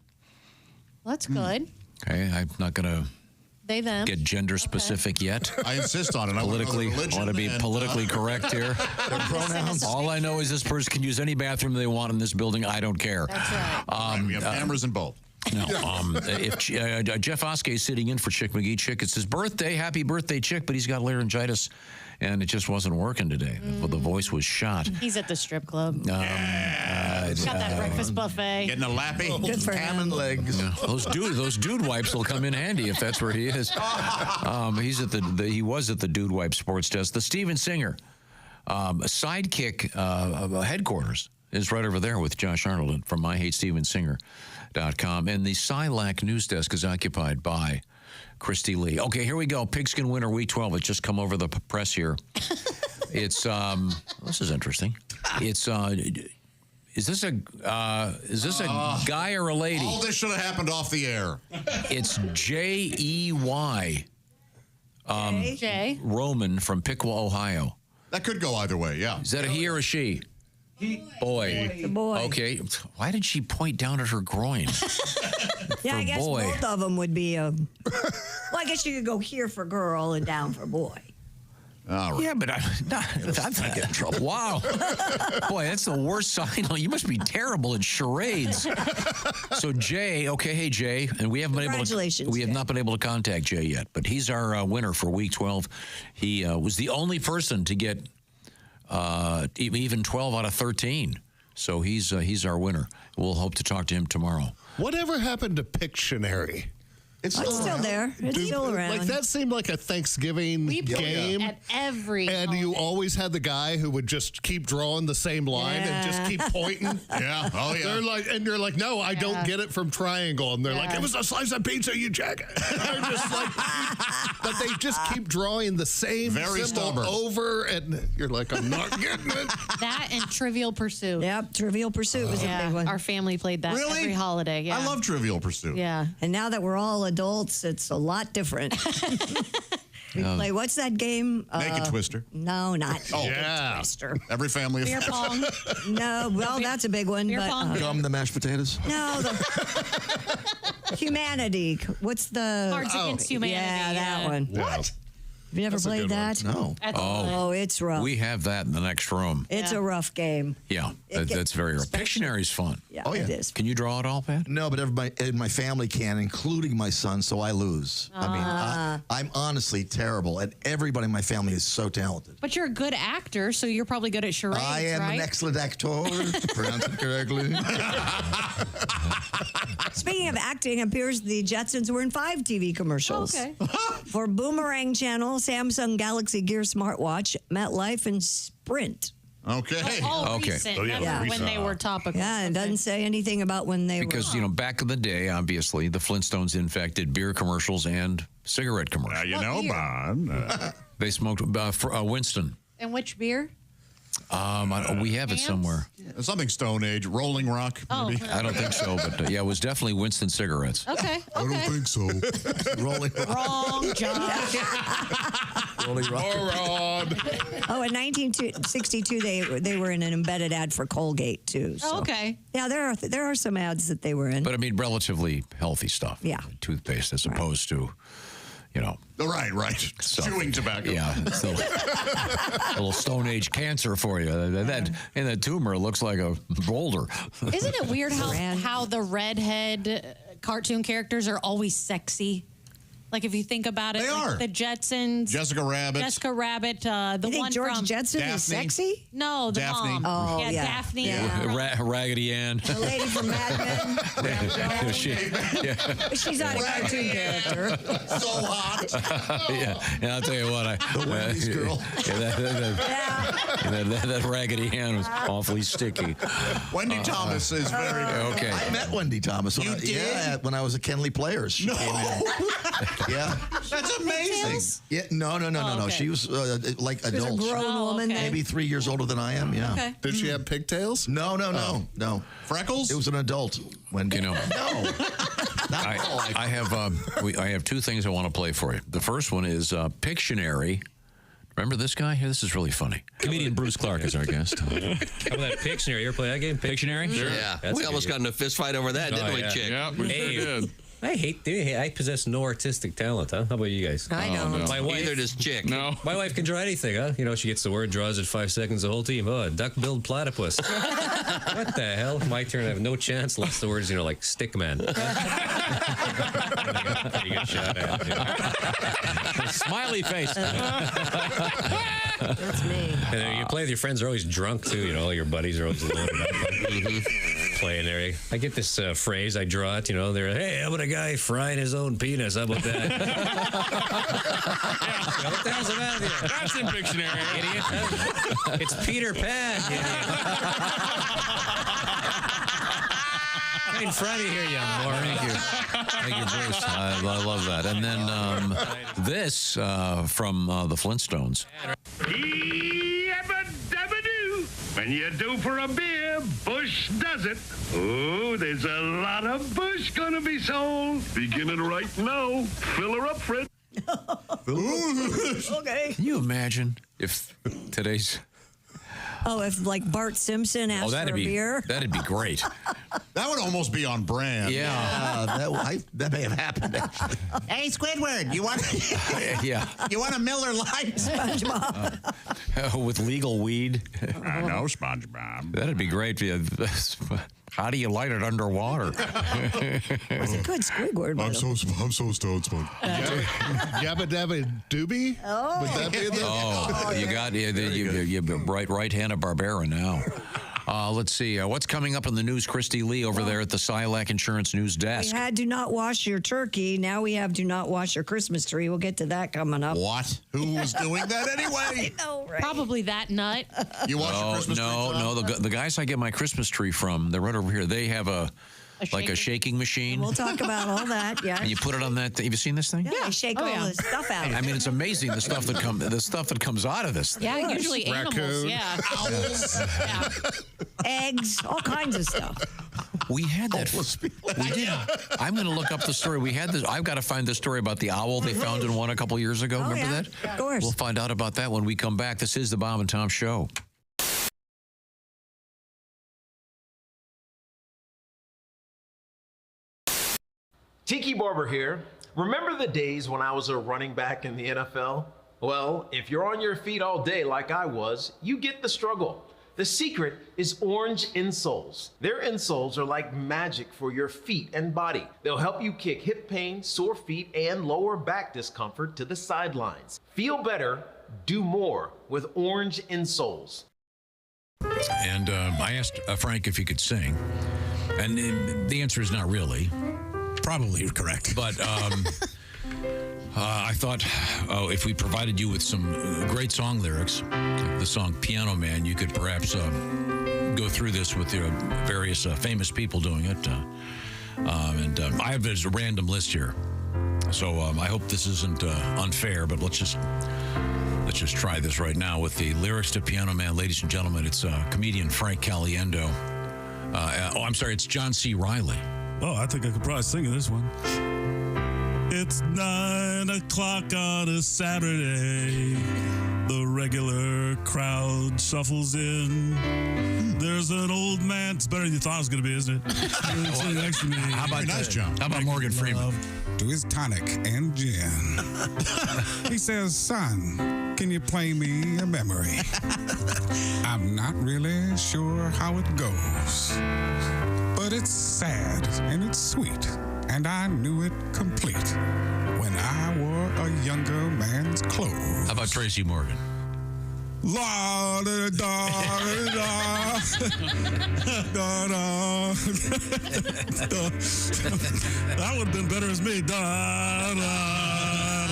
That's good. Okay, I'm not going to They, them. get gender specific yet. I insist on it. I want to be politically correct here. Their pronouns. All I know is this person can use any bathroom they want in this building. I don't care. That's right. Right, we have cameras in both. No, if Jeff Oskey is sitting in for Chick McGee, Chick, it's his birthday. Happy birthday, Chick, but he's got laryngitis, and it just wasn't working today. The voice was shot. He's at the strip club. Got Got that breakfast buffet. Getting a lappy. Good for Ham him. and legs. Those dude wipes will come in handy if that's where he is. He was at the Dude Wipe Sports Desk. The Steven Singer sidekick headquarters is right over there with Josh Arnold from IHateStevenSinger.com. And the Silac news desk is occupied by Christy Lee. Okay, here we go. Pigskin winner week 12. It's just come over the press here. It's this is interesting. It's is this a guy or a lady? All this should have happened off the air. It's Jey Jay. Roman from Piqua, Ohio. That could go either way, yeah. Is that a he or a she? Boy. The boy. Okay. Why did she point down at her groin? Yeah, I guess boy. both of them would be well, I guess you could go here for girl and down for boy. All right. Yeah, but I'm not getting in trouble. Wow. Boy, that's the worst sign. You must be terrible at charades. So Jay, okay, hey Jay, and we haven't been able to not been able to contact Jay yet, but he's our winner for week 12. He was the only person to get even 12 out of 13. So he's our winner. We'll hope to talk to him tomorrow. Whatever happened to Pictionary? It's still there. It's still around. Like that seemed like a Thanksgiving game. At every and holiday. you always had the guy who would just keep drawing the same line and just keep pointing. Yeah. Oh yeah. They're like, and you're like, no, I don't get it from triangle. And they're like, it was a slice of pizza, you jacket. They're just like, but they just keep drawing the same Very symbol stubborn. over, and you're like, I'm not getting it. That and Trivial Pursuit. Yep, Trivial Pursuit was a big one. Our family played that Really? every holiday. Yeah. I love Trivial Pursuit. Yeah. And now that we're all adults, it's a lot different. We play, what's that game? Naked Twister. No, not Naked Yeah. Twister. Every family Beer affair. pong. No, well, that's a big one. Beer But, pong. Gum the mashed potatoes. no, the Humanity. What's the Cards Against Humanity. Yeah, that one. Yeah. What? Have you never played that? No. Oh, it's rough. We have that in the next room. It's a rough game. Yeah, It that's very rough. especially- Pictionary's fun. Yeah, Oh, yeah. it is. Can you draw it all, Pat? No, but everybody in my family can, including my son, so I lose. I mean, I'm honestly terrible, and everybody in my family is so talented. But you're a good actor, so you're probably good at charades, I am right? an excellent actor, to pronounce it correctly. Speaking of acting, it appears the Jetsons were in 5 TV commercials. Okay. For Boomerang Channel, Samsung Galaxy Gear smartwatch, MetLife, and Sprint. Okay. All Okay. recent. Oh, yeah, Never recent. when they were topical. Yeah, it doesn't say anything about when they Because, were. back in the day, obviously, the Flintstones, in fact, did beer commercials and cigarette commercials. You What know, beer? Bon. They smoked Winston. And which beer? We have it Hams? somewhere. Something Stone Age, Rolling Rock, maybe. I don't think so, but yeah, it was definitely Winston cigarettes. Okay. I don't think so. Rolling Wrong, Josh. Rolling Rock. Oh, in 1962, they were in an embedded ad for Colgate too. So. Oh, okay. Yeah, there are some ads that they were in. But I mean, relatively healthy stuff. Yeah. Toothpaste as opposed to, Right. Chewing tobacco. Yeah. It's a little Stone Age cancer for you. That tumor looks like a boulder. Isn't it weird how the redhead cartoon characters are always sexy? Like if you think about it, They like are. the Jetsons, Jessica Rabbit. the You think one George from Jetson Daphne. is sexy? No, the Daphne. mom. Oh, yeah. Daphne. Yeah. Raggedy Ann. The lady from Mad Men. She's not a cartoon character. So hot. yeah, I'll tell you what. The Wendy's girl. That Raggedy Ann was awfully sticky. Wendy Thomas is very Okay. I met Wendy Thomas. You did? Yeah, when I was at Kenley Players. She came in. Yeah. That's amazing. Yeah. No. okay. She was like She was a adult. grown woman then. Maybe 3 years older than I am. Yeah. Okay. Did she have pigtails? No. Freckles? It was an adult. Wendy. You know. No. I have two things I want to play for you. The first one is Pictionary. Remember this guy here? This is really funny. Comedian Bruce Clark is our guest. How about that Pictionary? You ever play that game? Pictionary? Sure. Yeah. We almost got in a fist fight over that, didn't we, Chick? Yeah, we did. I possess no artistic talent, huh? How about you guys? I don't. My wife, Either does Chick. No. My wife can draw anything, huh? You know, she gets the word, draws it 5 seconds, the whole team. Oh, duck-billed platypus. What the hell? My turn, I have no chance unless the words, like stickman. Pretty good shot at it. Smiley face. That's me. And you play with your friends, they're always drunk, too. All your buddies are always loaded up. Playing there. I get this phrase, I draw it, they're, hey, how about a guy frying his own penis? How about that? What the hell's the matter with you? That's in Pictionary. Idiot. It's Peter Pan, idiot. Right in front of you here, you moron. Thank you, Bruce. I love that. And then this from the Flintstones. Yabba-dabba-doo. When you do for a beer, Bush does it. Oh, there's a lot of Bush gonna be sold. Beginning right now. Fill her up, Fred. Okay. Can you imagine if today's... Oh, if like Bart Simpson asked for a beer? That'd be great. That would almost be on brand. Yeah. That may have happened, actually. Hey, Squidward, you want you want a Miller Lite? SpongeBob. With legal weed. I know, SpongeBob. That'd be great. How do you light it underwater? That's a good Squidward. I'm so stoned, Sponge. Yabba Dabba Doobie? Oh. Would that be the... Oh, you got you right hand of Barbera now. Let's see. What's coming up in the news, Christy Lee, over there at the Silac Insurance News Desk? We had do not wash your turkey. Now we have do not wash your Christmas tree. We'll get to that coming up. What? Who was doing that anyway? I know, right? Probably that nut. You wash your Christmas tree? No. The guys I get my Christmas tree from, they're right over here. They have a shaking machine. We'll talk about all that. Yeah. And you put it on that. Have you seen this thing? Yeah, they shake all the stuff out. I mean, it's amazing the stuff that comes out of this thing. Yeah, usually animals. Yeah. Owls. Yeah. Eggs, all kinds of stuff. We had that. We did. I'm going to look up the story. We had this. I've got to find the story about the owl they found in one a couple years ago. Oh, Remember yeah. that? Of course. We'll find out about that when we come back. This is the Bob and Tom Show. Tiki Barber here. Remember the days when I was a running back in the NFL? Well, if you're on your feet all day like I was, you get the struggle. The secret is orange insoles. Their insoles are like magic for your feet and body. They'll help you kick hip pain, sore feet, and lower back discomfort to the sidelines. Feel better, do more with orange insoles. And I asked Frank if he could sing, and the answer is not really. Probably correct. But I thought if we provided you with some great song lyrics, the song Piano Man, you could perhaps go through this with various famous people doing it. And I have a random list here. So I hope this isn't unfair, but let's just try this right now with the lyrics to Piano Man. Ladies and gentlemen, it's comedian Frank Caliendo. I'm sorry, it's John C. Reilly. Oh, I think I could probably sing this one. It's 9 o'clock on a Saturday. The regular crowd shuffles in. There's an old man. It's better than you thought it was going to be, isn't it? Sitting next to me. How about Morgan Freeman? To his tonic and gin. He says, son, can you play me a memory? I'm not really sure how it goes, but it's sad and it's sweet and I knew it complete when I wore a younger man's clothes. How about Tracy Morgan? La da da da da da. That would have been better as me. Da, da,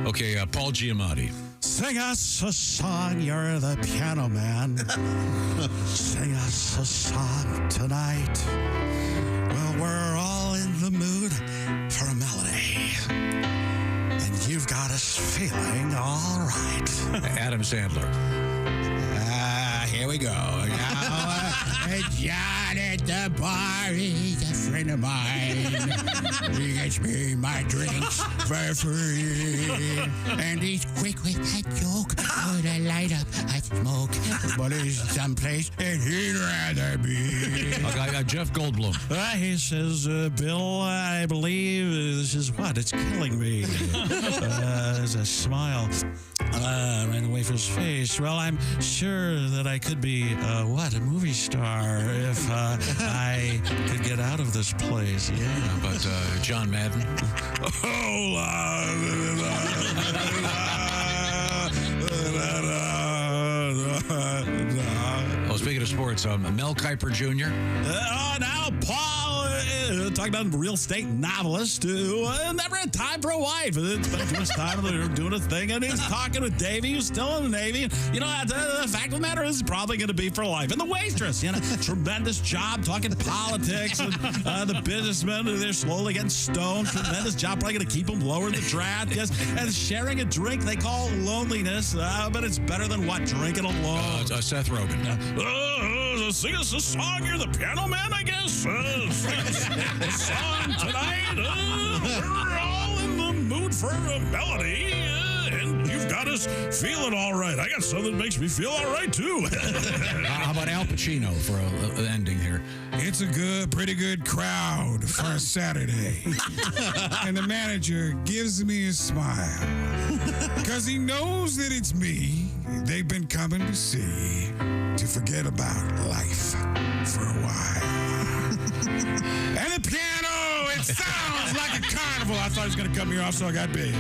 da. Okay, Paul Giamatti. Sing us a song, you're the piano man. Sing us a song tonight. Well, we're all in the mood for a melody. And you've got us feeling all right. Adam Sandler. Here we go. Now, John at the bar is a friend of mine. He gets me my drinks for free. And he's quick with that joke. Would I light up a smoke? But he's someplace that he'd rather be. Okay, Jeff Goldblum. He says, Bill, I believe this is what? It's killing me. There's a smile right away from his face. Well, I'm sure that I could be, a movie star if I could get out of this place. Yeah. But John Madden. Oh, speaking of sports, Mel Kiper Jr. Now, Paul, talking about a real estate novelist who never had time for a wife. It's been too much time doing a thing, and he's talking with Davey, who's still in the Navy. You know, the fact of the matter is, it's probably going to be for life. And the waitress, tremendous job talking politics, and the businessmen, they're slowly getting stoned. Tremendous job, probably going to keep them lower in the draft. Yes, and sharing a drink they call loneliness, but it's better than what? Drinking alone. Seth Rogen. Sing us a song, you're the piano man, I guess. Sing us a song tonight. We're all in the mood for a melody, and you've got us feeling all right. I got something that makes me feel all right, too. How about Al Pacino for an ending here? It's a pretty good crowd for a Saturday. And the manager gives me a smile because he knows that it's me they've been coming to see to forget about life for a while. And the piano, it sounds like a carnival. I thought he was going to cut me off, so I got big.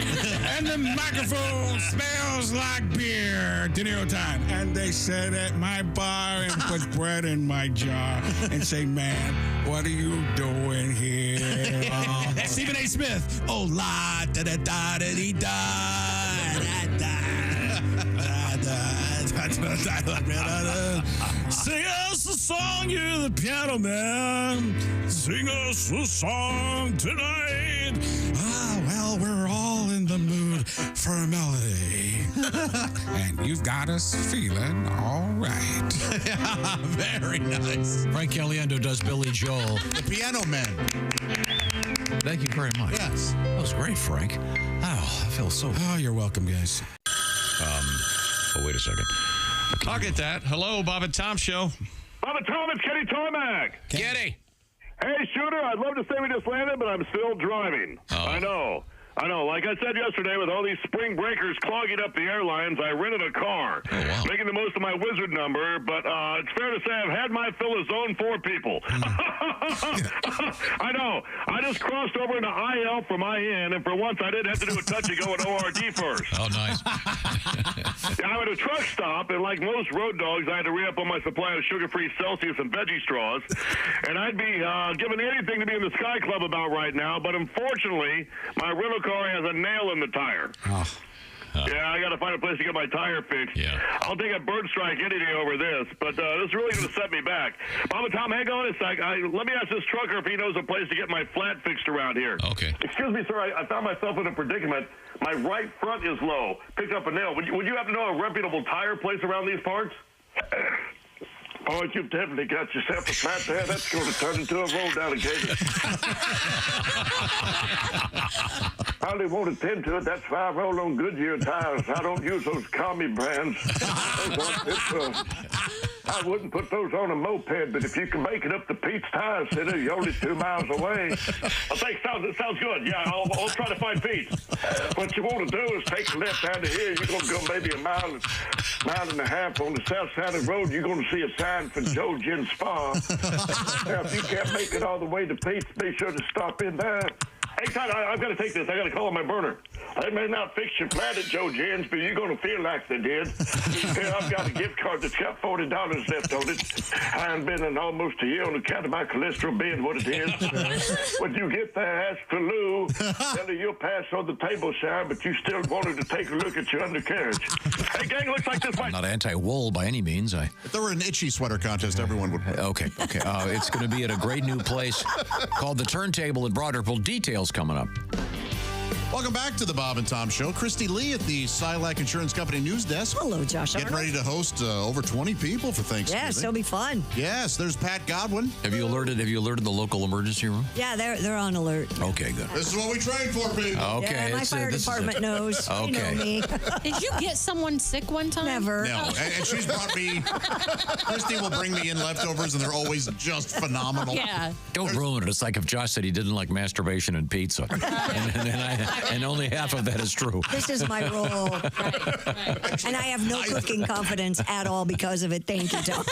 And the microphone smells like beer. Dinner time. And they sit at my bar and put bread in my jar and say, man, what are you doing here? Stephen A. Smith. Oh, la, da, da, da, da, dee, da, da, da. Sing us a song, you're the piano man. Sing us a song tonight. Well, we're all in the mood for a melody. And you've got us feeling all right. Very nice. Frank Caliendo does Billy Joel. The Piano Man. Thank you very much. Yes. That was great, Frank. Oh, I feel so... Oh, you're welcome, guys. Oh, wait a second. I'll get that. Hello, Bob and Tom Show. Bob and Tom, it's Kenny Tarmac. Kenny. Hey, Shooter, I'd love to say we just landed, but I'm still driving. Oh. I know. Like I said yesterday, with all these spring breakers clogging up the airlines, I rented a car. Oh, wow. Making the most of my wizard number, but it's fair to say I've had my fill of Zone 4 people. I know. I just crossed over into IL from IN, and for once I didn't have to do a touch-and-go at ORD first. Oh, nice. I'm at a truck stop, and like most road dogs, I had to re-up on my supply of sugar-free Celsius and veggie straws. And I'd be giving anything to be in the Sky Club about right now, but unfortunately, my rental car has a nail in the tire. Yeah, I got to find a place to get my tire fixed. Yeah. I'll take a bird strike any day over this, but this is really going to set me back. Bob and Tom, hang on a sec. Let me ask this trucker if he knows a place to get my flat fixed around here. Okay. Excuse me, sir. I found myself in a predicament. My right front is low. Picked up a nail. Would you happen to know a reputable tire place around these parts? Oh, you've definitely got yourself a flat there. That's going to turn into a roll down occasion. I only won't attend to it. That's why I roll on Goodyear tires. I don't use those commie brands. I wouldn't put those on a moped, but if you can make it up to Pete's Tire Center, you're only 2 miles away. I think it sounds good. Yeah, I'll try to find Pete. What you want to do is take a left out of here. You're going to go maybe a mile and a half on the south side of the road. You're going to see a sign for Joe Gin Spa. Now, if you can't make it all the way to Pete's, be sure to stop in there. Hey, Todd, I've got to take this. I got to call my burner. They may not fix your plant at Joe Gin's, but you're going to feel like they did. Here, I've got a gift card that's got $40 left on it. I haven't been in almost a year on account of my cholesterol being what it is. When you get there, ask for Lou. Tell her you'll pass on the table sign, but you still wanted to take a look at your undercarriage. Hey, gang, looks like this might... I'm not anti-wool by any means. If there were an itchy sweater contest, everyone would... Okay. It's going to be at a great new place called The Turntable in Broad Ripple. Details coming up. Welcome back to the Bob and Tom Show. Christy Lee at the Silac Insurance Company News Desk. Hello, Josh. Getting ready to host over 20 people for Thanksgiving. Yes, it'll be fun. Yes, there's Pat Godwin. Have you alerted the local emergency room? Yeah, they're on alert. Okay, good. This is what we train for, people. Okay. Yeah, my fire department knows. Okay. They know me. Did you get someone sick one time? Never. No, and she's brought me... Christy will bring me in leftovers, and they're always just phenomenal. Yeah. Don't ruin it. It's like if Josh said he didn't like masturbation and pizza. and only half of that is true. This is my role. Right. And I have no cooking confidence at all because of it. Thank you, Tom.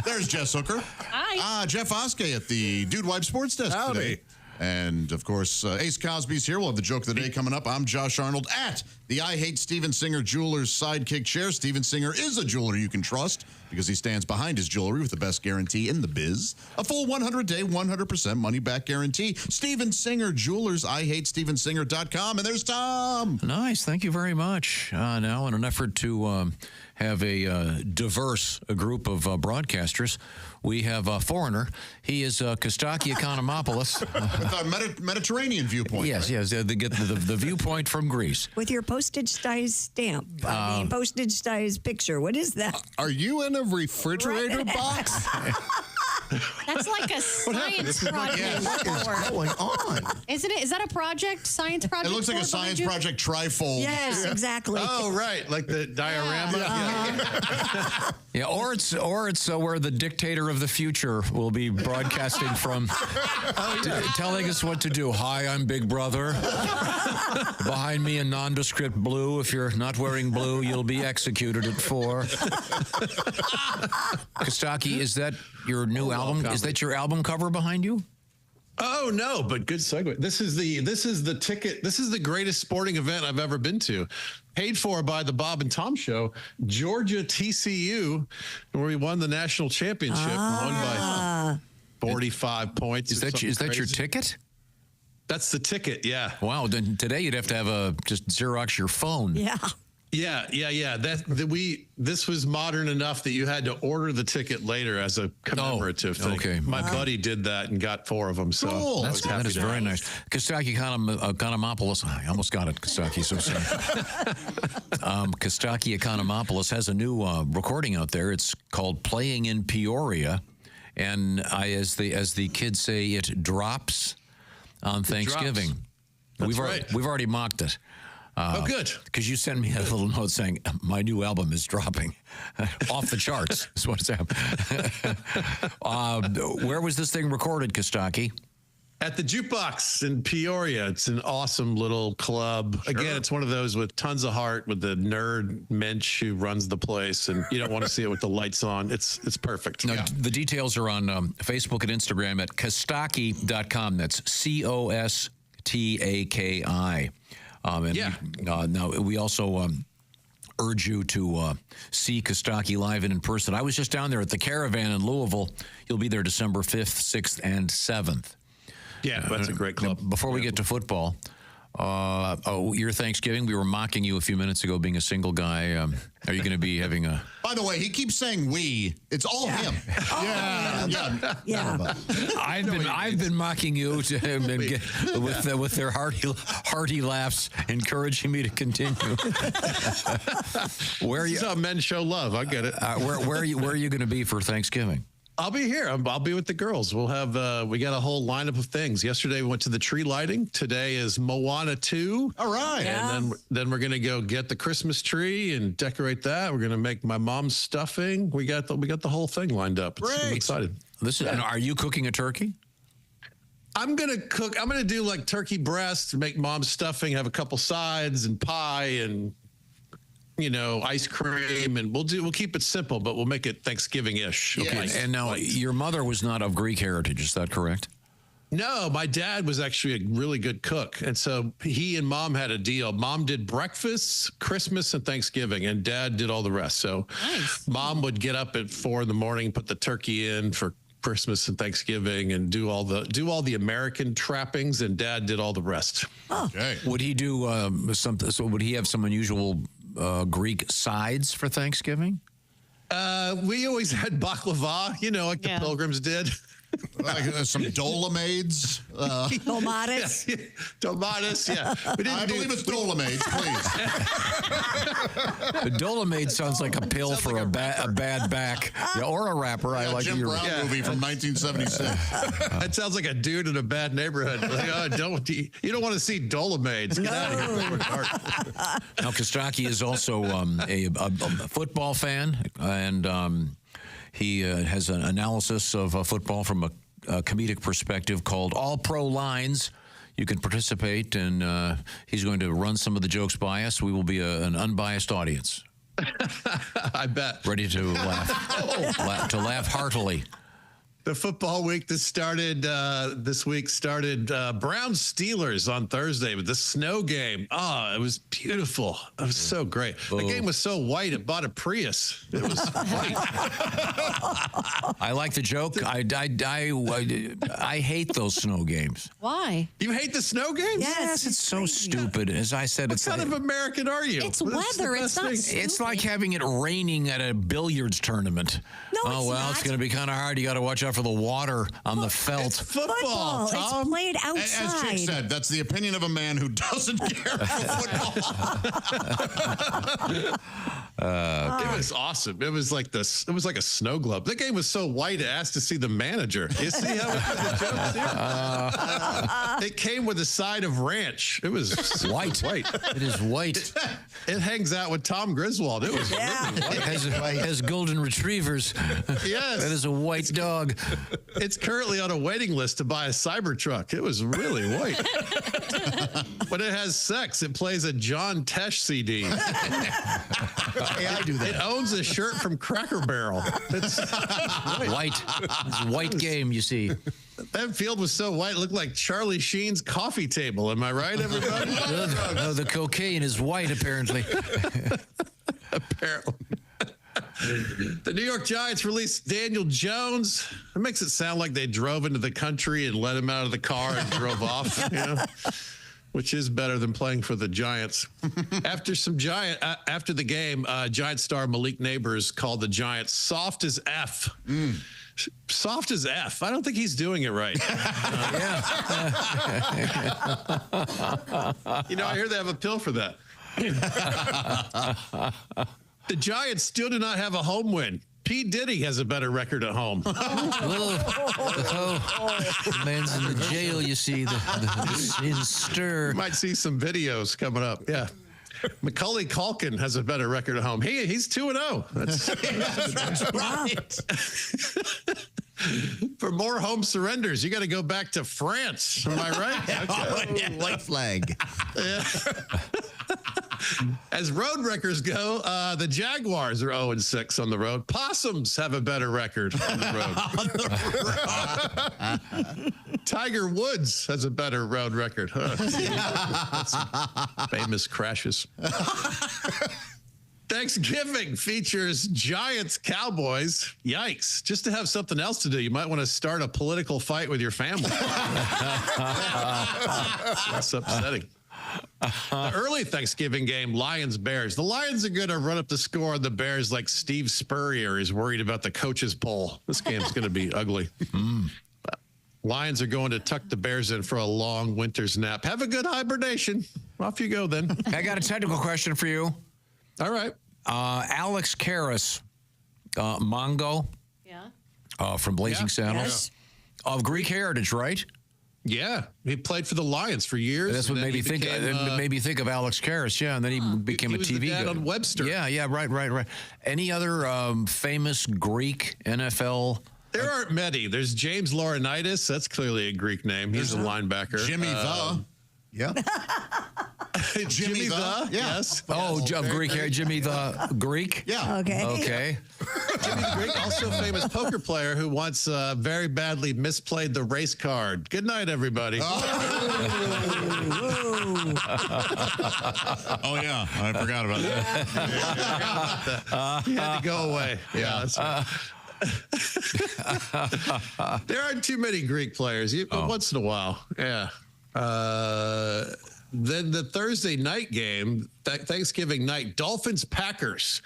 There's Jess Hooker. Hi. Jeff Oskey at the Dude Wipe Sports Desk today. And, of course, Ace Cosby's here. We'll have the joke of the day coming up. I'm Josh Arnold at the I Hate Steven Singer Jewelers Sidekick Chair. Steven Singer is a jeweler you can trust because he stands behind his jewelry with the best guarantee in the biz. A full 100-day, 100% money-back guarantee. Steven Singer Jewelers, IHateStevenSinger.com. And there's Tom. Nice. Thank you very much. Now, in an effort to have a diverse group of broadcasters, we have a foreigner. He is Costaki Economopoulos. With a Mediterranean viewpoint. Yes, right? yes. They get the viewpoint from Greece. With your postage-sized stamp. Postage-sized picture. What is that? Are you in a refrigerator box? That's like a science project. What is going on? Isn't it? Is that a project? Science project? It looks like a science project trifold. Yes, exactly. Oh, right. Like the diorama. Yeah, or it's where the dictator of the future will be broadcasting from, telling us what to do. Hi, I'm Big Brother. Behind me in nondescript blue. If you're not wearing blue, you'll be executed at 4. Costaki, is that your new album? Is that your album cover behind you? Oh no, but good segue. This is the ticket. This is the greatest sporting event I've ever been to. Paid for by the Bob and Tom Show, Georgia TCU, where we won the national championship, won by 45 points. Is that your ticket? That's the ticket. Yeah. Wow. Then today you'd have to have just Xerox your phone. Yeah. Yeah. This was modern enough that you had to order the ticket later as a commemorative thing. Okay. My buddy did that and got 4 of them. So that is very nice. Costaki Economopoulos. I almost got it, Costaki. So sorry. Costaki Economopoulos has a new recording out there. It's called "Playing in Peoria," and as the kids say, it drops on Thanksgiving. That's right. We've already mocked it. Good. Because you sent me a little note saying, my new album is dropping. Off the charts is what it's happening. Where was this thing recorded, Costaki? At the Jukebox in Peoria. It's an awesome little club. Sure. Again, it's one of those with tons of heart with the nerd mensch who runs the place, and you don't want to see it with the lights on. It's perfect. Now, the details are on Facebook and Instagram at Costaki.com. That's COSTAKI. Now, we also urge you to see Costaki live and in person. I was just down there at the Caravan in Louisville. You'll be there December 5th, 6th, and 7th. Yeah, that's a great club. Before we get to football, your Thanksgiving, we were mocking you a few minutes ago being a single guy. Are you going to be having a... By the way, he keeps saying we. It's all him. Yeah. I've been mocking you with their hearty laughs, encouraging me to continue. This is how men show love. I get it. Where are you going to be for Thanksgiving? I'll be here. I'll be with the girls. We'll have, we got a whole lineup of things. Yesterday we went to the tree lighting. Today is Moana 2. All right. And then we're going to go get the Christmas tree and decorate that. We're going to make my mom's stuffing. We got the whole thing lined up. I'm excited. And are you cooking a turkey? I'm going to cook. I'm going to do like turkey breast, make mom's stuffing, have a couple sides and pie and, ice cream, and we'll keep it simple, but we'll make it Thanksgiving-ish. Okay. Yes. And now your mother was not of Greek heritage, is that correct? No, my dad was actually a really good cook. And so he and mom had a deal. Mom did breakfast, Christmas, and Thanksgiving, and dad did all the rest. So mom would get up at 4 a.m, put the turkey in for Christmas and Thanksgiving, and do all the American trappings, and dad did all the rest. Okay. Would he do something? So would he have some unusual Greek sides for Thanksgiving? We always had baklava, like the Pilgrims did. Like some Dolomades. Tomates. Yeah. Tomates, yeah. I believe it's Dolomades, please. The Dolomade sounds like a pill for a bad back. Or a rapper. I like Jim your Brown movie from 1976. That sounds like a dude in a bad neighborhood. You don't want to see Dolomades. Get out of here. Now, Costaki is also a football fan, and he has an analysis of football from a comedic perspective called All Pro Lines. You can participate, and he's going to run some of the jokes by us. We will be an unbiased audience. I bet. Ready to laugh, to laugh heartily. The football week this week started Browns Steelers on Thursday with the snow game. Oh, it was beautiful. It was so great. The game was so white, it bought a Prius. It was white. I like the joke. I hate those snow games. Why? You hate the snow games? Yes, it's so stupid. As I said, what kind of American are you? It's weather. It's not. It's like having it raining at a billiards tournament. No, it's going to be kind of hard. You got to watch out for the water on the felt. It's football, Tom. It's played outside. As Chick said, that's the opinion of a man who doesn't care for football. It was awesome. It was like this. It was like a snow globe. The game was so white. I asked to see the manager. You see how the jokes here? It came with a side of ranch. It was white. It is white. It hangs out with Tom Griswold. It was really white. Has golden retrievers. Yes, that is a white dog. It's currently on a waiting list to buy a Cybertruck. It was really white. When it has sex, it plays a John Tesh CD. Hey, I do that. It owns a shirt from Cracker Barrel. It's white. It's a white game, you see. That field was so white, it looked like Charlie Sheen's coffee table. Am I right, everybody? No, the cocaine is white, apparently. Apparently. The New York Giants released Daniel Jones. It makes it sound like they drove into the country and let him out of the car and drove off, which is better than playing for the Giants. After the game, Giant star Malik Neighbors called the Giants soft as F. Soft as F. I don't think he's doing it right. I hear they have a pill for that. The Giants still do not have a home win. P. Diddy has a better record at home. The man's in the jail, you see. The in stir. You might see some videos coming up. Yeah. Macaulay Culkin has a better record at home. He's 2-0. That's right. For more home surrenders, you got to go back to France. Am I right? Okay. White flag. Yeah. As road wreckers go, the Jaguars are 0-6 on the road. Possums have a better record on the road. Tiger Woods has a better road record. That's famous crashes. Thanksgiving features Giants Cowboys. Yikes. Just to have something else to do, you might want to start a political fight with your family. That's upsetting. The early Thanksgiving game, Lions-Bears. The Lions are going to run up the score on the Bears like Steve Spurrier is worried about the coach's poll. This game's going to be ugly. Lions are going to tuck the Bears in for a long winter's nap. Have a good hibernation. Off you go then. I got a technical question for you. All right. Alex Karras, Mongo. Yeah. From Blazing Saddles. Yes. Of Greek heritage, right? Yeah, he played for the Lions for years. That's what made me think. Made me think of Alex Karras. Yeah, and then he became he a was TV the dad guy. on Webster. Yeah, right. Any other famous Greek NFL? There aren't many. There's James Laurinaitis. That's clearly a Greek name. He's a linebacker. Jimmy the. Yeah. Jimmy the. Yeah. Yes. Oh, of Greek hair. Jimmy the Greek. Yeah. Okay. Jimmy the Greek, also a famous poker player who once very badly misplayed the race card. Good night, everybody. Oh yeah, I forgot about that. He had to go away. Yeah, that's right. There aren't too many Greek players. Once in a while, yeah. Then the Thursday night game, Thanksgiving night, Dolphins-Packers.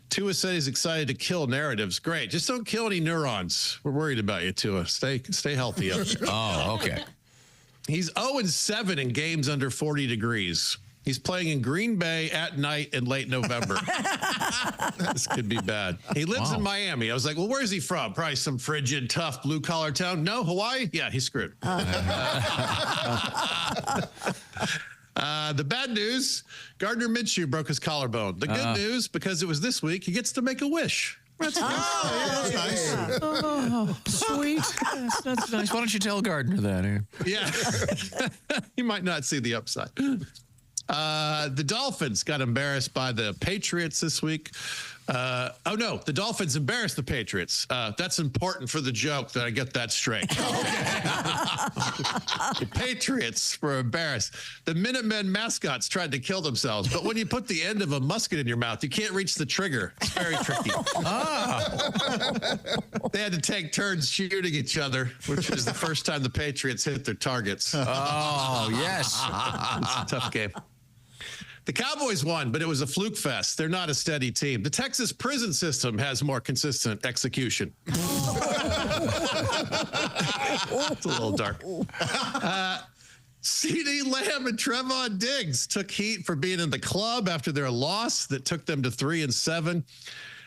Tua said he's excited to kill narratives. Great. Just don't kill any neurons. We're worried about you, Tua. Stay healthy up there. Oh, okay. He's 0-7 in games under 40 degrees. He's playing in Green Bay at night in late November. This could be bad. He lives in Miami. I was like, well, where's he from? Probably some frigid, tough, blue-collar town. No, Hawaii? Yeah, he's screwed. The bad news, Gardner Minshew broke his collarbone. The good news, because it was this week, he gets to make a wish. That's nice. Oh, sweet. That's nice. Why don't you tell Gardner that? Yeah. You might not see the upside. The Dolphins got embarrassed by the Patriots this week. The Dolphins embarrassed the Patriots. That's important for the joke that I get that straight. The Patriots were embarrassed. The Minutemen mascots tried to kill themselves, but when you put the end of a musket in your mouth, you can't reach the trigger. It's very tricky. They had to take turns shooting each other, which was the first time the Patriots hit their targets. Oh, yes. It's a tough game. The Cowboys won, but it was a fluke fest. They're not a steady team. The Texas prison system has more consistent execution. It's a little dark. CeeDee Lamb and Trevon Diggs took heat for being in the club after their loss that took them to 3-7.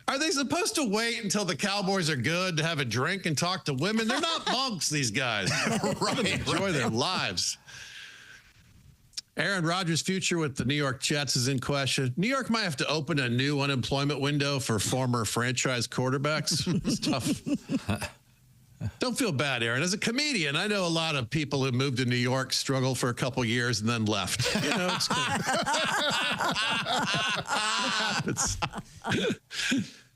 Are they supposed to wait until the Cowboys are good to have a drink and talk to women? They're not monks, these guys. Enjoy their lives. Aaron Rodgers' future with the New York Jets is in question. New York might have to open a new unemployment window for former franchise quarterbacks. It's tough. Don't feel bad, Aaron. As a comedian, I know a lot of people who moved to New York, struggled for a couple years, and then left. You know, it's cool. It happens.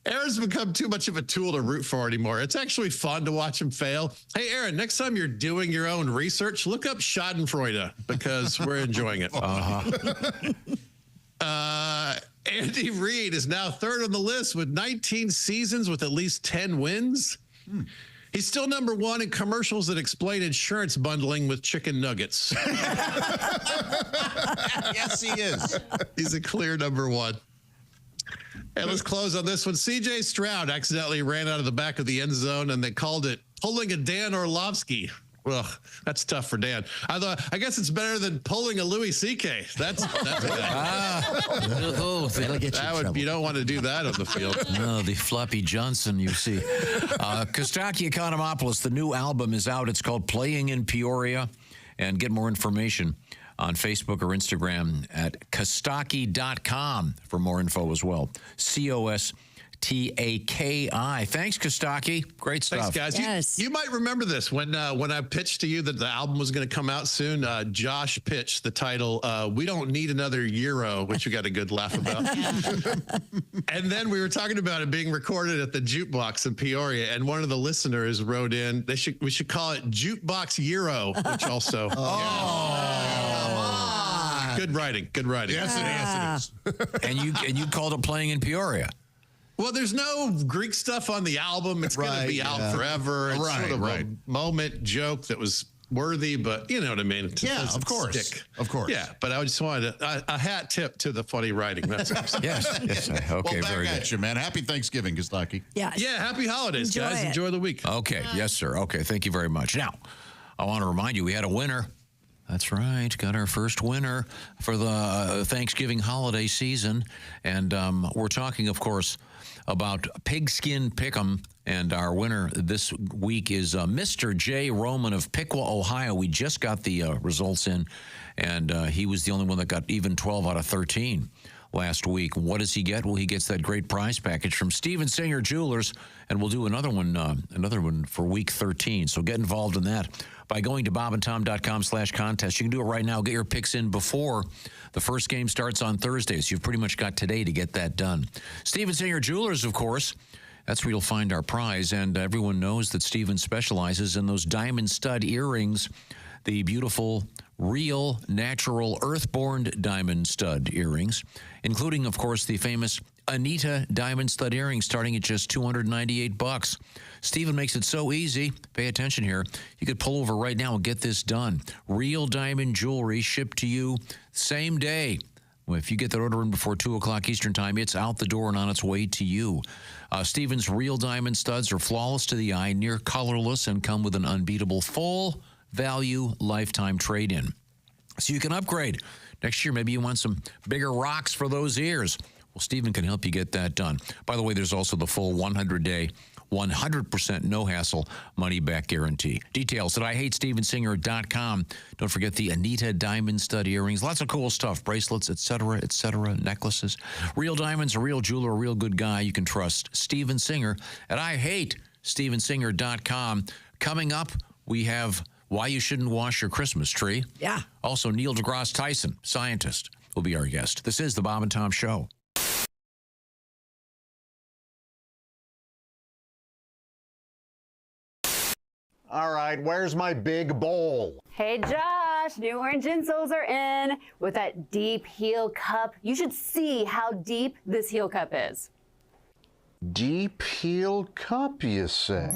Aaron's become too much of a tool to root for anymore. It's actually fun to watch him fail. Hey, Aaron, next time you're doing your own research, look up Schadenfreude because we're enjoying it. Andy Reid is now third on the list with 19 seasons with at least 10 wins. He's still number one in commercials that explain insurance bundling with chicken nuggets. Yes, he is. He's a clear number one. And let's close on this one. C.J. Stroud accidentally ran out of the back of the end zone, and they called it pulling a Dan Orlovsky. Well, that's tough for Dan. I guess it's better than pulling a Louis C.K. That's bad. You don't want to do that on the field. No, the Floppy Johnson, you see. Costaki Economopoulos, the new album is out. It's called Playing in Peoria. And get more information on Facebook or Instagram at Costaki.com for more info as well. Costaki. Thanks, Costaki. Great stuff. Thanks, guys. Yes. You might remember this when I pitched to you that the album was going to come out soon. Josh pitched the title, We Don't Need Another Euro, which we got a good laugh about. And then we were talking about it being recorded at the Jukebox in Peoria, and one of the listeners wrote in, we should call it Jukebox Euro, which also. Good writing. Yes, it is. And you called it Playing in Peoria. Well, there's no Greek stuff on the album. It's going to be out forever. It's sort of a moment joke that was worthy, but you know what I mean? Of course. Of course. Yeah, but I just wanted a hat tip to the funny writing. That's yes. Okay, well, back very at good. you, man. Happy Thanksgiving, Costaki. Yeah, happy holidays, guys. Enjoy the week. Okay, yes, sir. Okay, thank you very much. Now, I want to remind you, we had a winner That's right. Got our first winner for the Thanksgiving holiday season. And we're talking, of course, about Pigskin Pick'em. And our winner this week is Mr. J. Roman of Piqua, Ohio. We just got the results in, and he was the only one that got even 12 out of 13 last week. What does he get? Well, he gets that great prize package from Steven Singer Jewelers, and we'll do another one for week 13. So get involved in that by going to bobandtom.com/contest. You can do it right now. Get your picks in before the first game starts on Thursday. So you've pretty much got today to get that done. Steven Singer Jewelers, of course, that's where you'll find our prize. And everyone knows that Steven specializes in those diamond stud earrings, the beautiful, real, natural, earthborn diamond stud earrings, including, of course, the famous Anita diamond stud earrings starting at just $298. Steven makes it so easy. Pay attention here. You could pull over right now and get this done. Real diamond jewelry shipped to you same day. Well, if you get that order in before 2 o'clock Eastern time, it's out the door and on its way to you. Steven's real diamond studs are flawless to the eye, near colorless, and come with an unbeatable full value lifetime trade-in. So you can upgrade. Next year, maybe you want some bigger rocks for those ears. Well, Steven can help you get that done. By the way, there's also the full 100-day, 100% no-hassle money-back guarantee. Details at IHateStevenSinger.com. Don't forget the Anita diamond stud earrings. Lots of cool stuff. Bracelets, etc., necklaces. Real diamonds, a real jeweler, a real good guy you can trust. Steven Singer at IHateStevenSinger.com. Coming up, we have why you shouldn't wash your Christmas tree. Yeah. Also, Neil deGrasse Tyson, scientist, will be our guest. This is the Bob and Tom Show. All right, where's my big bowl? Hey, Josh, new orange insoles are in with that deep heel cup. You should see how deep this heel cup is. Deep heel cup, you say?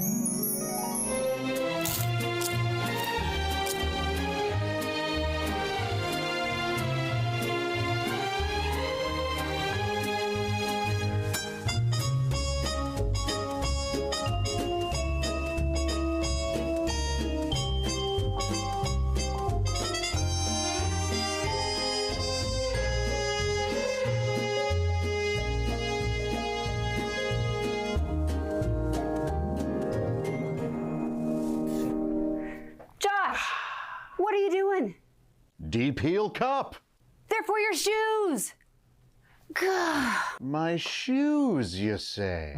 What are you doing? Deep heel cup. They're for your shoes. Gah. My shoes, you say?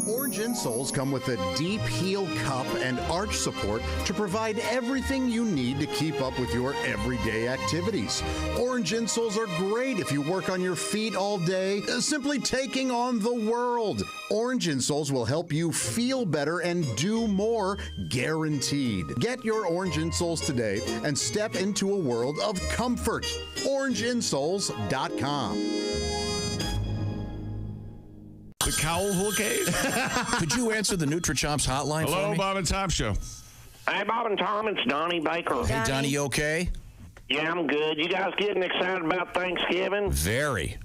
Orange insoles come with a deep heel cup and arch support to provide everything you need to keep up with your everyday activities. Orange insoles are great if you work on your feet all day, simply taking on the world. Orange insoles will help you feel better and do more, guaranteed. Get your orange insoles today and step into a world of comfort. OrangeInsoles.com. The Cowlville Cave? Could you answer the NutriChops hotline for me? Hello, Bob and Tom Show. Hey, Bob and Tom, it's Donnie Baker. Hey, Donnie, you okay? Yeah, I'm good. You guys getting excited about Thanksgiving? Very.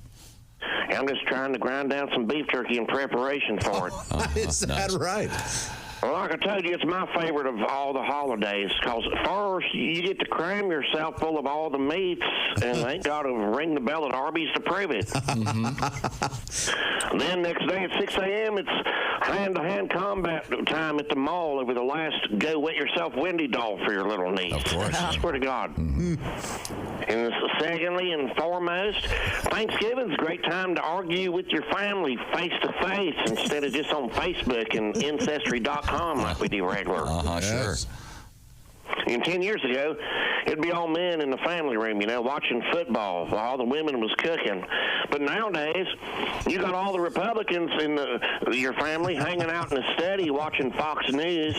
I'm just trying to grind down some beef jerky in preparation for it. Is that right? Well, like I told you, it's my favorite of all the holidays because first you get to cram yourself full of all the meats, and they got to ring the bell at Arby's to prove it. Then next day at 6 a.m., it's hand-to-hand combat time at the mall over the last Go Wet Yourself Wendy doll for your little niece. Of course. I swear to God. And secondly and foremost, Thanksgiving's a great time to argue with your family face-to-face instead of just on Facebook and Ancestry.com like we do regular. Sure. And 10 years ago, it'd be all men in the family room, you know, watching football while all the women was cooking. But nowadays, you got all the Republicans in your family hanging out in the study watching Fox News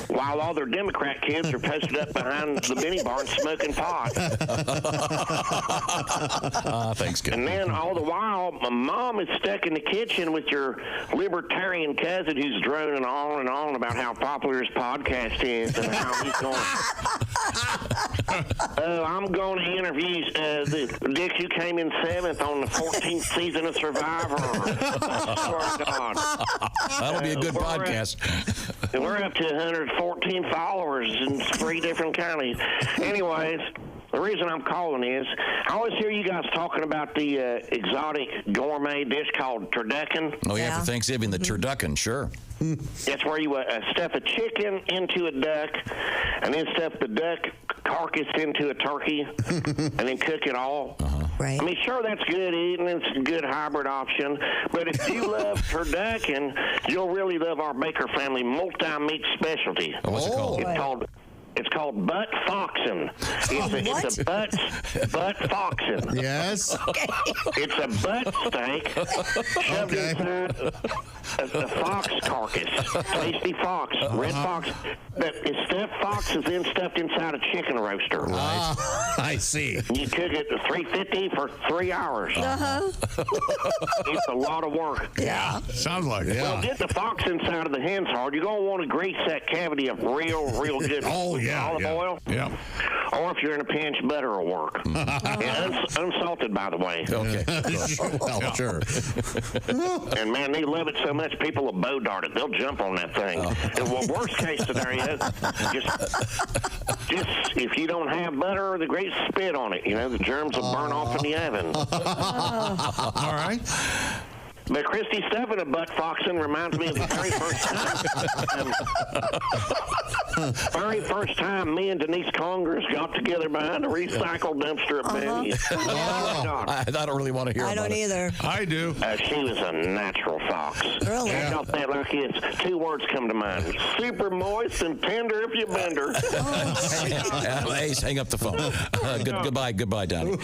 while all their Democrat kids are posted up behind the Benny barn smoking pot. Thanks, good. And then all the while, my mom is stuck in the kitchen with your libertarian cousin who's droning on and on about how popular his podcast is and how he's going I'm going to interview Dick. You came in 7th on the 14th season of Survivor. Swear to God. That'll be a good podcast. We're up to 114 followers in 3 different counties. Anyways, the reason I'm calling is I always hear you guys talking about the exotic gourmet dish called turducken. Oh, yeah, for Thanksgiving, the turducken, sure. That's where you stuff a chicken into a duck and then stuff the duck carcass into a turkey and then cook it all. Right. I mean, sure, that's good eating. It's a good hybrid option. But if you love turducken, you'll really love our Baker family multi-meat specialty. Oh, what's it called? It's called butt foxin'. It's a butt foxin'. Yes. Okay. It's a butt steak shoved inside a fox carcass. Tasty fox, red fox. It's stuffed fox is then stuffed inside a chicken roaster. Right. I see. You cook it at 350 for 3 hours. It's a lot of work. Yeah. Sounds like it. Well, get the fox inside of the hen's hard. You're going to want to grease that cavity up real good. Olive oil. Yeah. Or if you're in a pinch, butter will work. Unsalted, by the way. Okay. Well, sure. And man, they love it so much, people will bow dart it. They'll jump on that thing. And worst case scenario, just if you don't have butter or the grease, spit on it. You know, the germs will burn off in the oven. All right. But Christy stuffing a butt foxin' reminds me of the very first time me and Denise Congress got together behind a recycle dumpster at Betty's. I don't really want to hear about it. I don't either. I do. She was a natural fox. Really? I got that like it's 2 words come to mind. Super moist and tender if you bend her. Ace, hang up the phone. Goodbye, Donnie.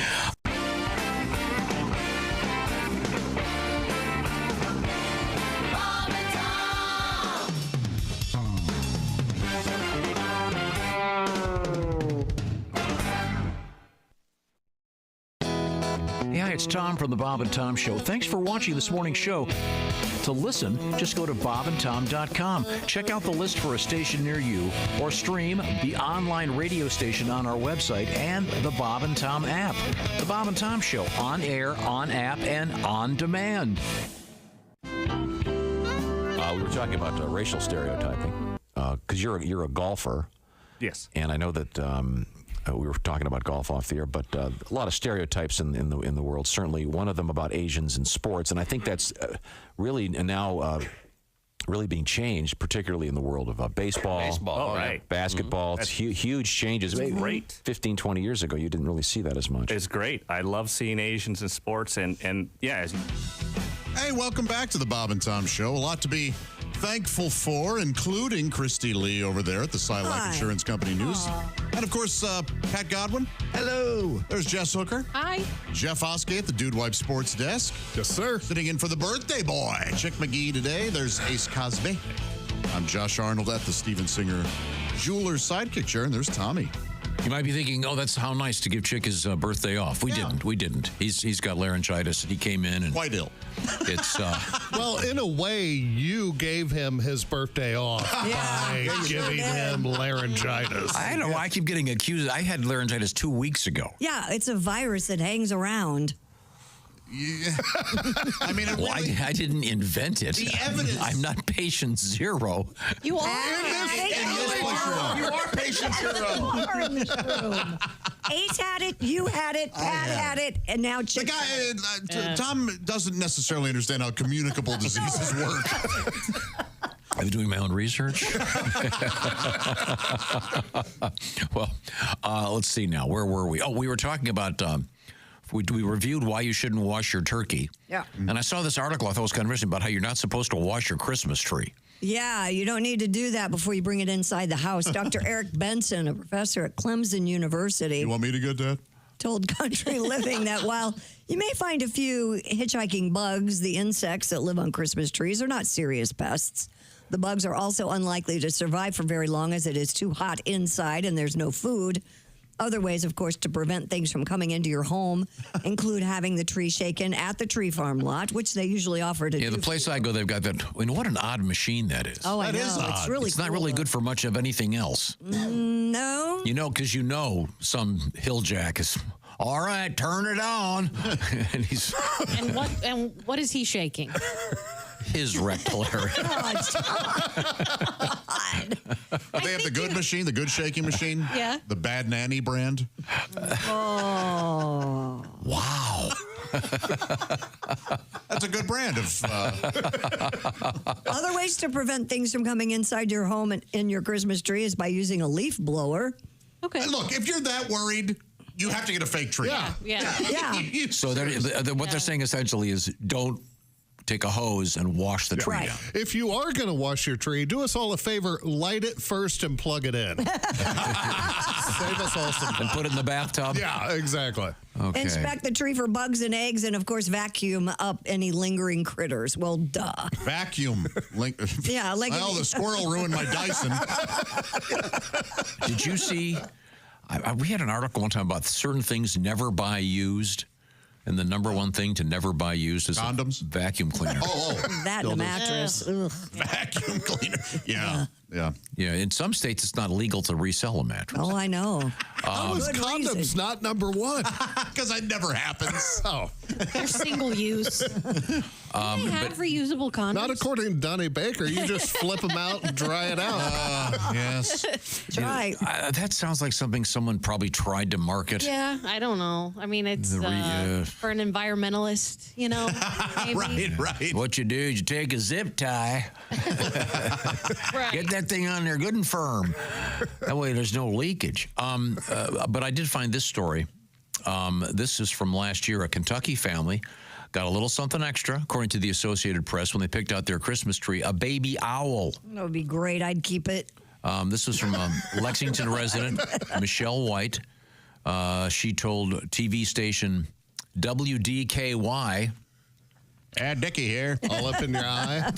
Yeah, it's Tom from the Bob and Tom Show. Thanks for watching this morning's show. To listen, just go to bobandtom.com. Check out the list for a station near you, or stream the online radio station on our website and the Bob and Tom app. The Bob and Tom Show, on air, on app, and on demand. We were talking about racial stereotyping because you're a golfer. Yes. And I know that we were talking about golf off the air, but a lot of stereotypes in the world. Certainly, one of them about Asians in sports, and I think that's really now really being changed, particularly in the world of baseball, basketball. It's huge changes. Maybe great. 15, 20 years ago, you didn't really see that as much. It's great. I love seeing Asians in sports, and yeah. Hey, welcome back to the Bob and Tom Show. A lot to be thankful for, including Christy Lee over there at the Silac Insurance Company News. And, of course, Pat Godwin. Hello. There's Jess Hooker. Hi. Jeff Oskey at the Dude Wipe Sports Desk. Yes, sir. Sitting in for the birthday boy, Chick McGee today. There's Ace Cosby. I'm Josh Arnold at the Steven Singer Jeweler's Sidekick Chair, and there's Tommy. You might be thinking, oh, that's how nice to give Chick his birthday off. We didn't. He's got laryngitis. He came in and quite ill. It's well, in a way, you gave him his birthday off by giving him laryngitis. I don't know why I keep getting accused. I had laryngitis 2 weeks ago. Yeah, it's a virus that hangs around. Yeah. I mean, I didn't invent it. The evidence. I'm not patient zero. You are. You are patient zero. You are in this room. Ace had it, you had it, Pat had it, and now Chick. The guy, Tom doesn't necessarily understand how communicable diseases work. I'm doing my own research. Well, let's see now. Where were we? Oh, we were talking about. We reviewed why you shouldn't wash your turkey. Yeah. And I saw this article I thought was kind of interesting about how you're not supposed to wash your Christmas tree. Yeah, you don't need to do that before you bring it inside the house. Dr. Eric Benson, a professor at Clemson University. You want me to get that? Told Country Living that while you may find a few hitchhiking bugs, the insects that live on Christmas trees are not serious pests. The bugs are also unlikely to survive for very long as it is too hot inside and there's no food. Other ways, of course, to prevent things from coming into your home include having the tree shaken at the tree farm lot, which they usually offer to do. Yeah, the place I go, they've got that. I mean, what an odd machine that is. Oh, I know. It's really It's not really good for much of anything else. No. You know, because some hill jack is, all right, turn it on. And he's... And what is he shaking? His rectal area. They have the good machine, the good shaking machine. Yeah. The Bad Nanny brand. Oh. Wow. That's a good brand of. Other ways to prevent things from coming inside your home and in your Christmas tree is by using a leaf blower. Okay. Look, if you're that worried, you have to get a fake tree. Yeah. So what they're saying essentially is don't take a hose and wash the tree down. If you are going to wash your tree, do us all a favor, light it first and plug it in. Save us all some time. And put it in the bathtub? Yeah, exactly. Okay. Inspect the tree for bugs and eggs, and of course, vacuum up any lingering critters. Well, duh. Vacuum. Yeah, like well, the squirrel ruined my Dyson. Did you see? We had an article one time about certain things never buy used. And the number one thing to never buy used is condoms, vacuum cleaner. That and a mattress. Ugh. Vacuum cleaner. Yeah. In some states, it's not legal to resell a mattress. Oh, I know. How is Good condoms reason. not number one? Because it never happens. Oh. They're single use. They have reusable condoms. Not according to Donnie Baker. You just flip them out and dry it out. Yes. Right. That sounds like something someone probably tried to market. Yeah, I don't know. I mean, it's for an environmentalist, you know. Maybe. Right. What you do is you take a zip tie, get that thing on there good and firm. That way there's no leakage. But I did find this story. This is from last year. A Kentucky family got a little something extra, according to the Associated Press, when they picked out their Christmas tree, a baby owl. That would be great. I'd keep it. This was from a Lexington resident, Michelle White. She told TV station WDKY. Dickie here. All up in your eye.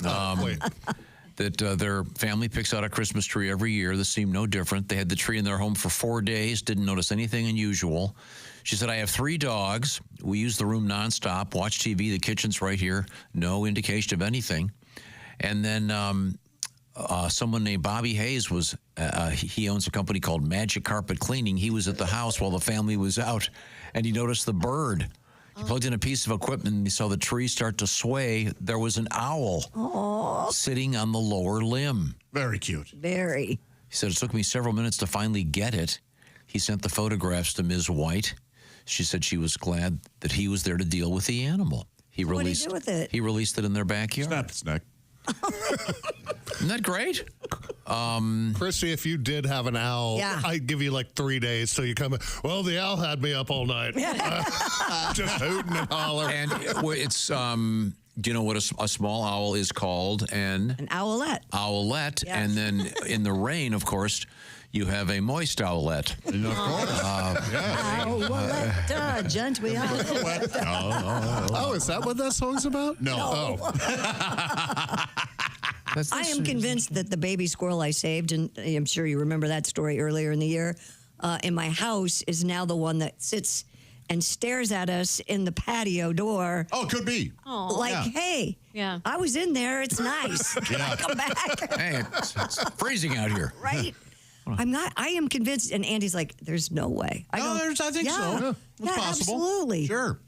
That their family picks out a Christmas tree every year. This seemed no different. They had the tree in their home for 4 days, didn't notice anything unusual. She said, I have 3 dogs. We use the room nonstop, watch TV. The kitchen's right here. No indication of anything. And then someone named Bobby Hayes was, he owns a company called Magic Carpet Cleaning. He was at the house while the family was out, and he noticed the bird. He plugged in a piece of equipment, and he saw the tree start to sway. There was an owl sitting on the lower limb. Very cute. Very. He said, it took me several minutes to finally get it. He sent the photographs to Ms. White. She said she was glad that he was there to deal with the animal. What did he do with it? He released it in their backyard. Snapped its neck. Isn't that great? Christy, if you did have an owl, Yeah. I'd give you like 3 days till you come in. Well, the owl had me up all night. Just hooting and hollering. And it's, do you know what a small owl is called? An owlet. Owlet. Yes. And then in the rain, of course, you have a moist owlet. Of course. Owlet, gently owlet. Oh, is that what that song's about? No. Oh. I am convinced that the baby squirrel I saved, and I'm sure you remember that story earlier in the year, in my house is now the one that sits and stares at us in the patio door. Oh, could be. Like, hey, I was in there. It's nice. Can I come back? Hey, it's freezing out here. Right? I am convinced. And Andy's like, there's no way. I think so. It's possible. Absolutely. Sure.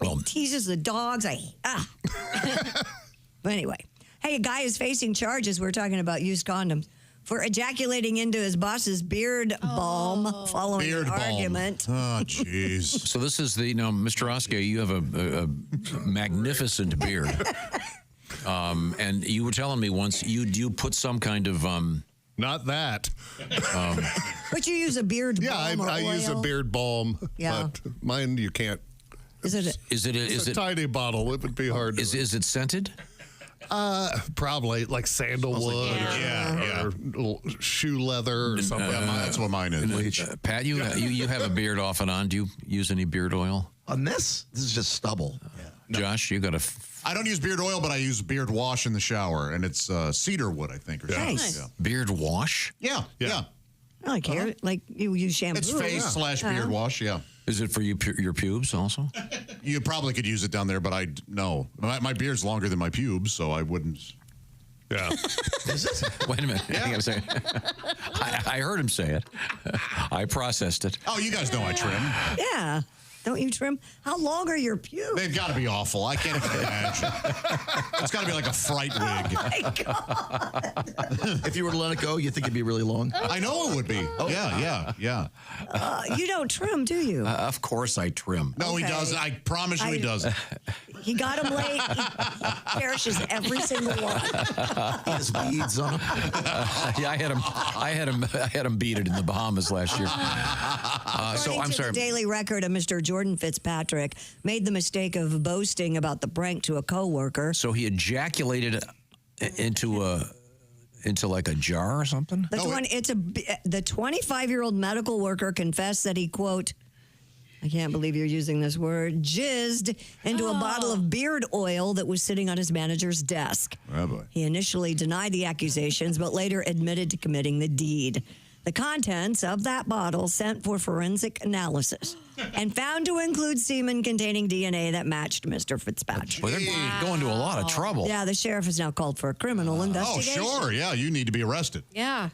Well, he teases the dogs. But anyway, hey, a guy is facing charges. We're talking about used condoms for ejaculating into his boss's beard balm following an argument. Oh, jeez. So this is Mr. Oskar, you have a magnificent beard. And you were telling me once you put some kind of... Not that. But you use a beard balm or I use a oil? beard balm. Yeah. But mine, you can't. Is it a tiny bottle. It would be hard. Is it scented? Probably like sandalwood or shoe leather or something. That's what mine is. Pat, you have a beard off and on. Do you use any beard oil? On this is just stubble. Josh, you got I don't use beard oil, but I use beard wash in the shower, and it's cedar wood, I think. Or something. Nice. Yeah. Beard wash? Yeah. Like hair, like you use shampoo. It's face / beard wash, yeah. Is it for your pubes also? You probably could use it down there, but no. My beard's longer than my pubes, so I wouldn't. Yeah. Wait a minute. Yeah. I gotta say, I heard him say it. I processed it. Oh, you guys know I trim. Yeah. Don't you trim? How long are your pubes? They've got to be awful. I can't even imagine. It's got to be like a fright wig. Oh my God. If you were to let it go, you think it'd be really long? I know it would be. Oh. Yeah. You don't trim, do you? Of course I trim. No, he Okay. doesn't. I promise you he doesn't. He got them late. He perishes every single one. He has beads on him. Yeah, I had him beat it in the Bahamas last year. So According I'm to sorry. the Daily Record, Mr. Jordan Fitzpatrick made the mistake of boasting about the prank to a coworker. So he ejaculated into like a jar or something? The 25-year-old medical worker confessed that he, quote, I can't believe you're using this word, jizzed into a bottle of beard oil that was sitting on his manager's desk. Oh, boy. He initially denied the accusations, but later admitted to committing the deed. The contents of that bottle sent for forensic analysis and found to include semen containing DNA that matched Mr. Fitzpatrick. Well, they're going to a lot of trouble. Yeah, the sheriff has now called for a criminal Oh, investigation. sure. Yeah, you need to be arrested. Yeah.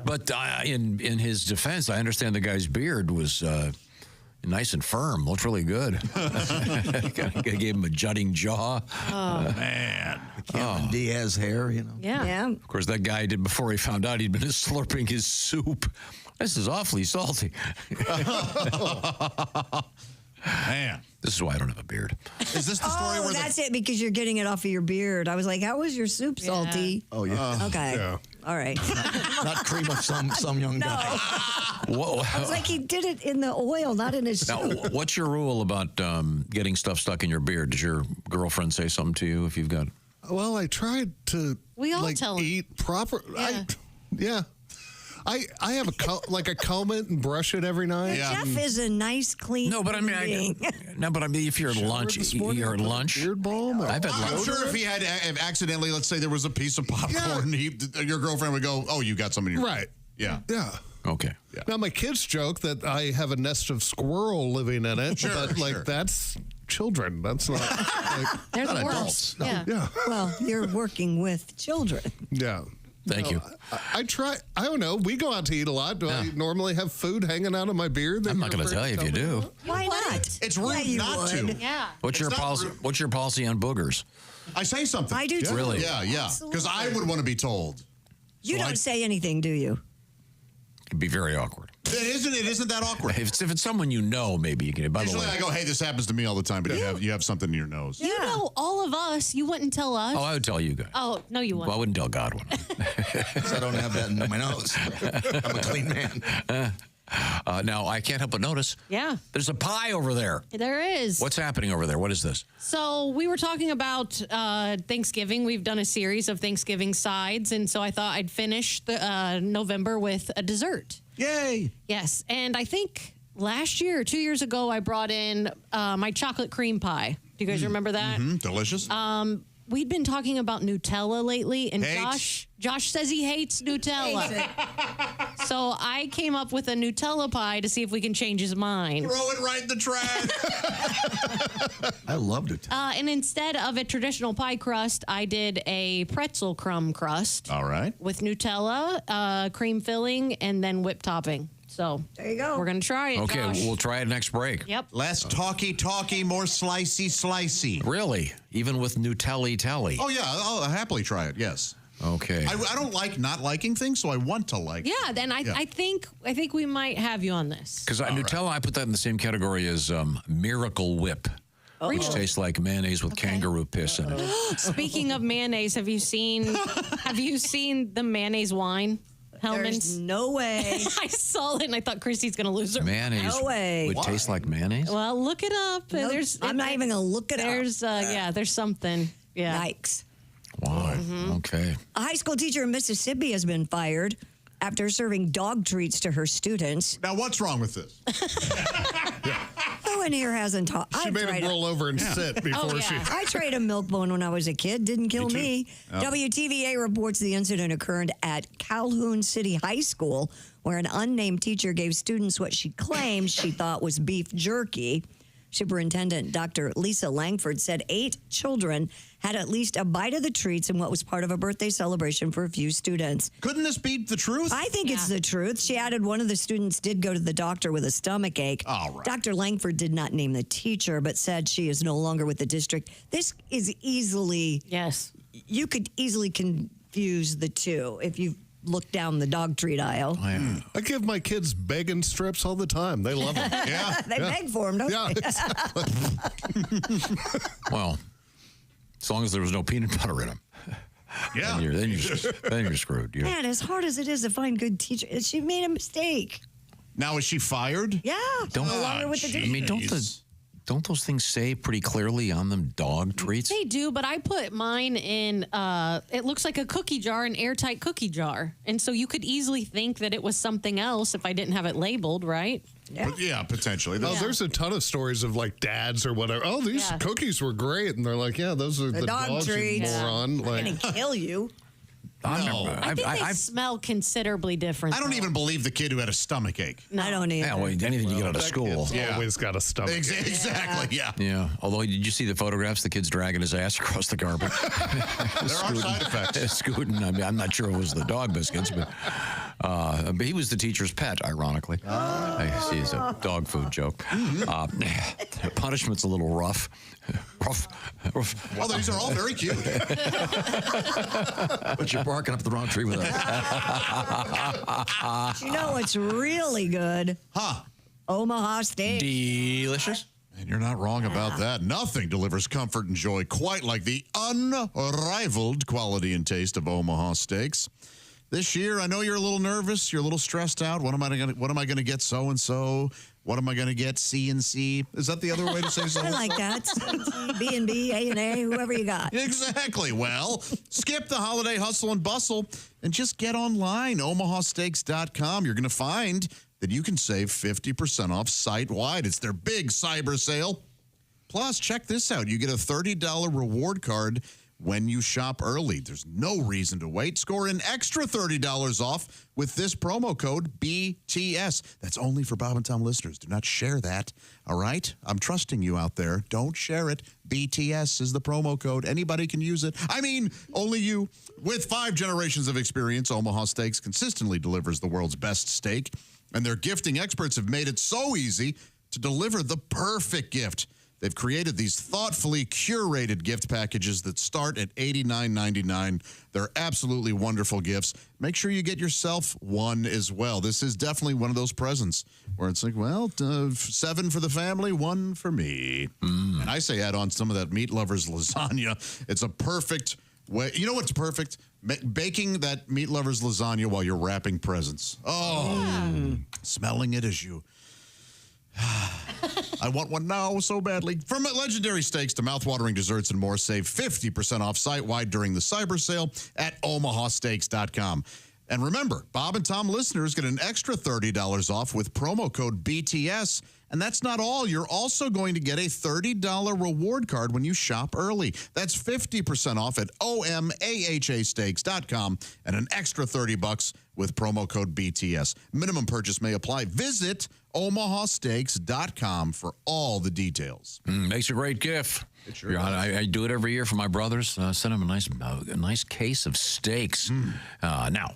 But in his defense, I understand the guy's beard was nice and firm. Looked really good. Gave him a jutting jaw. Oh. Man. Cameron Diaz hair, you know. Yeah. Of course, that guy did before he found out he'd been slurping his soup. This is awfully salty. Man. This is why I don't have a beard. Is this the story where that's it, because you're getting it off of your beard. I was like, how was your soup salty? Oh, yeah. Okay. Yeah. All right. Not cream of some young guy. Whoa. I was like, he did it in the oil, not in his Now, soup. what's your rule about getting stuff stuck in your beard? Does your girlfriend say something to you if you've got... Well, I tried to We all tell him. eat proper. Yeah. I have a comb it and brush it every night. Jeff is a nice, clean No, but I mean, being. if you're at lunch, you're at lunch. Beard balm. I've had I'm lunch. sure if he had accidentally, let's say there was a piece of popcorn, your girlfriend would go, oh, you got some in your... Right. Yeah. Yeah. Okay. Now, my kids joke that I have a nest of squirrel living in it, Sure, but sure. that's children. That's not. They're the Not worst. adults, no. Yeah. Well, you're working with children. Yeah. Thank you. I try. I don't know. We go out to eat a lot. Do I normally have food hanging out of my beard? that I'm not you're going to tell you if you do. Why not? It's rude you not to. would. Yeah. What's your It's not policy? rude. What's your policy on boogers? I say something. I do too. Really? Yeah. Because I would want to be told. You So don't say anything, do you? It'd be very awkward. It isn't that awkward. If it's someone you know, maybe you can. By the Usually way, I go, hey, this happens to me all the time, but you have something in your nose. You know all of us. You wouldn't tell us. oh, I would tell you guys. Oh, no, you Well, I wouldn't. wouldn't tell Godwin. Because I don't have that in my nose. I'm a clean man. Now, I can't help but notice Yeah, there's a pie over there. there is. What's happening over there? What is this? So we were talking about Thanksgiving. We've done a series of Thanksgiving sides, and so I thought I'd finish the November with a dessert. Yay. Yes, and I think last year or 2 years ago, I brought in my chocolate cream pie. Do you guys remember that? Delicious. We'd been talking about Nutella lately, and Hates. Josh says he hates Nutella. So I came up with a Nutella pie to see if we can change his mind. Throw it right in the trash. I loved it. And instead of a traditional pie crust, I did a pretzel crumb crust All right. with Nutella, cream filling, and then whipped topping. So There you go. we're going to try it, Okay, Josh. we'll try it next break. Yep. Less talky, more slicey. Really? Even with Nutelli-telly? Oh, yeah. I'll happily try it. Yes. Okay. I don't like not liking things, so I want to like. Yeah, then I think we might have you on this. Because Nutella, I put that in the same category as Miracle Whip, which tastes like mayonnaise with kangaroo piss in it. Speaking of mayonnaise, have you seen the mayonnaise wine? There's no way. I saw it and I thought Christy's going to lose her. Mayonnaise No way. would taste like mayonnaise? Well, look it up. Nope, I'm not even going to look it up. There's something. Yeah. Yikes. Wow. Okay. A high school teacher in Mississippi has been fired after serving dog treats to her students. Now, what's wrong with this? Oh, in here hasn't taught? She made him roll over and sit before she. I tried a milk bone when I was a kid. Didn't kill me. Oh. WTVA reports the incident occurred at Calhoun City High School, where an unnamed teacher gave students what she claimed she thought was beef jerky. Superintendent Dr. Lisa Langford said 8 children had at least a bite of the treats in what was part of a birthday celebration for a few students. Couldn't this be the truth? I think it's the truth. She added one of the students did go to the doctor with a stomach ache. All right. Dr. Langford did not name the teacher, but said she is no longer with the district. This is easily... Yes. You could easily confuse the two if you look down the dog treat aisle. I give my kids bacon strips all the time. They love them. They beg for them, don't they? Well, as long as there was no peanut butter in them. Yeah. Then you're screwed. Man, as hard as it is to find good teachers, she made a mistake. Now, is she fired? Yeah. No longer with the district. I mean, don't those things say pretty clearly on them dog treats? They do, but I put mine in, it looks like a cookie jar, an airtight cookie jar. And so you could easily think that it was something else if I didn't have it labeled, right? Yeah, potentially. Oh, there's a ton of stories of like dads or whatever. Oh, these cookies were great. And they're like, yeah, those are the dog dogs, treats. you moron. They're going to kill you. I think they smell considerably different. I don't even believe the kid who had a stomach ache. No. I don't either. Yeah, well, anything you get out of school. Always got a stomach ache. Exactly, yeah. Yeah. Although, did you see the photographs? The kid's dragging his ass across the carpet. There are side effects. Scooting. I mean, I'm not sure it was the dog biscuits, but he was the teacher's pet, ironically. I see it's a dog food joke. Punishment's a little rough. Rough. Well, these are all very cute. But you're barking up the wrong tree with us. You know what's really good? Huh? Omaha steak. Delicious. And you're not wrong about that. Nothing delivers comfort and joy quite like the unrivaled quality and taste of Omaha steaks. This year, I know you're a little nervous. You're a little stressed out. What am I going to get so and so? What am I going to get? C and C? Is that the other way to say so? I like that. B&B, A&A, whoever you got. Exactly. Well, skip the holiday hustle and bustle and just get online, omahasteaks.com. You're going to find that you can save 50% off site-wide. It's their big cyber sale. Plus, check this out. You get a $30 reward card when you shop early. There's no reason to wait. Score an extra $30 off with this promo code BTS. That's only for Bob and Tom listeners. Do not share that, all right? I'm trusting you out there. Don't share it. BTS is the promo code. Anybody can use it. I mean, only you. With 5 generations of experience, Omaha Steaks consistently delivers the world's best steak, and their gifting experts have made it so easy to deliver the perfect gift. They've created these thoughtfully curated gift packages that start at $89.99. They're absolutely wonderful gifts. Make sure you get yourself one as well. This is definitely one of those presents where it's like, well, 7 for the family, 1 for me. And I say add on some of that Meat Lovers lasagna. It's a perfect way. You know what's perfect? Baking that Meat Lovers lasagna while you're wrapping presents. Oh, smelling it as you... I want one now so badly. From legendary steaks to mouthwatering desserts and more, save 50% off site-wide during the cyber sale at omahasteaks.com. And remember, Bob and Tom listeners get an extra $30 off with promo code BTS. And that's not all. You're also going to get a $30 reward card when you shop early. That's 50% off at omahasteaks.com and an extra $30 with promo code BTS. Minimum purchase may apply. Visit omahasteaks.com for all the details. Makes a great gift. Sure I do it every year for my brothers. Send them a nice case of steaks. Now,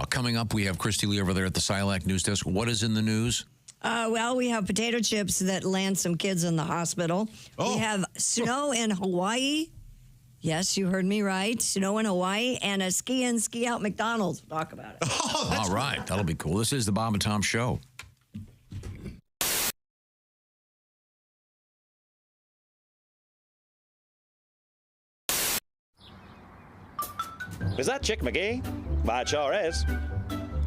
coming up, we have Christy Lee over there at the Silac News Desk. What is in the news? Well, we have potato chips that land some kids in the hospital. We have snow in Hawaii. Yes, you heard me right. Snow in Hawaii and a ski in, ski out McDonald's. We'll talk about it. All right. That'll be cool. This is the Bob and Tom Show. Is that Chick McGee? Why, it sure is.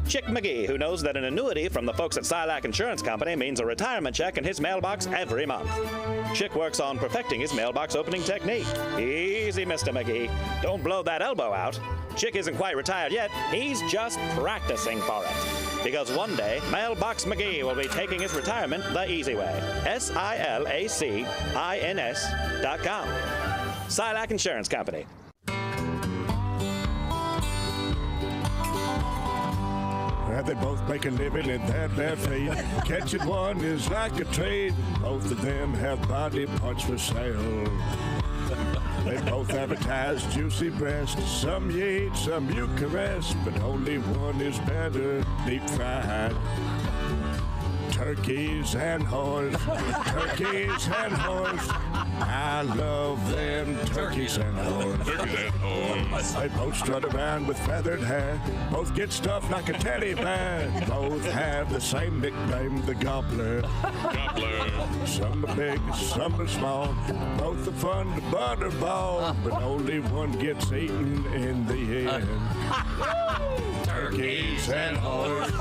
Chick McGee, who knows that an annuity from the folks at Silac Insurance Company means a retirement check in his mailbox every month. Chick works on perfecting his mailbox opening technique. Easy, Mr. McGee. Don't blow that elbow out. Chick isn't quite retired yet. He's just practicing for it. Because one day, Mailbox McGee will be taking his retirement the easy way. SILACINS.com. Silac Insurance Company. They both make a living in their faith. Catching one is like a trade. Both of them have body parts for sale. They both advertise juicy breasts. Some you eat, some you caress, but only one is better, deep fried. Turkeys and whores, turkeys and whores. I love them turkeys and whores. Turkeys and whores. They both strut around with feathered hair. Both get stuffed like a teddy bear. Both have the same nickname, the gobbler. Gobbler. Some are big, some are small. Both are fun to butterball, but only one gets eaten in the end. Turkeys and whores,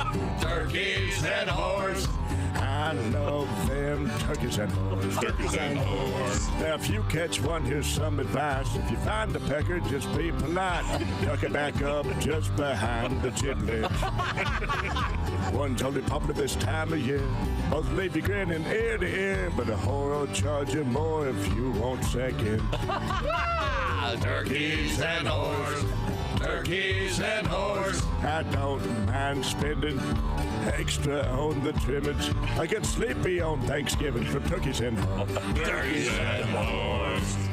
turkeys and whores. I love them turkeys and whores. Turkeys and whores. Now, if you catch one, here's some advice. If you find a pecker, just be polite. Tuck it back up just behind the giblets. One's only popular this time of year. Both leave you grinning ear to ear, but a whore will charge you more if you want second. Turkeys and whores. Turkeys and whores. I don't mind spending extra on the trimmings. I get sleepy on Thanksgiving for turkeys and whores. Turkeys and whores.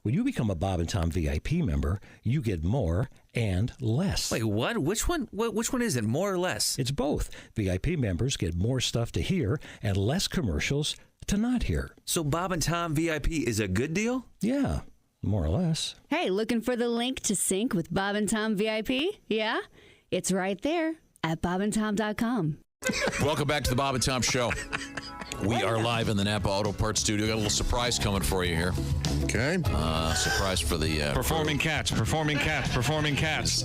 When you become a Bob and Tom VIP member, you get more and less. Wait, what? Which one? Which one is it? More or less? It's both. VIP members get more stuff to hear and less commercials to not hear. So Bob and Tom VIP is a good deal? Yeah, more or less. Hey, looking for the link to sync with Bob and Tom VIP? Yeah? It's right there at bobandtom.com. Welcome back to the Bob and Tom Show. We are live in the Napa Auto Parts studio. Got a little surprise coming for you here. Okay. Surprise for the... Performing cats. It's not performing cats.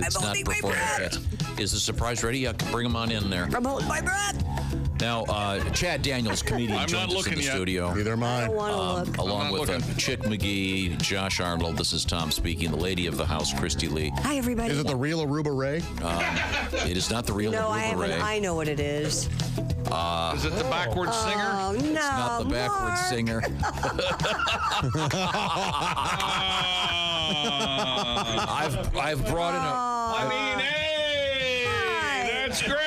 Is the surprise ready? Yeah, bring them on in there. I'm holding my breath. Now, Chad Daniels, comedian, I'm joins not us in the looking yet. studio. Neither am I. I don't want to look. Along with Chick McGee, Josh Arnold. This is Tom speaking. The lady of the house, Christy Lee. Hi, everybody. Is it the real Aruba Ray? It is not the real No, Aruba Ray. I know what it is. Is it the backwards singer? Oh, no. It's not the backwards singer. I've brought in That's great.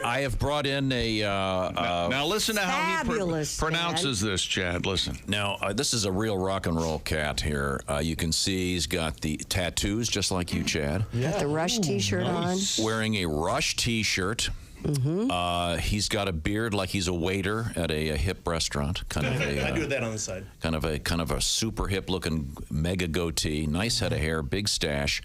I have brought in a... now listen to how he pronounces this, Chad. Listen. Now, this is a real rock and roll cat here. You can see he's got the tattoos, just like you, Chad. Got the Rush T-shirt on. Wearing a Rush T-shirt. Mm-hmm. He's got a beard like he's a waiter at a hip restaurant. I do that on the side. Kind of a super hip looking mega goatee, nice head of hair, big stash,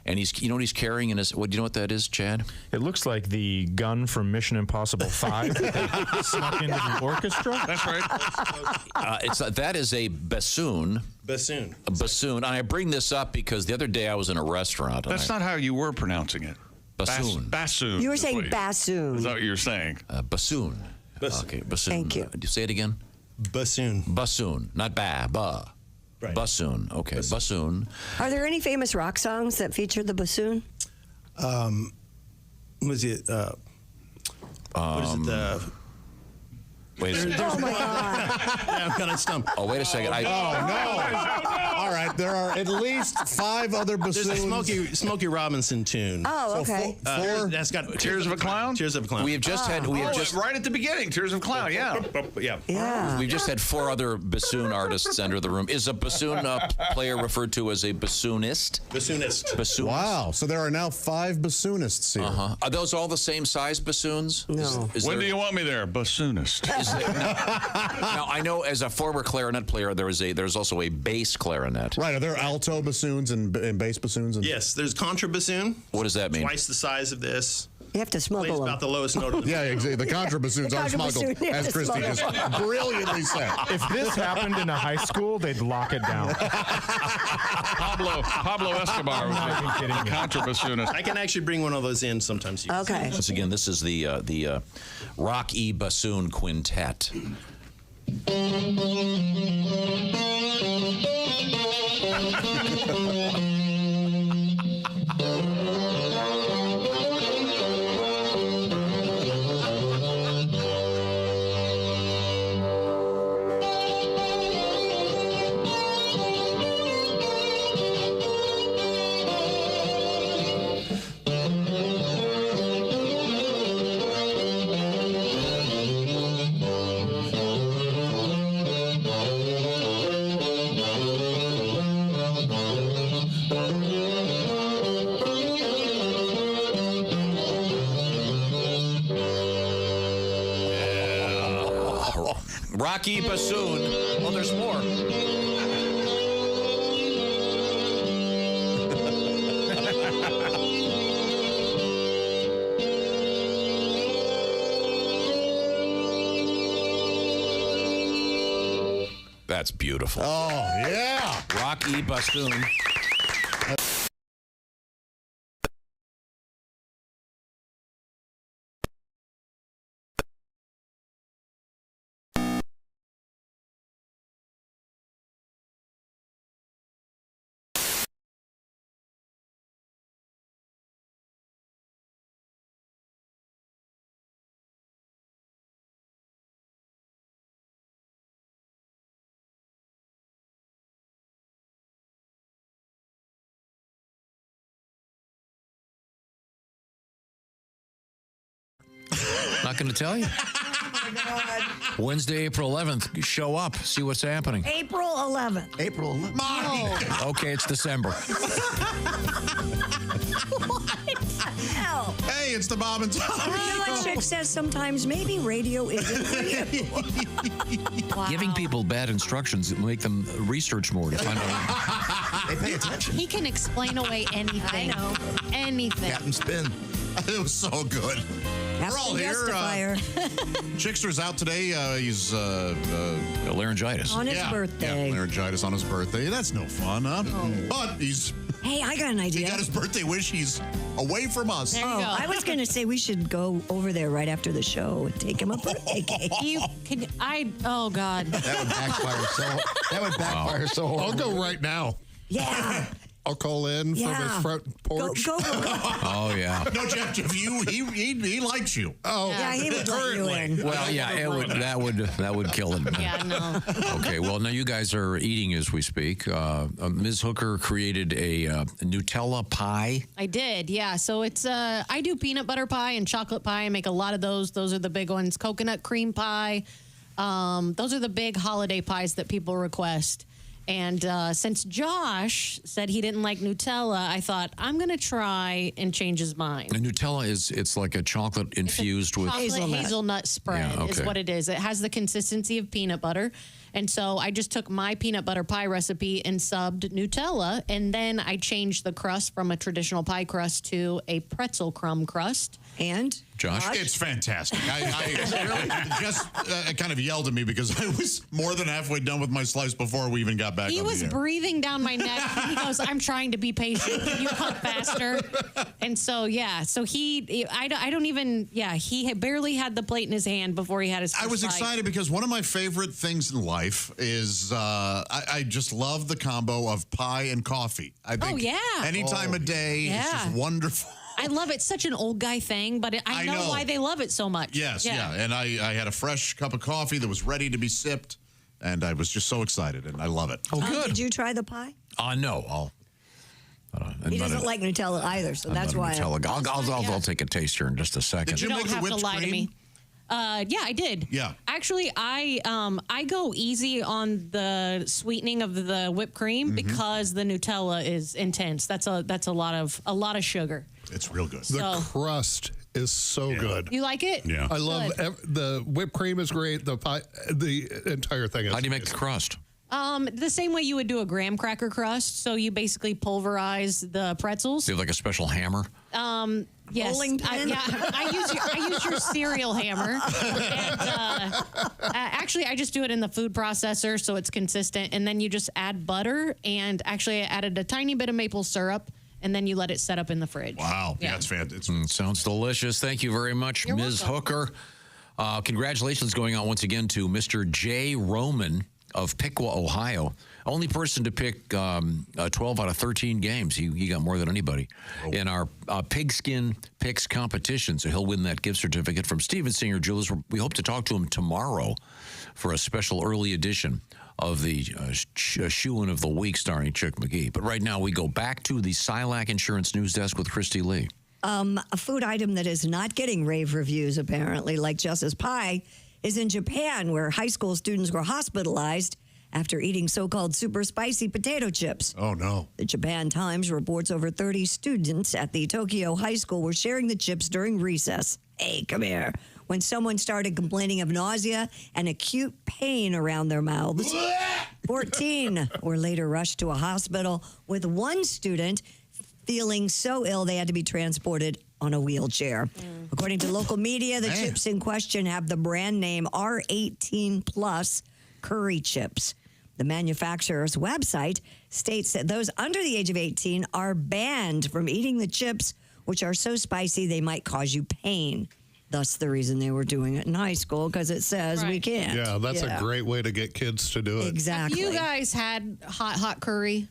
and you know what he's carrying in his? What do you know what that is, Chad? It looks like the gun from Mission Impossible 5 that snuck into the orchestra. That's right. That is a bassoon. Bassoon. A bassoon. And I bring this up because the other day I was in a restaurant. That's not how you were pronouncing it. Bassoon. Bassoon. You were saying bassoon. Is that what you were saying? Bassoon. Okay, bassoon. Thank you. Say it again. Bassoon. Bassoon, not ba. Right. Bassoon. Okay, bassoon. Are there any famous rock songs that feature the bassoon? Was it? What is it? Wait a second. Oh my God! I'm kind of stumped. Oh, wait a second. Oh, no. All right, there are at least 5 other bassoons. There's a Smokey Robinson tune. Oh, okay. Four. That's got Tears of a Clown. Tears of a Clown. We have just had. We have just right at the beginning. Tears of a Clown. Yeah. Yeah. We've just had 4 other bassoon artists enter the room. Is a bassoon player referred to as a bassoonist? Bassoonist. Bassoonist. Wow. So there are now 5 bassoonists here. Are those all the same size bassoons? No. When do you want me there, bassoonist? Now I know as a former clarinet player, there's also a bass clarinet. Right. Are there alto bassoons and bass bassoons? Yes. There's contrabassoon. What does that mean? Twice the size of this. You have to smuggle Plays them. about the lowest note of the Yeah, exactly. The contrabassoons are smuggled, as Christy just brilliantly said. If this happened in a high school, they'd lock it down. Pablo Escobar was a contrabassoonist. I can actually bring one of those in sometimes. Okay. Once again, this is the Rock E Bassoon Quintet. Rocky bassoon. Oh, there's more. That's beautiful. Oh, yeah. Rocky bassoon. Not going to tell you. Wednesday, April 11th. Show up. See what's happening. April 11th. April 11th. Oh. Okay, it's December. Hell. Hey, it's the Bob and Tom You know what Chick says sometimes? Maybe radio isn't for you. Wow. Giving people bad instructions make them research more to find out. They pay attention. He can explain away anything. I know. Anything. Captain Spin. It was so good. We're all here. Chickster's out today. He's laryngitis. On his birthday. Yeah, laryngitis on his birthday. That's no fun, huh? Oh. But he's... Hey, I got an idea. He got his birthday wish. He's away from us. I was going to say we should go over there right after the show and take him a birthday cake. Oh, God. That would backfire so hard. I'll go right now. Yeah. I'll call in from his front porch. Go. Oh, yeah. No, Jeff, he likes you. Oh, yeah, he would let you in. Well, yeah, that would kill him. Yeah, no. Okay, well, now you guys are eating as we speak. Ms. Hooker created a Nutella pie. I did, yeah. So it's I do peanut butter pie and chocolate pie. I make a lot of those. Those are the big ones. Coconut cream pie. Those are the big holiday pies that people request. And since Josh said he didn't like Nutella, I thought I'm going to try and change his mind. And Nutella it's like a chocolate infused with hazelnut spread Yeah, okay. is what it is. It has the consistency of peanut butter. And so I just took my peanut butter pie recipe and subbed Nutella. And then I changed the crust from a traditional pie crust to a pretzel crumb crust. And? Josh? It's fantastic. I just kind of yelled at me because I was more than halfway done with my slice before we even got back He on was the air. breathing down my neck. He goes, I'm trying to be patient. Can you cook faster? And so, yeah. So I don't even, he had barely had the plate in his hand before he had his first I was bite. excited because one of my favorite things in life is I just love the combo of pie and coffee. I think any time of day, it's just wonderful. I love it. It's such an old guy thing, but I know why they love it so much. Yes, yeah. And I had a fresh cup of coffee that was ready to be sipped, and I was just so excited, and I love it. Oh, good. Did you try the pie? No. He doesn't like Nutella either, so that's why. I'll take a taste here in just a second. Did you don't have to lie to me. Yeah, I did. Yeah. Actually, I go easy on the sweetening of the whipped cream because the Nutella is intense. That's a lot of sugar. It's real good. The crust is so good. You like it? Yeah. I love the whipped cream is great. The pie, the entire thing is. How do you make the crust? The same way you would do a graham cracker crust. So you basically pulverize the pretzels. Do you have like a special hammer? Yes. Bowling pin? I use your cereal hammer. And, actually, I just do it in the food processor so it's consistent. And then you just add butter. And actually, I added a tiny bit of maple syrup. And then you let it set up in the fridge. Wow. Yeah, it's fantastic. Sounds delicious. Thank you very much, You're Ms. Hooker. Congratulations going out once again to Mr. Jay Roman of Piqua, Ohio. Only person to pick 12 out of 13 games. He got more than anybody in our Pigskin Picks competition. So he'll win that gift certificate from Steven Singer Jewelers. We hope to talk to him tomorrow for a special early edition of the Shoe-In of the Week starring Chick McGee. But right now we go back to the Silac Insurance News Desk with Christy Lee. A food item that is not getting rave reviews, apparently, like Jess's pie, is in Japan, where high school students were hospitalized after eating so-called super spicy potato chips. Oh, no. The Japan Times reports over 30 students at the Tokyo High School were sharing the chips during recess. Hey, come here. when someone started complaining of nausea and acute pain around their mouths. 14 were later rushed to a hospital, with one student feeling so ill they had to be transported on a wheelchair. According to local media, the chips in question have the brand name R18 Plus curry chips. The manufacturer's website states that those under the age of 18 are banned from eating the chips, which are so spicy they might cause you pain. Thus, the reason they were doing it in high school, because it says we can't. Yeah, that's a great way to get kids to do it. Exactly. Have you guys had hot curry?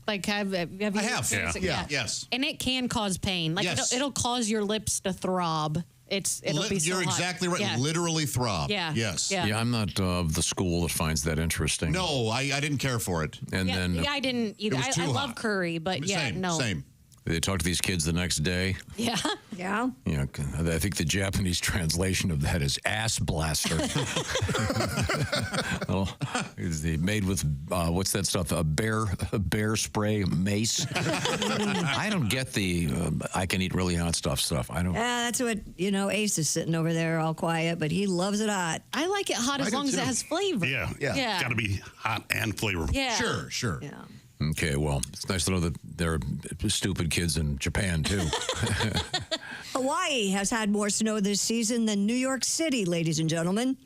Like, have you? I have. experienced it? Yeah. Yes. And it can cause pain. Like, Yes. it'll cause your lips to throb. It'll be so You're hot. exactly right. Yeah. Literally throb. Yeah. Yes. Yeah. I'm not of the school that finds that interesting. No, I didn't care for it. And then I didn't either. It was too I love hot. curry, but no. Same. they talk to these kids the next day. Yeah. Yeah. You know, I think the Japanese translation of that is ass blaster. Well, it's made with what's that stuff? A bear spray mace. I don't get the I can eat really hot stuff. I don't. Yeah, that's what, Ace is sitting over there all quiet, but he loves it hot. I like it hot as long as it has flavor. Yeah. Yeah. It's got to be hot and flavorful. Yeah. Sure. Yeah. Okay, well, it's nice to know that there are stupid kids in Japan, too. Hawaii has had more snow this season than New York City, ladies and gentlemen.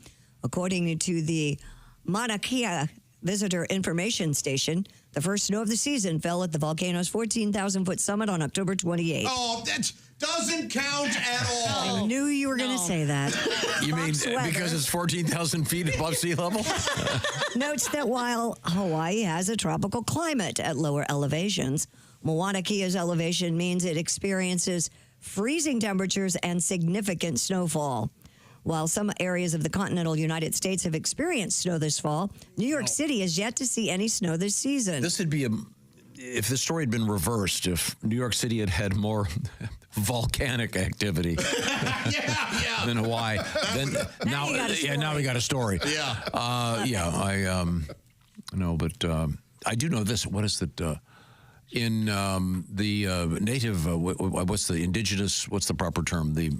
According to the Mauna Kea Visitor Information Station, the first snow of the season fell at the volcano's 14,000-foot summit on October 28th. Oh, that doesn't count at all. I knew you were going to say that. You mean Fox weather because it's 14,000 feet above sea level? notes that while Hawaii has a tropical climate at lower elevations, Mauna Kea's elevation means it experiences freezing temperatures and significant snowfall. While some areas of the continental United States have experienced snow this fall, New York City has yet to see any snow this season. This would be if the story had been reversed, if New York City had more volcanic activity than Hawaii, then now we got a story. No, but I do know this. What is it? In the native, what's the indigenous? What's the proper term? The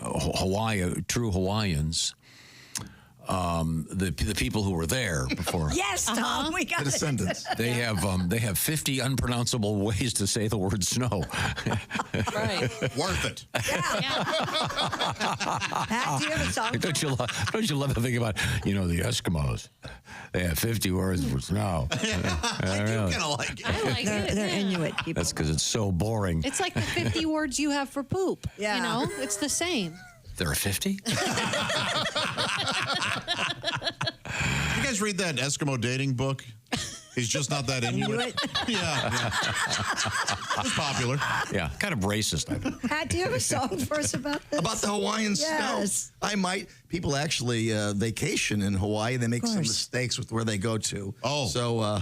true Hawaiians. The people who were there before. Yes, Tom, we got the descendants. They have 50 unpronounceable ways to say the word snow. Right. Worth it. Pat, do you have a song? Don't you love to think about, the Eskimos? They have 50 words for snow. I do kind of like it. I like it. They're Inuit people. That's because it's so boring. It's like the 50 words you have for poop. Yeah. It's the same. There are 50? You guys read that Eskimo dating book? He's just not that Inuit. Yeah. It's popular. Yeah, kind of racist, I think. Pat, do you have a song for us about this? About the Hawaiian Yes. snow? I might. People actually vacation in Hawaii. They make some mistakes with where they go to. Oh. So,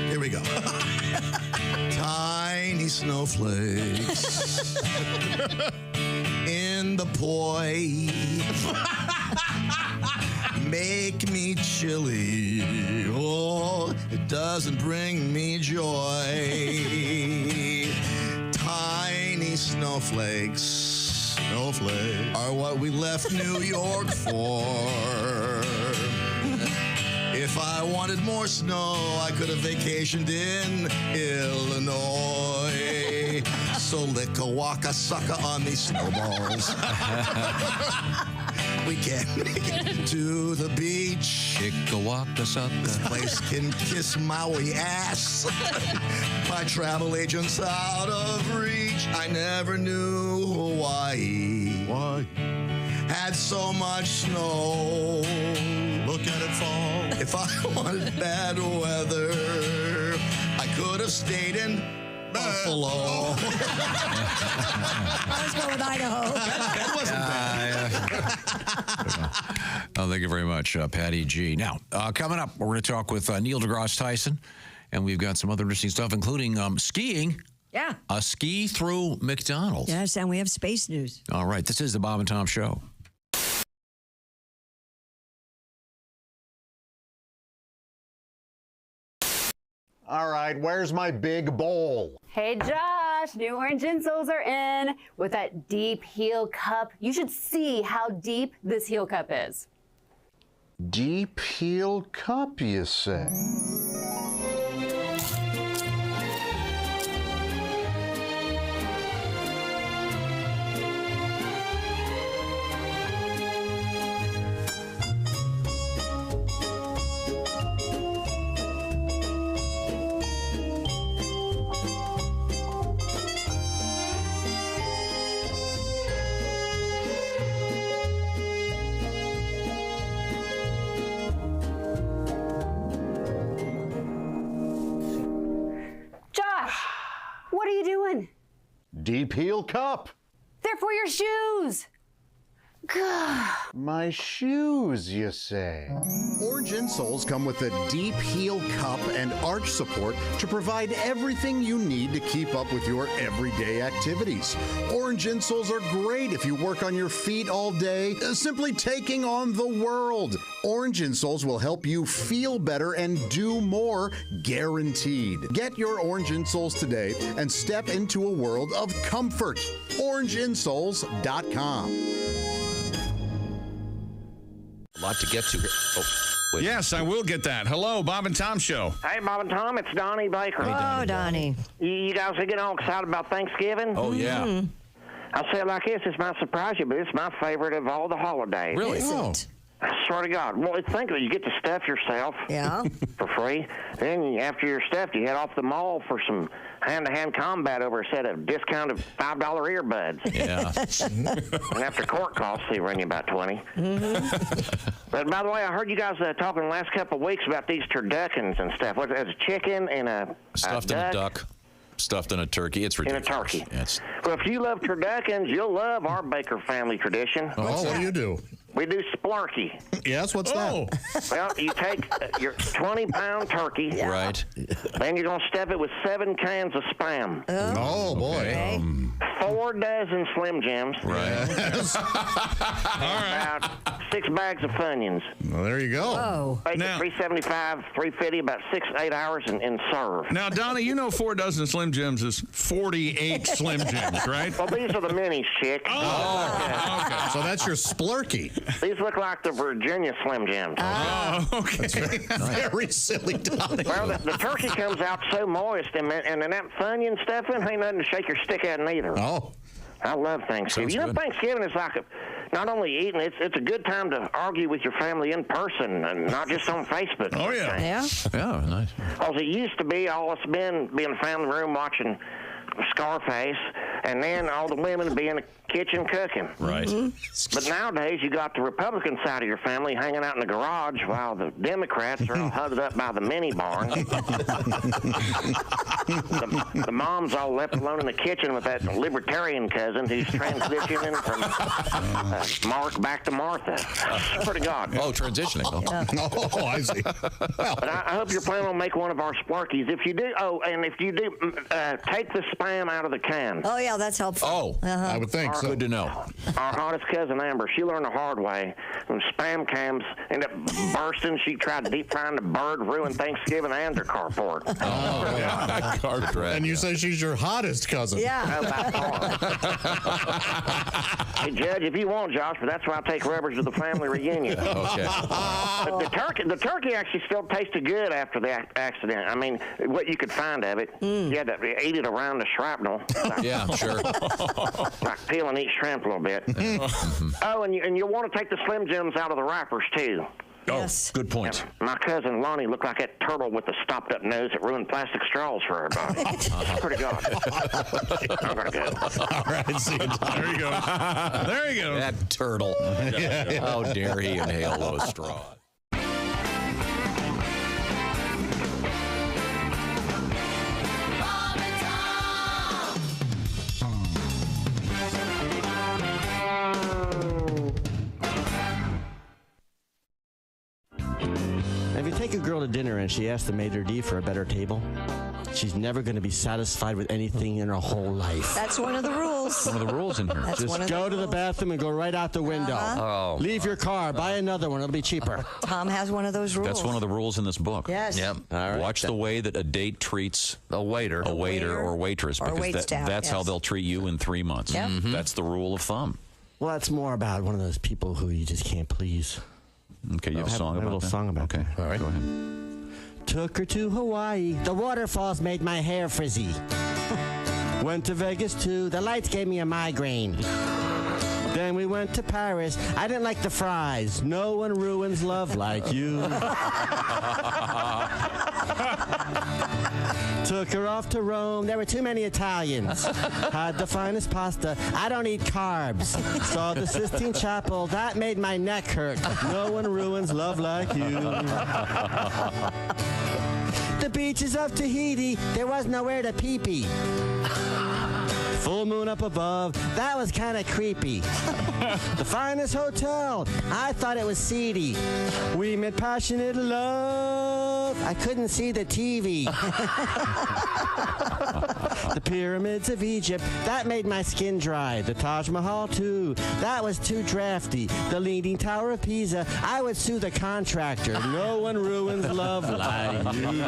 here we go. Tiny snowflakes in the poi make me chilly. Oh, it doesn't bring me joy. Tiny snowflakes are what we left New York for. If I wanted more snow, I could have vacationed in Illinois. So lick a waka sucker on these snowballs. We can't make it to the beach. Chicka-waka-sucka. This place can kiss Maui ass. My travel agent's out of reach. I never knew Hawaii. Why? Had so much snow. Look at it fall. If I wanted bad weather, I could have stayed in Buffalo. I was going with Idaho. That wasn't bad. Oh, thank you very much, Patty G. Now, coming up, we're going to talk with Neil deGrasse Tyson, and we've got some other interesting stuff, including skiing. Yeah. A ski through McDonald's. Yes, and we have space news. All right, this is the Bob and Tom Show. All right, where's my big bowl? Hey, Josh. Josh, new orange insoles are in with that deep heel cup. You should see how deep this heel cup is. Deep heel cup, you say? What are you doing? Deep heel cup. They're for your shoes. My shoes, you say? Orange insoles come with a deep heel cup and arch support to provide everything you need to keep up with your everyday activities. Orange insoles are great if you work on your feet all day, simply taking on the world. Orange insoles will help you feel better and do more, guaranteed. Get your orange insoles today and step into a world of comfort. OrangeInsoles.com. A lot to get to here. Oh, wait. Yes, I will get that. Hello, Bob and Tom Show. Hey, Bob and Tom, it's Donnie Baker. Oh, Donnie. You guys are getting all excited about Thanksgiving? Oh, yeah. Mm-hmm. I'll say it like this. This might surprise you, but it's my favorite of all the holidays. Really? Is it? I swear to God. Well, think of it. You get to stuff yourself for free. Then after you're stuffed, you head off the mall for some hand-to-hand combat over a set of discounted $5 earbuds. Yeah. And after court costs, they run you about 20. But by the way, I heard you guys talking the last couple of weeks about these turduckens and stuff. What, there's a chicken and a Stuffed in a duck. Stuffed in a turkey. It's ridiculous. In a turkey. Yes. Well, if you love turduckens, you'll love our Baker family tradition. Oh, what do you do? We do splarky. Yes, what's that? Well, you take your 20-pound turkey. Right. Then you're going to stuff it with 7 cans of Spam. Oh, boy. Okay. 4 dozen Slim Jims. Right. About 6 bags of Funyuns. Well, there you go. Oh. Bake it $3.75, $3.50, about 6 to 8 hours, and serve. Now, Donnie, you know 4 dozen Slim Jims is 48 Slim Jims, right? Well, these are the minis, chick. Oh, okay. So that's your splurky. These look like the Virginia Slim Jims. Oh, okay. Very silly, Donnie. Well, the turkey comes out so moist, and then that Funyun stuffing ain't nothing to shake your stick at neither. Oh. I love Thanksgiving. Sounds You know, good. Thanksgiving is like not only eating, it's a good time to argue with your family in person and not just on Facebook. Oh, yeah. Yeah. Yeah, nice. Because it used to be all us men be in the family room watching Scarface, and then all the women be in the kitchen cooking. Right. But nowadays, you got the Republican side of your family hanging out in the garage while the Democrats are all huddled up by the mini barn. the mom's all left alone in the kitchen with that libertarian cousin who's transitioning from Mark back to Martha. Swear to God. Oh, transitioning. Oh, I see. But I hope you're planning on making one of our Sparkies. If you do, and if you do, take the Spam out of the can. Oh, yeah, that's helpful. Oh, I would think so. good to know. Our hottest cousin Amber, she learned the hard way. When Spam cans end up bursting, she tried deep frying the bird, ruined Thanksgiving and her carport. Oh, yeah. And you say she's your hottest cousin. Yeah. Hey, Judge, if you want, Josh, but that's why I take rubbers to the family reunion. Okay. But the turkey actually still tasted good after the accident. I mean, what you could find of it, you had to eat it around the shrapnel. Yeah, sure. Like peel and eat shrimp a little bit. Oh, and you'll want to take the Slim Jims out of the wrappers, too. Yes. Good point. My cousin Lonnie looked like that turtle with the stopped-up nose that ruined plastic straws for everybody. Pretty good. I'm going to go. All right, see you, Tom. There you go. There you go. That turtle. How dare he inhale those straws? If you take a girl to dinner and she asks the maitre d' for a better table, she's never going to be satisfied with anything in her whole life. That's one of the rules. One of the rules in here. Just go to the bathroom and go right out the window. Oh. Leave your car, buy another one. It'll be cheaper. Tom has one of those rules. That's one of the rules in this book. Yes. Yep. All right. Watch the way that a date treats a waiter or waitress, or because waitstaff, that's how yes. they'll treat you in 3 months. Yep. That's the rule of thumb. Well, that's more about one of those people who you just can't please. Okay, you have a song about that? a little song about Okay, that. all right. Go ahead. Took her to Hawaii. The waterfalls made my hair frizzy. Went to Vegas too. The lights gave me a migraine. Then we went to Paris. I didn't like the fries. No one ruins love like you. Took her off to Rome. There were too many Italians. Had the finest pasta. I don't eat carbs. Saw the Sistine Chapel. That made my neck hurt. No one ruins love like you. The beaches of Tahiti. There was nowhere to pee-pee. Full moon up above. That was kind of creepy. The finest hotel. I thought it was seedy. We made passionate love. I couldn't see the TV. The pyramids of Egypt. That made my skin dry. The Taj Mahal, too. That was too drafty. The Leaning Tower of Pisa. I would sue the contractor. No one ruins love like you.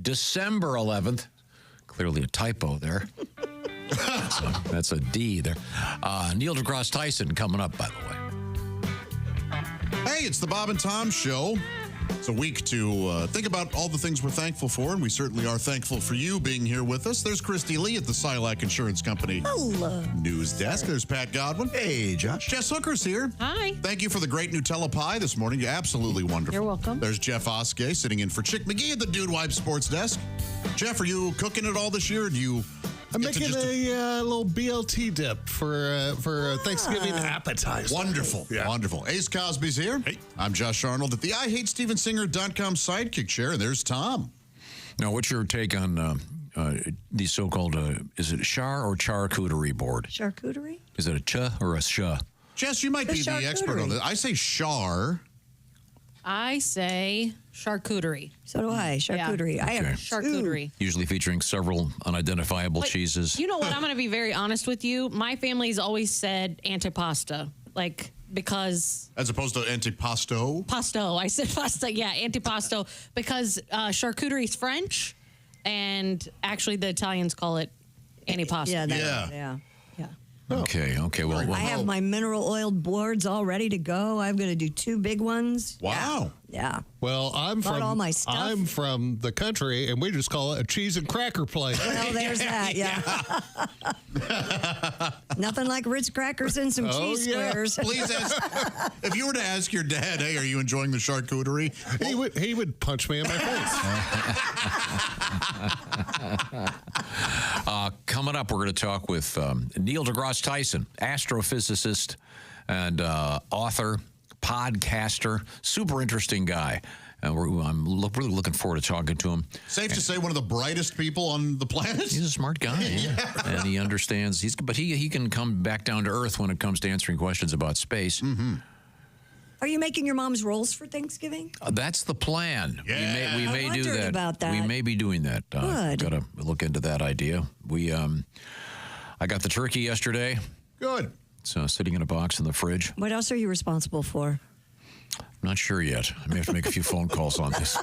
December 11th. Clearly a typo there. That's a D there. Neil deGrasse Tyson coming up, by the way. Hey, it's the Bob and Tom Show. It's a week to think about all the things we're thankful for, and we certainly are thankful for you being here with us. There's Christy Lee at the Silac Insurance Company news desk. There's Pat Godwin. Hey, Josh. Jess Hooker's here. Hi. Thank you for the great Nutella pie this morning. You're absolutely wonderful. You're welcome. There's Jeff Oskey sitting in for Chick McGee at the Dude Wipe Sports Desk. Jeff, are you cooking it all this year, or do you... I'm making a little BLT dip for Thanksgiving appetizer. Wonderful. Yeah. Wonderful. Ace Cosby's here. Hey. I'm Josh Arnold at the IHateStevenSinger.com sidekick chair, and there's Tom. Now, what's your take on the so-called, is it char or charcuterie board? Charcuterie? Is it a cha or a sha? Jess, you might be the expert on this. I say char. I say charcuterie. So do I. Charcuterie. Yeah. I have charcuterie. Usually featuring several unidentifiable cheeses. You know what? I'm going to be very honest with you. My family's always said antipasta, because... As opposed to antipasto? Pasto. I said pasta. Yeah, antipasto. Because charcuterie is French, and actually the Italians call it antipasto. Yeah. Okay. Well, I have my mineral oil boards all ready to go. I'm going to do 2 big ones. Wow. Yeah. Well, I'm all my stuff. I'm from the country, and we just call it a cheese and cracker plate. Well, there's that. Yeah. Nothing like Ritz crackers and some cheese squares. Please ask. If you were to ask your dad, "Hey, are you enjoying the charcuterie?" He would punch me in my face. Coming up, we're going to talk with Neil deGrasse Tyson, astrophysicist and author, podcaster, super interesting guy. And I'm really looking forward to talking to him. Safe to say, one of the brightest people on the planet. He's a smart guy, and he understands. But he can come back down to earth when it comes to answering questions about space. Mm-hmm. Are you making your mom's rolls for Thanksgiving? That's the plan. Yeah. We may do that. About that. We may be doing that. Good. Got to look into that idea. I got the turkey yesterday. Good. It's sitting in a box in the fridge. What else are you responsible for? I'm not sure yet. I may have to make a few phone calls on this.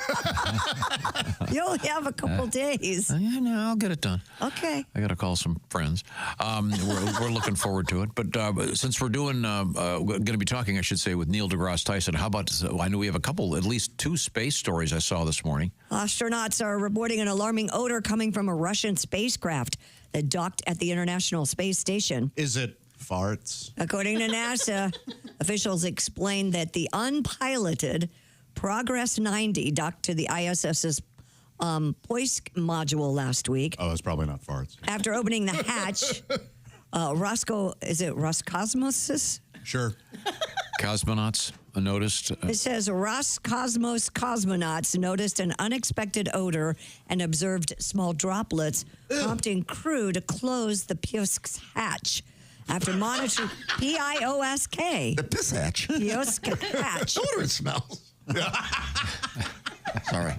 You only have a couple days. Yeah, no, I'll get it done. Okay. I got to call some friends. We're looking forward to it. But since we're going to be talking, I should say, with Neil deGrasse Tyson, how about, I know we have at least 2 space stories I saw this morning. Astronauts are reporting an alarming odor coming from a Russian spacecraft that docked at the International Space Station. Is it Farts. According to NASA, officials explained that the unpiloted Progress 90 docked to the ISS's Poisk module last week. Oh, it's probably not farts. After opening the hatch, Roscosmos? Sure. Cosmonauts noticed. It says Roscosmos cosmonauts noticed an unexpected odor and observed small droplets, prompting crew to close the Poisk's hatch. After monitoring P-I-O-S-K. The piss hatch. Poisk hatch. No wonder it smells. Sorry.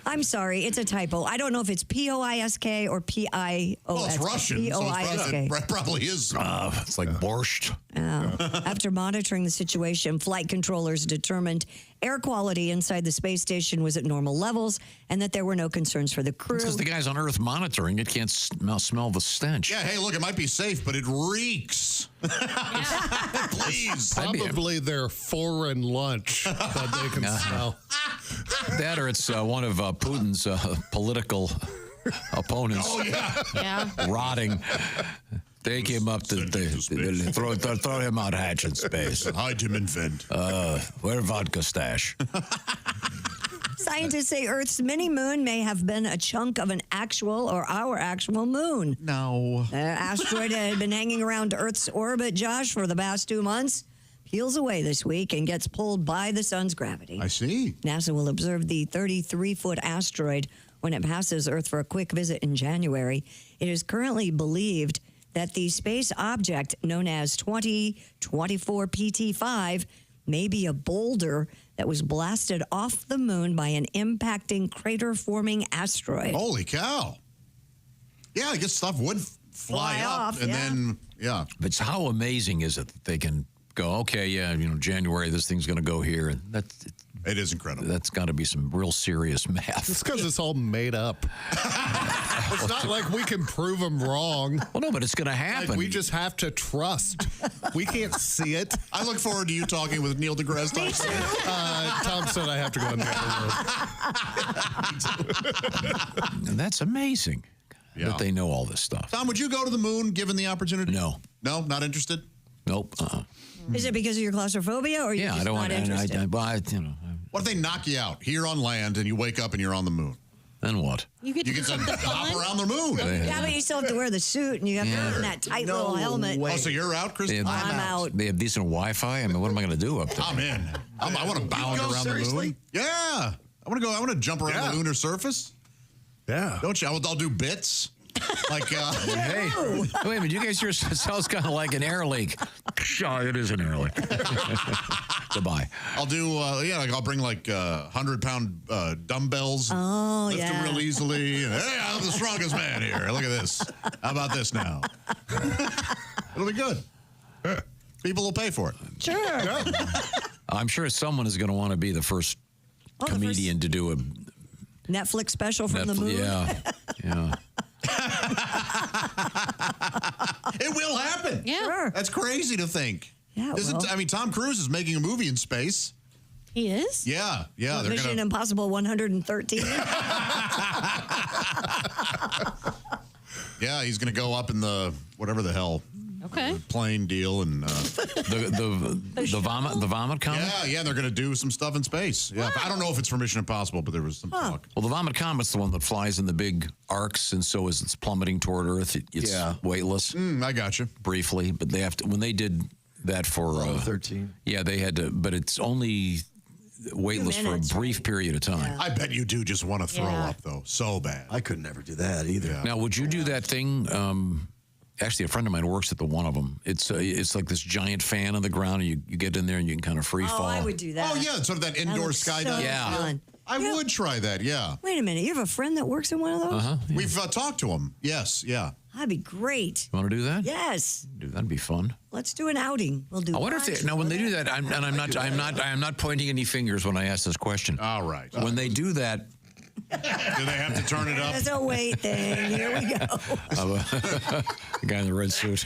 I'm sorry, it's a typo. I don't know if it's P-O-I-S-K or P-I-O-S-K. Well, it's Russian, P-O-I-S-K. so it probably is. It's like borscht. After monitoring the situation, flight controllers determined air quality inside the space station was at normal levels and that there were no concerns for the crew. Because the guys on Earth monitoring it can't smell the stench. Yeah, hey, look, it might be safe, but it reeks. Please. Probably their foreign lunch that they can smell. That or it's one of Putin's political opponents. Oh, yeah. Rotting. Take him up to throw him out hatch in space. Hide him in vent. Where vodka stash? Scientists say Earth's mini-moon may have been a chunk of an actual or our actual moon. No. The asteroid had been hanging around Earth's orbit, Josh, for the past 2 months. Peels away this week and gets pulled by the sun's gravity. I see. NASA will observe the 33-foot asteroid when it passes Earth for a quick visit in January. It is currently believed that the space object known as 2024 PT5 may be a boulder that was blasted off the moon by an impacting crater-forming asteroid. Holy cow. Yeah, I guess stuff would fly up off, and yeah. then, yeah. But how amazing is it that they can go, okay, yeah, January, this thing's going to go here. And it is incredible. That's got to be some real serious math. It's because it's all made up. It's not like we can prove them wrong. Well, no, but it's going to happen. Like, we just have to trust. We can't see it. I look forward to you talking with Neil deGrasse Tyson. Tom said I have to go in the other room. And that's amazing that they know all this stuff. Tom, would you go to the moon given the opportunity? No. No? Not interested? Nope. Is it because of your claustrophobia, or you're just not interested? What if they knock you out here on land and you wake up and you're on the moon? Then what? You get to hop around the moon. Yeah, but you still have to wear the suit, and you have to put in that tight little helmet. Oh, so you're out, Chris? I'm out. They have decent Wi-Fi? I mean, what am I going to do up there? I'm in. I want to bound around the moon. Yeah. I want to go. I want to jump around the lunar surface. Yeah. Don't you? I'll do bits. Like, hey, wait a minute, you guys yourselves kind of like an air leak. Sure, it is an air leak. Goodbye. I'll do, I'll bring like 100-pound dumbbells. Oh, lift them real easily. And, hey, I'm the strongest man here. Look at this. How about this now? It'll be good. People will pay for it. Sure. I'm sure someone is going to want to be the first comedian to do a Netflix special from the moon. Yeah. It will happen. Yeah. Sure. That's crazy to think. Yeah, Tom Cruise is making a movie in space. He is? Yeah. They're Mission Impossible 113. Yeah, he's going to go up in the whatever the hell. Okay. Plane deal and the vomit comet. Yeah, they're going to do some stuff in space. Yeah, I don't know if it's for Mission Impossible, but there was some talk. Well, the vomit comet's the one that flies in the big arcs, and so as it's plummeting toward Earth, it's weightless. I got you. Briefly, but they have to when they did that for 13. Yeah, they had to, but it's only weightless for a brief period of time. I bet you do just want to throw up though, so bad. I could never do that either. Yeah. Now, would you do that thing? Actually, a friend of mine works at the one of them. It's like this giant fan on the ground, and you get in there and you can kind of free fall. I would do that. Oh yeah, sort of that indoor skydive. Fun. I would try that. Yeah. Wait a minute, you have a friend that works in one of those? Yeah. We've talked to him. Yes. Yeah. That'd be great. You want to do that? Yes. Dude, that'd be fun. Let's do an outing. We'll do. I wonder if they, now when they do that, I'm not pointing any fingers when I ask this question. All right. When they do that, Do they have to turn it up? It's a weight thing. Here we go. The guy in the red suit.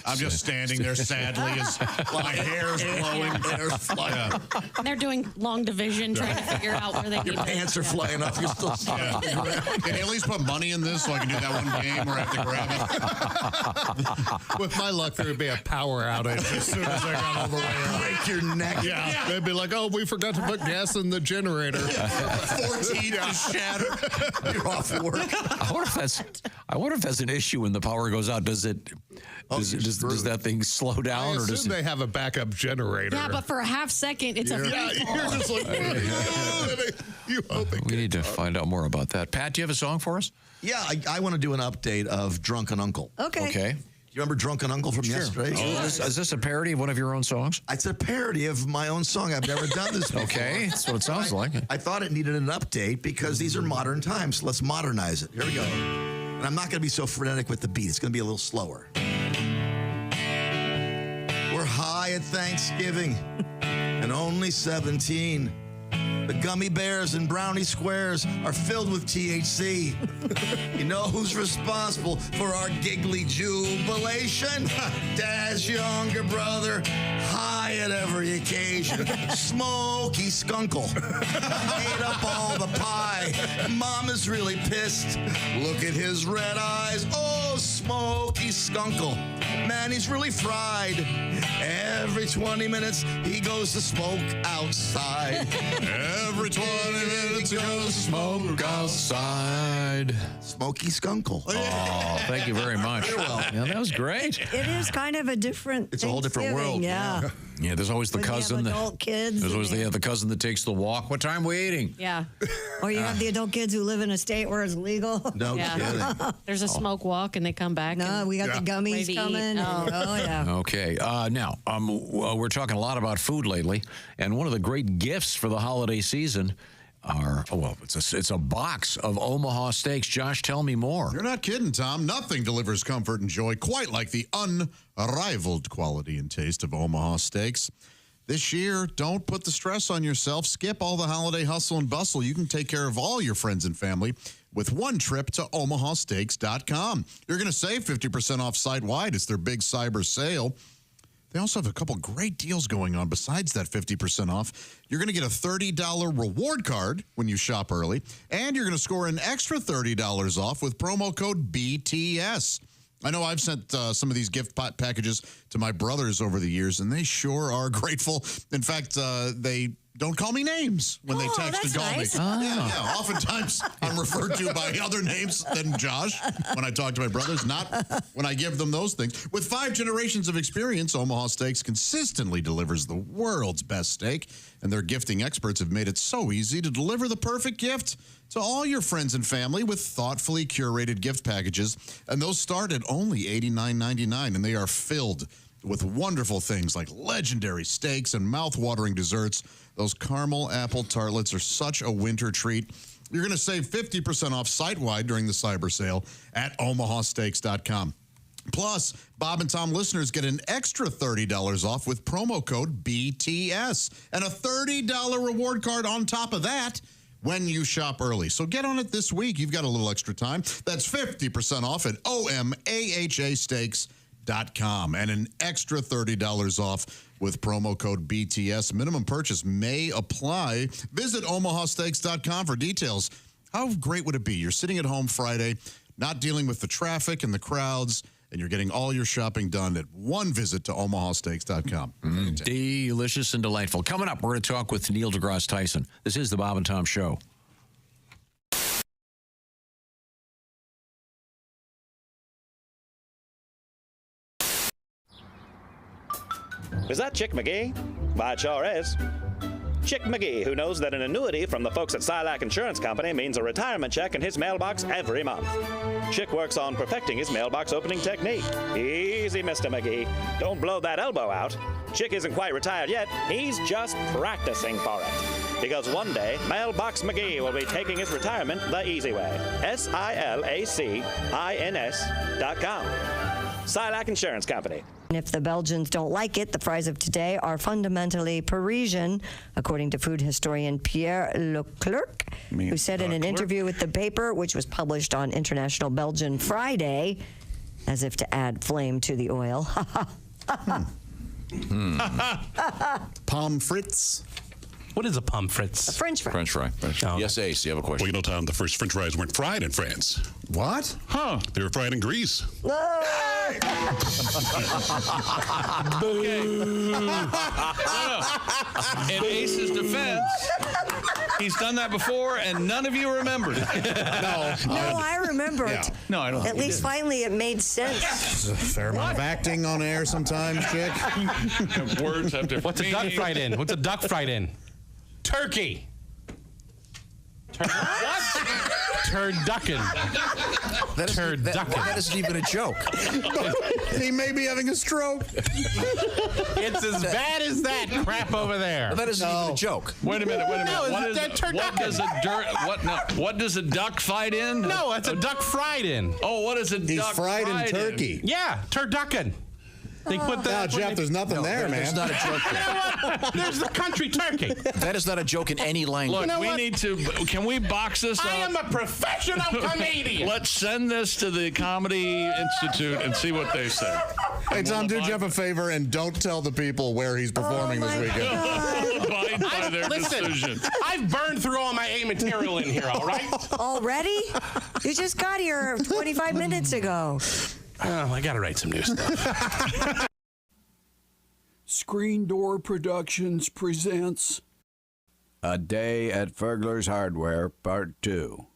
I'm just standing there sadly as my hair's blowing. Hair's flying. And they're doing long division, trying to figure out where they Your need pants are flying off. You're still Yeah. Can you at least put money in this so I can do that one game where I have to grab it? With my luck, there would be a power outage as soon as I got all the way out. Break your neck. Yeah. They'd be like, oh, we forgot to put gas in the generator. 14 to shatter. You're off work. I wonder if that's an issue when the power goes out. Does it? Does that thing slow down, I or does assume they have a backup generator. Yeah, but for a half second, it's a free fall. You're just like, you hope it we need to find out more about that. Pat, do you have a song for us? Yeah, I want to do an update of Drunken Uncle. Okay. Okay. You remember Drunken Uncle from yesterday? Is this a parody of one of your own songs? It's a parody of my own song. I've never done this before. Okay, that's what it sounds like. I thought it needed an update because these are modern times. So let's modernize it. Here we go. And I'm not going to be so frenetic with the beat. It's going to be a little slower. We're high at Thanksgiving and only 17. The gummy bears and brownie squares are filled with THC. You know who's responsible for our giggly jubilation? Dad's younger brother, high at every occasion. Smokey Skunkle. Ate up all the pie. Mama's really pissed. Look at his red eyes. Oh, Smokey Skunkle. Man, he's really fried. Every 20 minutes, he goes to smoke outside. Every 20 minutes, he goes to Smoke outside. Smokey Skunkle. Oh, thank you very much. You're welcome. Yeah, that was great. It is kind of a different. It's a whole different Thanksgiving, world. Yeah. Yeah, there's always the When you have cousin. adult kids. There's always the cousin that takes the walk. What time are we eating? Yeah. Or you have the adult kids who live in a state where it's legal. No kidding. There's a smoke walk, and they come back. No, and we got the gummies ready to eat. coming. Oh, yeah. Okay. Now, we're talking a lot about food lately, and one of the great gifts for the holiday season are, it's a box of Omaha steaks. Josh, tell me more. You're not kidding, Tom. Nothing delivers comfort and joy quite like the unrivaled quality and taste of Omaha steaks. This year, don't put the stress on yourself. Skip all the holiday hustle and bustle. You can take care of all your friends and family with one trip to omahasteaks.com. You're going to save 50% off site-wide. It's their big cyber sale. They also have a couple great deals going on besides that 50% off. You're going to get a $30 reward card when you shop early, and you're going to score an extra $30 off with promo code BTS. I know I've sent some of these gift packages to my brothers over the years, and they sure are grateful. In fact, they don't call me names when they text and call me. Yeah, oftentimes I'm referred to by other names than Josh when I talk to my brothers, not when I give them those things. With 5 generations of experience, Omaha Steaks consistently delivers the world's best steak, and their gifting experts have made it so easy to deliver the perfect gift to all your friends and family with thoughtfully curated gift packages. And those start at only $89.99, and they are filled with wonderful things like legendary steaks and mouth-watering desserts. Those caramel apple tartlets are such a winter treat. You're going to save 50% off site-wide during the cyber sale at omahasteaks.com. Plus, Bob and Tom listeners get an extra $30 off with promo code BTS and a $30 reward card on top of that when you shop early. So get on it this week. You've got a little extra time. That's 50% off at omahasteaks.com and an extra $30 off with promo code BTS. Minimum purchase may apply. Visit omahasteaks.com for details. How great would it be? You're sitting at home Friday, not dealing with the traffic and the crowds, and you're getting all your shopping done at one visit to omahasteaks.com. Delicious and delightful. Coming up, we're going to talk with Neil deGrasse Tyson. This is the Bob and Tom Show. Is that Chick McGee? Why, it sure is. Chick McGee, who knows that an annuity from the folks at Silac Insurance Company means a retirement check in his mailbox every month. Chick works on perfecting his mailbox opening technique. Easy, Mr. McGee. Don't blow that elbow out. Chick isn't quite retired yet. He's just practicing for it. Because one day, Mailbox McGee will be taking his retirement the easy way. SILACINS.com. Silac Insurance Company. And if the Belgians don't like it, the fries of today are fundamentally Parisian, according to food historian Pierre Leclerc, who said in an interview with the paper, which was published on International Belgian Friday, as if to add flame to the oil. Pommes frites. What is a pommes frites? A French fry. French fry. Yes, Ace, you have a question. Well, you know, Tom, the first French fries weren't fried in France. What? Huh? They were fried in grease. In Ace's defense, he's done that before, and none of you remembered it. No, I remember it. No, I don't. At least finally it made sense. A fair amount of acting on air sometimes, chick. Words have different What's a duck fried in? What's a duck fried in? Turkey. What? Turducken. That isn't even a joke. He may be having a stroke. It's as bad as that crap over there. That isn't even a joke. Wait a minute. No, What it's is that turducken. what does a duck fight in? No, it's a duck fried in. Oh, what is a He's duck fried in turkey. Yeah, turducken. They put that. Now, Jeff, there's nothing there, man. There's not a joke there. You know what? There's the country turkey. That is not a joke in any language. Look, we need to. Can we box this up? I am a professional comedian. Let's send this to the Comedy Institute and see what they say. Hey, Tom, do Jeff a favor and don't tell the people where he's performing this weekend. Abide by their decision. I've burned through all my A material in here, all right? Already? You just got here 25 minutes ago. Oh, I got to write some new stuff. Screen Door Productions presents A Day at Furgler's Hardware, Part 2.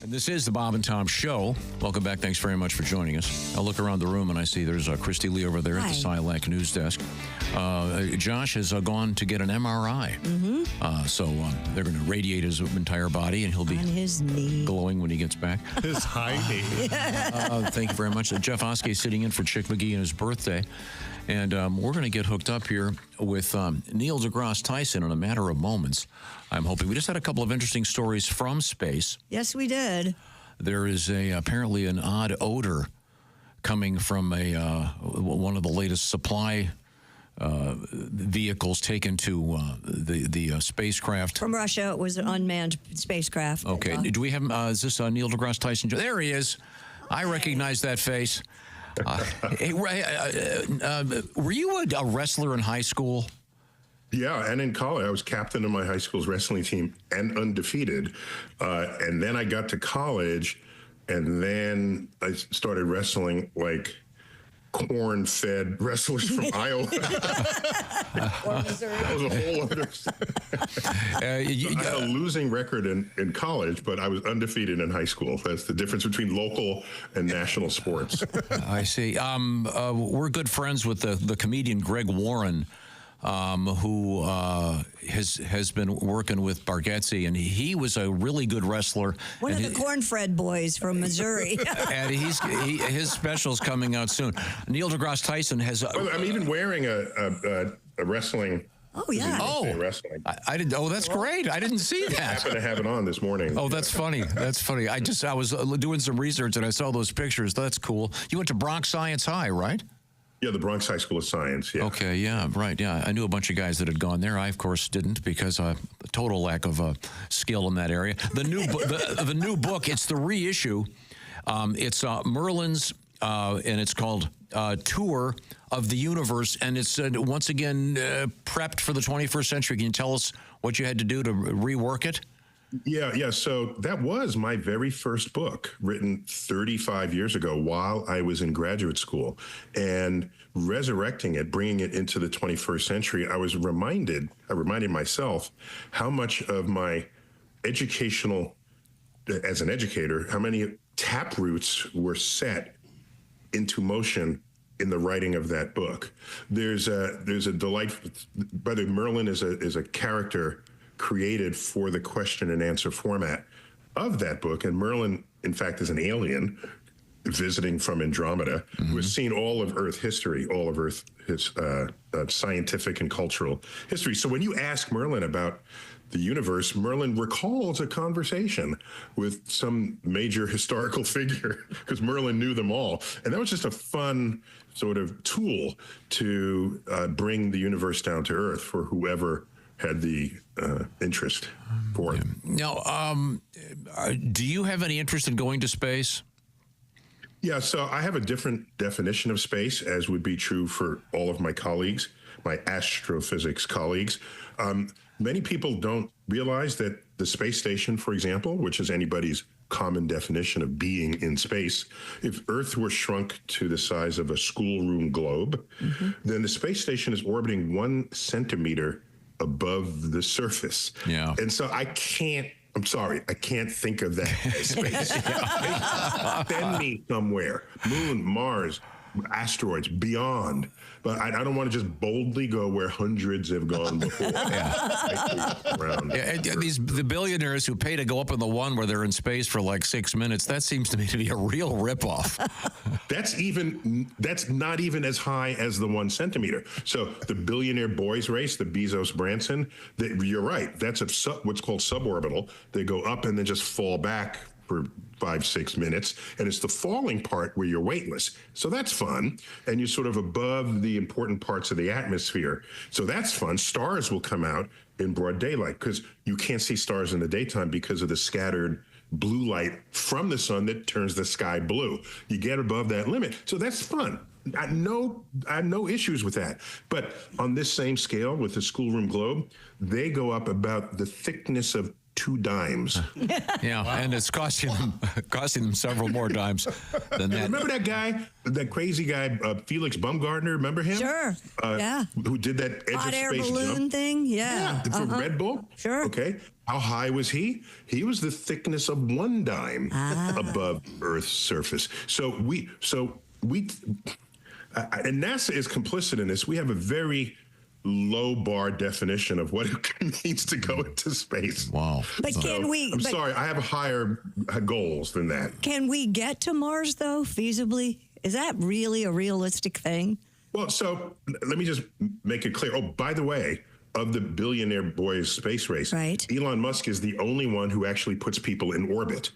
And this is the Bob and Tom Show. Welcome back. Thanks very much for joining us. I look around the room and I see there's Christy Lee over there at the Silac news desk. Josh has gone to get an MRI. So they're going to radiate his entire body and he'll be on his knee, glowing when he gets back. His high knee. Thank you very much. Jeff Oskey sitting in for Chick McGee on his birthday. And we're going to get hooked up here with Neil deGrasse Tyson in a matter of moments. I'm hoping. We just had a couple of interesting stories from space. Yes, we did. There is apparently an odd odor coming from one of the latest supply vehicles taken to the spacecraft. From Russia, it was an unmanned spacecraft. Okay. Do we have, is this Neil deGrasse Tyson? There he is. I recognize that face. Hey, were you a wrestler in high school? Yeah, and in college, I was captain of my high school's wrestling team and undefeated. And then I got to college, and then I started wrestling like corn-fed wrestlers from Iowa. That was a whole other. I had a losing record in college, but I was undefeated in high school. That's the difference between local and national sports. I see. We're good friends with the comedian Greg Warren, who has been working with Bargatze, and he was a really good wrestler. One of the corn-fed boys from Missouri. And his special's coming out soon. Neil deGrasse Tyson has. I'm even wearing a wrestling. Oh yeah. Wrestling. I didn't. Oh, that's great. I didn't see that. I happened to have it on this morning. Oh, that's funny. That's funny. I was doing some research and I saw those pictures. That's cool. You went to Bronx Science High, right? Yeah, the Bronx High School of Science. Yeah. Okay. Yeah. Right. Yeah. I knew a bunch of guys that had gone there. I, of course, didn't because a total lack of skill in that area. The new book. It's the reissue. It's Merlin's, and it's called Tour of the Universe, and it's once again prepped for the 21st century. Can you tell us what you had to do to rework it? Yeah. So that was my very first book, written 35 years ago while I was in graduate school. And resurrecting it, bringing it into the 21st century, I reminded myself how much of my educational, as an educator, how many taproots were set into motion in the writing of that book. There's a delightful, by the way, Merlin is a character created for the question and answer format of that book. And Merlin, in fact, is an alien visiting from Andromeda, who has seen all of Earth history, all of Earth, his scientific and cultural history. So when you ask Merlin about the universe, Merlin recalls a conversation with some major historical figure because Merlin knew them all. And that was just a fun sort of tool to bring the universe down to Earth for whoever had the interest for it. Now, do you have any interest in going to space? Yeah, so I have a different definition of space, as would be true for all of my colleagues, my astrophysics colleagues. Many people don't realize that the space station, for example, which is anybody's common definition of being in space, if Earth were shrunk to the size of a schoolroom globe, then the space station is orbiting 1 centimeter above the surface. Yeah. And so I can't think of that as space. Send me somewhere. Moon, Mars, asteroids, beyond. But I don't want to just boldly go where hundreds have gone before. The billionaires who pay to go up in the one where they're in space for like 6 minutes, that seems to me to be a real ripoff. That's not even as high as the 1 centimeter. So the billionaire boys race, the Bezos-Branson, you're right. That's what's called suborbital. They go up and then just fall back for 5-6 minutes, and it's the falling part where you're weightless. So that's fun, and you're sort of above the important parts of the atmosphere. So that's fun. Stars will come out in broad daylight because you can't see stars in the daytime because of the scattered blue light from the sun that turns the sky blue. You get above that limit. So that's fun. I have no issues with that. But on this same scale with the schoolroom globe, they go up about the thickness of 2 dimes. Yeah, wow. And it's costing them several more dimes than that. Remember that guy, that crazy guy, Felix Baumgartner? Remember him? Sure. Yeah. Who did that edge hot of air space balloon jump thing? Yeah. For Red Bull? Sure. Okay. How high was he? He was the thickness of one dime above Earth's surface. So we, and NASA is complicit in this. We have a very low bar definition of what it means to go into space. Wow. But can we? I'm sorry, I have higher goals than that. Can we get to Mars though, feasibly? Is that really a realistic thing? Well, so let me just make it clear. Oh, by the way, of the billionaire boys space race, Elon Musk is the only one who actually puts people in orbit.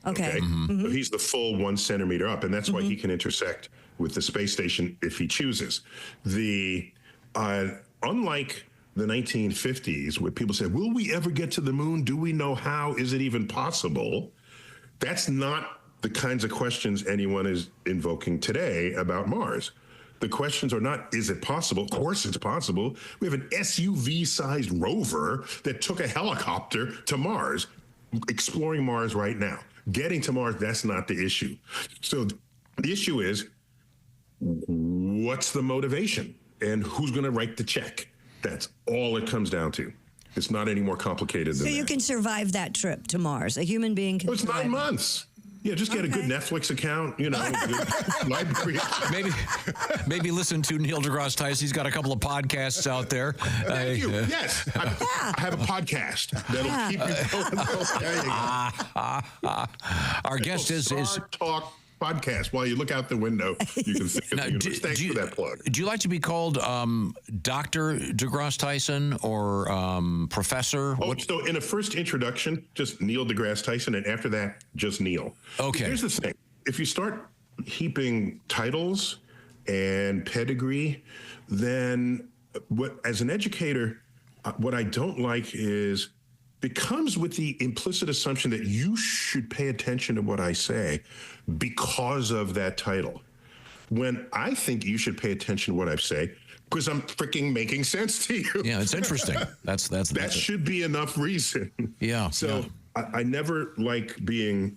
Okay. So he's the full 1 centimeter up, and that's why he can intersect with the space station if he chooses. Unlike the 1950s, where people said, will we ever get to the moon? Do we know how? Is it even possible? That's not the kinds of questions anyone is invoking today about Mars. The questions are not, is it possible? Of course it's possible. We have an SUV-sized rover that took a helicopter to Mars, exploring Mars right now. Getting to Mars, that's not the issue. So the issue is, what's the motivation? And who's going to write the check? That's all it comes down to. It's not any more complicated than that. So you can survive that trip to Mars. A human being can. It's 9 months. Yeah, just get a good Netflix account, you know, good library. Maybe listen to Neil deGrasse Tyson. He's got a couple of podcasts out there. Thank you. Yes, I have a podcast that'll keep you going. There you go. Our guest is Talk podcast. While you look out the window, you can see the universe. Thanks for that plug. Do you like to be called Dr. deGrasse Tyson or Professor? So in a first introduction, just Neil deGrasse Tyson, and after that, just Neil. Okay. Here's the thing. If you start heaping titles and pedigree, then as an educator, what I don't like is it comes with the implicit assumption that you should pay attention to what I say because of that title. When I think you should pay attention to what I say because I'm freaking making sense to you. Yeah, it's interesting. That should be enough reason. Yeah. So I never like being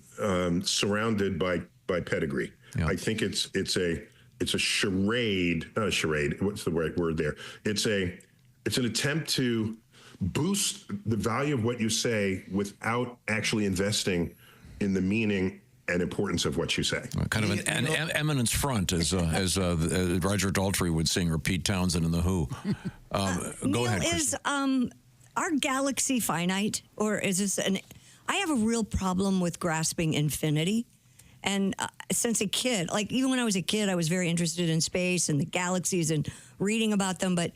surrounded by pedigree. Yeah. I think it's a charade, not a charade. What's the right word there? It's an attempt to boost the value of what you say without actually investing in the meaning and importance of what you say. Kind of an eminence front, as Roger Daltrey would sing, or Pete Townsend in The Who. Go ahead, is our galaxy finite, or is this I have a real problem with grasping infinity. And since a kid, like even when I was a kid, I was very interested in space and the galaxies and reading about them, but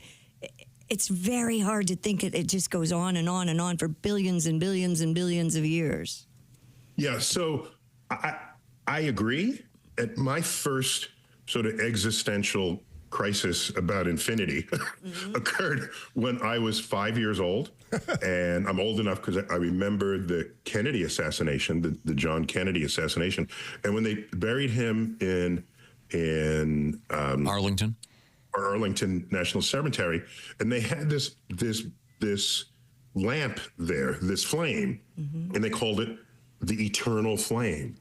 it's very hard to think it just goes on and on and on for billions and billions and billions of years. Yeah, so I agree. At my first sort of existential crisis about infinity occurred when I was 5 years old. And I'm old enough because I remember the Kennedy assassination, the John Kennedy assassination. And when they buried him in Arlington National Cemetery, and they had this lamp there, this flame, and they called it the eternal flame.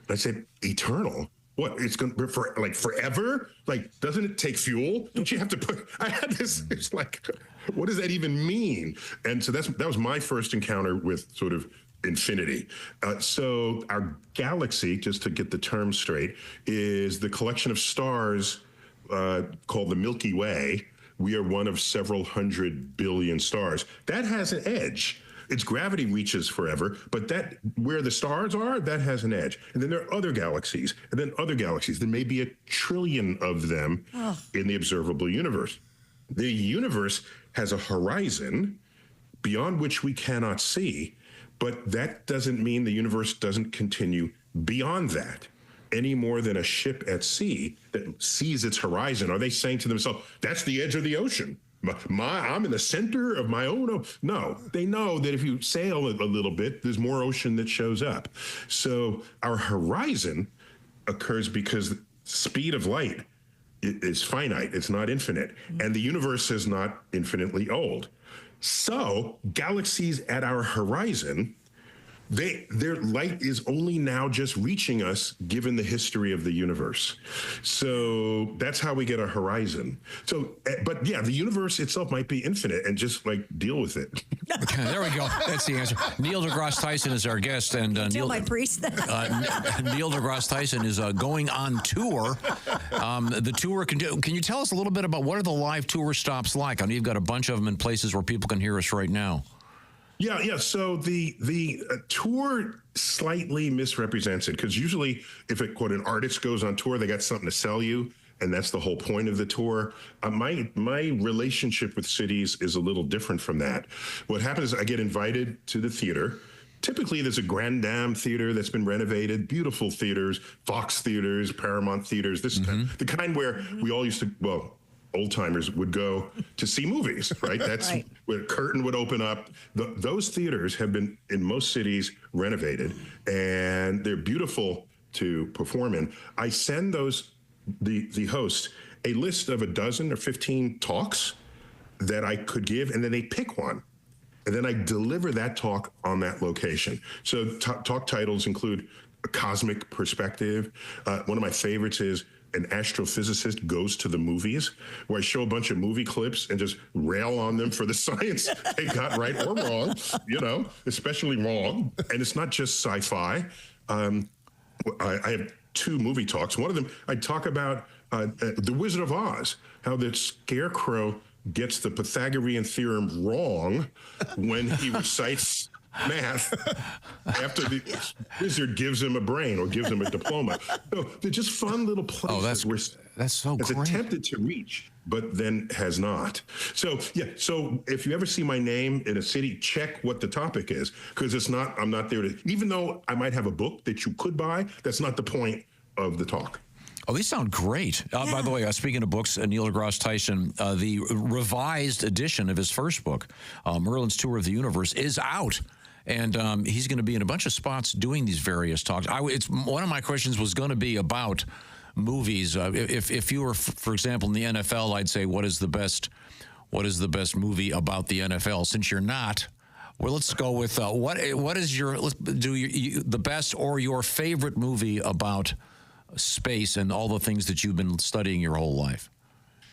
And I said, eternal? What? It's going to be for like forever? Like, doesn't it take fuel? Don't you have to put? I had this. It's like, what does that even mean? And so that was my first encounter with sort of infinity. So our galaxy, just to get the term straight, is the collection of stars called the Milky Way. We are one of several 100 billion stars. That has an edge. Its gravity reaches forever, but that where the stars are, that has an edge. And then there are other galaxies, and then other galaxies. There may be 1 trillion of them in the observable universe. The universe has a horizon beyond which we cannot see, but that doesn't mean the universe doesn't continue beyond that. Any more than a ship at sea that sees its horizon. Are they saying to themselves, that's the edge of the ocean? I'm in the center of my own. No, they know that if you sail a little bit, there's more ocean that shows up. So our horizon occurs because the speed of light is finite. It's not infinite. And the universe is not infinitely old. So galaxies at our horizon their light is only now just reaching us given the history of the universe. So that's how we get a horizon. So, but yeah, the universe itself might be infinite, and just like deal with it. There we go. That's the answer. Neil deGrasse Tyson is our guest, and Neil, my priest. Neil deGrasse Tyson is going on tour. The tour can you tell us a little bit about what are the live tour stops like? I know you've got a bunch of them in places where people can hear us right now. Yeah. So the tour slightly misrepresents it, because usually if an artist goes on tour, they got something to sell you, and that's the whole point of the tour. My relationship with cities is a little different from that. What happens is I get invited to the theater. Typically, there's a Grand Dame theater that's been renovated, beautiful theaters, Fox theaters, Paramount theaters, the kind where we all used to, old timers would go to see movies, right? That's right. Where a curtain would open up. Those theaters have been, in most cities, renovated, and they're beautiful to perform in. I send the host a list of a dozen or 15 talks that I could give, and then they pick one. And then I deliver that talk on that location. So talk titles include A Cosmic Perspective. One of my favorites is An Astrophysicist Goes to the Movies, where I show a bunch of movie clips and just rail on them for the science they got right or wrong, especially wrong. And it's not just sci-fi. I have 2 movie talks. One of them, I talk about The Wizard of Oz, how the Scarecrow gets the Pythagorean theorem wrong when he recites math after the wizard gives him a brain or gives him a diploma. So they're just fun little places where that's so it's great. Attempted to reach, but then has not. So so if you ever see my name in a city, check what the topic is, because I'm not there to, even though I might have a book that you could buy, that's not the point of the talk. Oh, these sound great. By the way, speaking of books, Neil deGrasse Tyson, the revised edition of his first book, Merlin's Tour of the Universe, is out. And he's going to be in a bunch of spots doing these various talks. One of my questions was going to be about movies. If you were, for example, in the NFL, I'd say, what is the best movie about the NFL? Since you're not, well, let's go with what is the best or your favorite movie about space and all the things that you've been studying your whole life?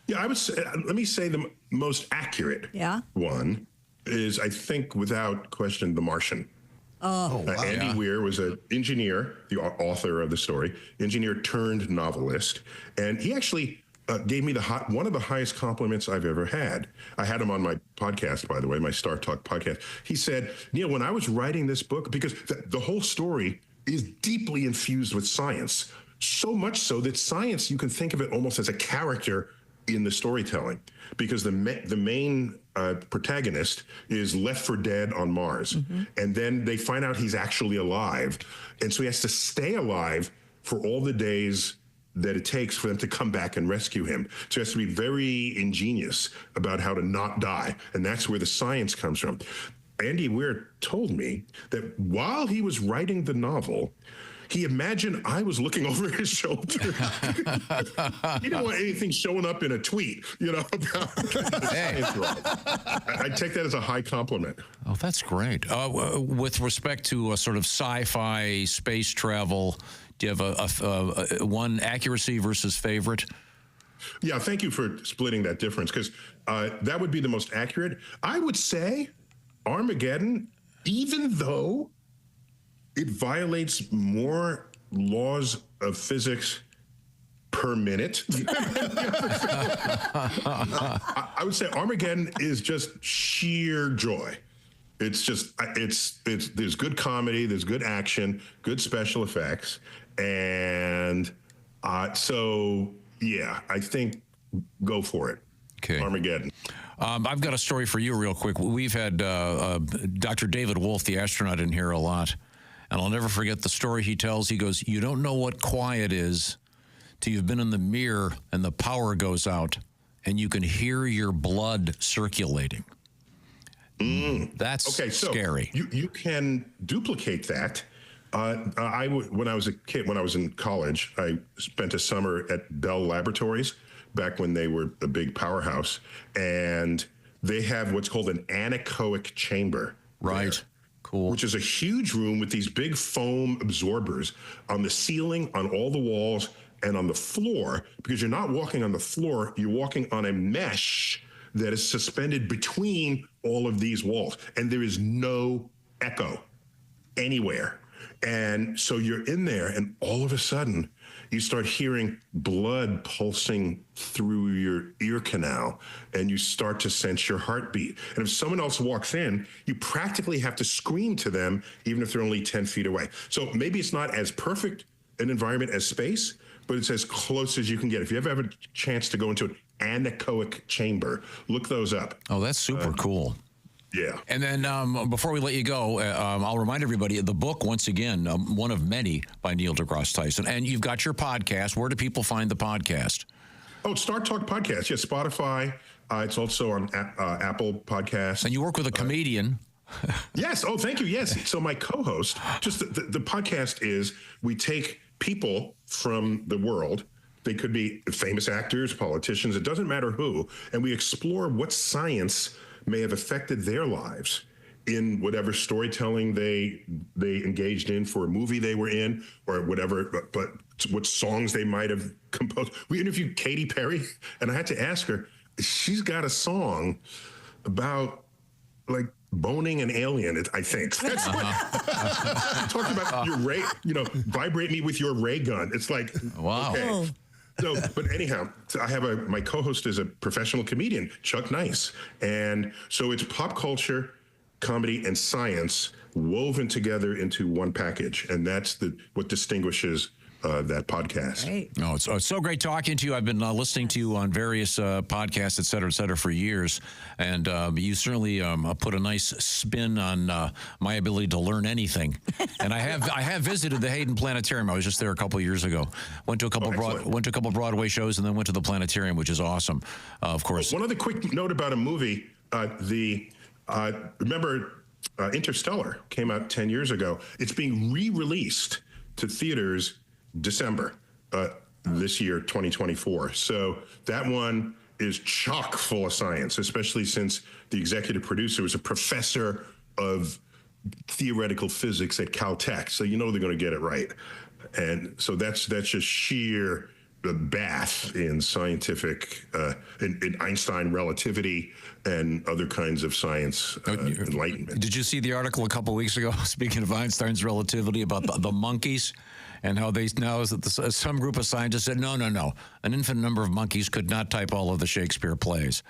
Yeah, I would say, let me say the most accurate one is, I think, without question, The Martian. Andy Weir was an engineer, the author of the story, engineer turned novelist, and he actually gave me one of the highest compliments I've ever had. I had him on my podcast, by the way, my Star Talk podcast. He said, Neil, when I was writing this book, because the whole story is deeply infused with science, so much so that science, you can think of it almost as a character in the storytelling, because the main protagonist is left for dead on Mars. And then they find out he's actually alive. And so he has to stay alive for all the days that it takes for them to come back and rescue him. So he has to be very ingenious about how to not die. And that's where the science comes from. Andy Weir told me that while he was writing the novel, he imagined I was looking over his shoulder. He didn't want anything showing up in a tweet, about I take that as a high compliment. Oh, that's great. With respect to sort of sci-fi space travel, do you have a one accuracy versus favorite? Yeah, thank you for splitting that difference, because that would be the most accurate. I would say Armageddon, even though it violates more laws of physics per minute. I would say Armageddon is just sheer joy. It's just, there's good comedy, there's good action, good special effects. And so, yeah, I think go for it. Okay. Armageddon. I've got a story for you real quick. We've had Dr. David Wolf, the astronaut, in here a lot. And I'll never forget the story he tells. He goes, you don't know what quiet is till you've been in the mirror and the power goes out and you can hear your blood circulating. That's scary. You can duplicate that. When I was a kid, when I was in college, I spent a summer at Bell Laboratories back when they were a big powerhouse. And they have what's called an anechoic chamber. Right. Cool. Which is a huge room with these big foam absorbers on the ceiling, on all the walls, and on the floor, because you're not walking on the floor, you're walking on a mesh that is suspended between all of these walls. And there is no echo anywhere. And so you're in there, and all of a sudden, you start hearing blood pulsing through your ear canal, and you start to sense your heartbeat. And if someone else walks in, you practically have to scream to them, even if they're only 10 feet away. So maybe it's not as perfect an environment as space, but it's as close as you can get. If you ever have a chance to go into an anechoic chamber, look those up. Oh, that's super cool. Yeah. And then before we let you go, I'll remind everybody the book, once again, one of many by Neil deGrasse Tyson. And you've got your podcast. Where do people find the podcast? Oh, Start Talk Podcast. Yeah, Spotify. It's also on Apple Podcasts. And you work with a comedian. Yes. Oh, thank you. Yes. So my co-host, just the podcast is we take people from the world. They could be famous actors, politicians. It doesn't matter who. And we explore what science may have affected their lives in whatever storytelling they engaged in for a movie they were in, or whatever, but what songs they might have composed. We interviewed Katy Perry, and I had to ask her, she's got a song about like boning an alien, I think. That's what talking about your ray, vibrate me with your ray gun. It's like, wow. Okay. So, but anyhow, I have my co-host is a professional comedian, Chuck Nice. And so it's pop culture, comedy, and science woven together into one package. And that's what distinguishes that podcast. Great. Oh, it's so great talking to you. I've been listening to you on various podcasts, et cetera, for years. And you certainly put a nice spin on my ability to learn anything. And I have visited the Hayden Planetarium. I was just there a couple of years ago. Went to a couple Broadway shows, and then went to the planetarium, which is awesome. Of course. One other quick note about a movie. Remember Interstellar came out 10 years ago. It's being re-released to theaters December this year, 2024. So that one is chock full of science, especially since the executive producer was a professor of theoretical physics at Caltech. So they're going to get it right. And so that's just sheer bath in scientific, in Einstein relativity and other kinds of science enlightenment. Did you see the article a couple of weeks ago, speaking of Einstein's relativity, about the monkeys? And how some group of scientists said, no, an infinite number of monkeys could not type all of the Shakespeare plays.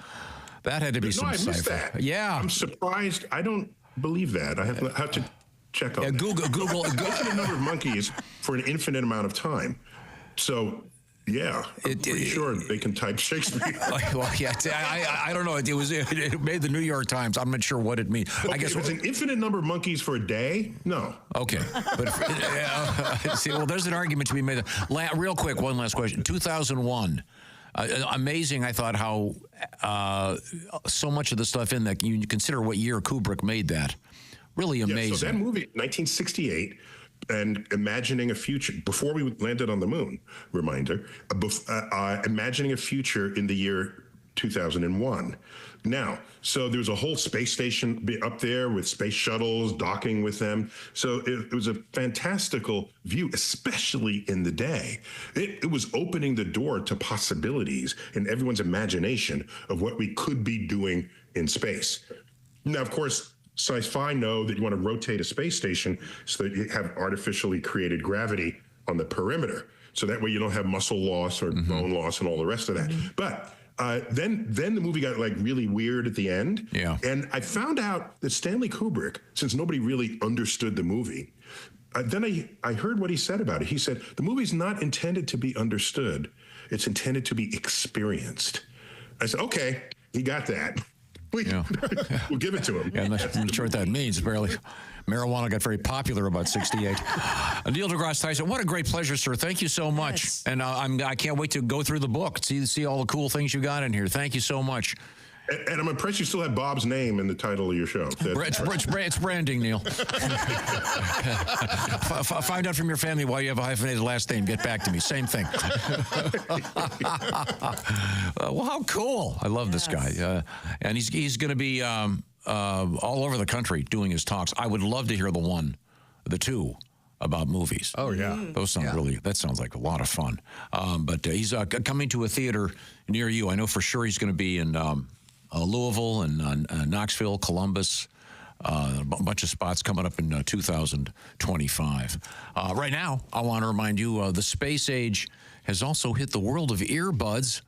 That had to be some I missed cipher. that. Yeah. I'm surprised. I don't believe that. I have to check on that. Google. Infinite number of monkeys for an infinite amount of time. So, yeah, I'm pretty sure they can type Shakespeare. Well, yeah, I don't know. It made the New York Times. I'm not sure what it means. Okay, I guess if it's an infinite number of monkeys for a day, no. Okay, but see, well, there's an argument to be made. Real quick, one last question. 2001. Amazing, I thought, how so much of the stuff in that, you consider what year Kubrick made that. Really amazing. Yeah, so that movie, 1968, and imagining a future, before we landed on the moon, reminder, imagining a future in the year 2001. Now, so there was a whole space station up there with space shuttles docking with them. So it was a fantastical view, especially in the day. It was opening the door to possibilities in everyone's imagination of what we could be doing in space. Now, of course, sci-fi know that you want to rotate a space station so that you have artificially created gravity on the perimeter. So that way you don't have muscle loss or bone loss and all the rest of that. But then the movie got like really weird at the end. Yeah. And I found out that Stanley Kubrick, since nobody really understood the movie, then I heard what he said about it. He said, the movie's not intended to be understood. It's intended to be experienced. I said, okay, he got that. We'll give it to him. Yeah, I'm not sure what that means. Apparently, marijuana got very popular about 68. Neil deGrasse Tyson, what a great pleasure, sir. Thank you so much. Yes. And I can't wait to go through the book, see all the cool things you got in here. Thank you so much. And I'm impressed you still have Bob's name in the title of your show. It's branding, Neil. Find out from your family why you have a hyphenated last name. Get back to me. Same thing. Well, how cool. I love this guy. And he's going to be all over the country doing his talks. I would love to hear the two about movies. Oh, yeah. Those sound that sounds like a lot of fun. But he's coming to a theater near you. I know for sure he's going to be in Louisville and Knoxville, Columbus, a bunch of spots coming up in 2025. Right now, I want to remind you, the space age has also hit the world of earbuds.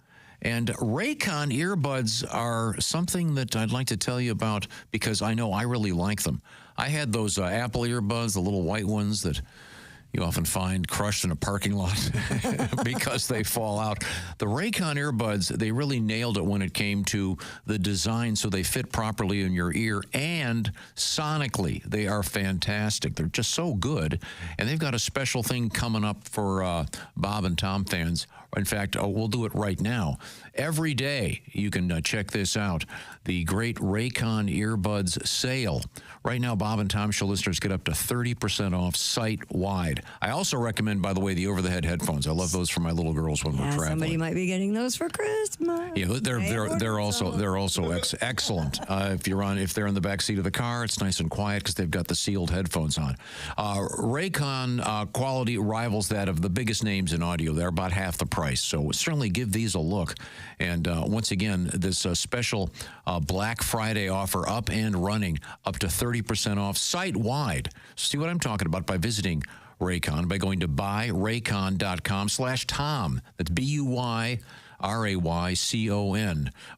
And Raycon earbuds are something that I'd like to tell you about because I know I really like them. I had those Apple earbuds, the little white ones that you often find crushed in a parking lot because they fall out. The Raycon earbuds, they really nailed it when it came to the design so they fit properly in your ear, and sonically, they are fantastic. They're just so good, and they've got a special thing coming up for Bob and Tom fans. In fact, we'll do it right now. Every day, you can check this out, the great Raycon earbuds sale. Right now, Bob and Tom Show listeners get up to 30% off site-wide. I also recommend, by the way, the over-the-head headphones. I love those for my little girls when we're traveling. Somebody might be getting those for Christmas. Yeah, they're also excellent. If they're in the back seat of the car, it's nice and quiet because they've got the sealed headphones on. Raycon quality rivals that of the biggest names in audio. They're about half the price, so certainly give these a look. And once again, this special Black Friday offer up and running, up to 30% off site-wide. See what I'm talking about by visiting Raycon, by going to buyraycon.com/Tom. That's BUYRAYCON,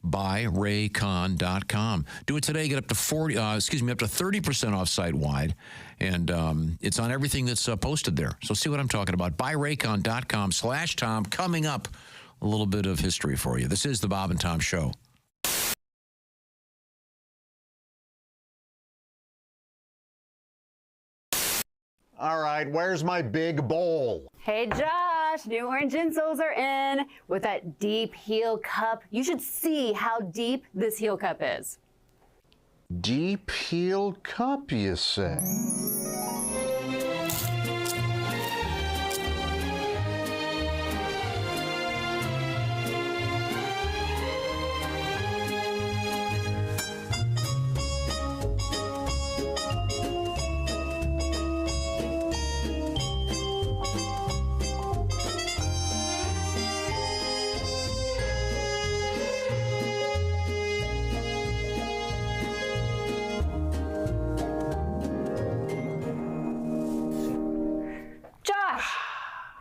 buyraycon.com. Do it today. Get up to 30% off site-wide. And it's on everything that's posted there. So see what I'm talking about. buyraycon.com/Tom. Coming up, a little bit of history for you. This is the Bob and Tom Show. All right, where's my big bowl? Hey, Josh, new orange insoles are in with that deep heel cup. You should see how deep this heel cup is. Deep heel cup, you say?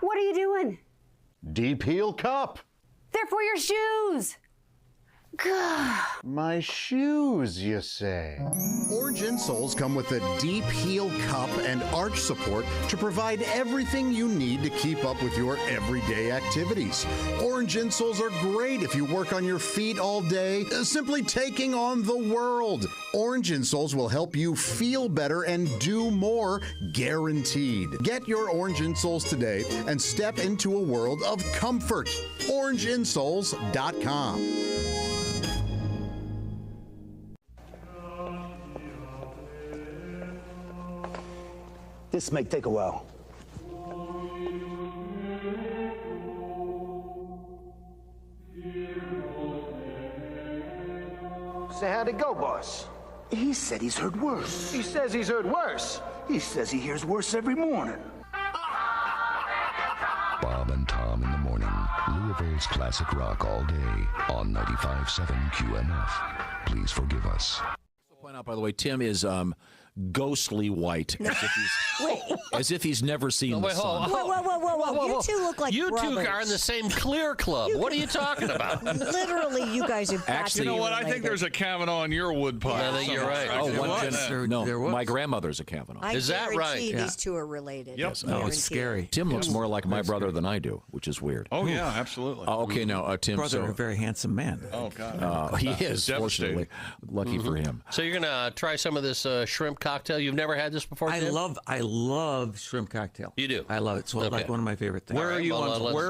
What are you doing? Deep heel cup. They're for your shoes. Gah. My shoes, you say? Orange insoles come with a deep heel cup and arch support to provide everything you need to keep up with your everyday activities. Orange insoles are great if you work on your feet all day, simply taking on the world. Orange insoles will help you feel better and do more, guaranteed. Get your orange insoles today and step into a world of comfort. OrangeInsoles.com. This may take a while. So how'd it go, boss? He said he's heard worse. He says he's heard worse. He says he hears worse every morning. Bob and Tom in the morning. Louisville's classic rock all day on 95.7 QMF. Please forgive us. Point out, by the way, Tim is ghostly white, as if he's never seen the sun. Whoa. You two look like you brothers. two are in the same clear club. What are you talking about? Literally, you guys have Actually, you know what? I think there's a Kavanaugh in your wood pile. I think you're right. My grandmother's a Kavanaugh. I Is that right? These two are related. Yep. Yes, it's scary. Tim looks more like my brother than I do, which is weird. Oh, yeah, absolutely. Okay, now, Tim. Brother, a very handsome man. Oh, God. He is, fortunately. Lucky for him. So you're going to try some of this shrimp cocktail. You've never had this before, Tim? I love shrimp cocktail. You do? I love it. It's like one of my favorite things. Where are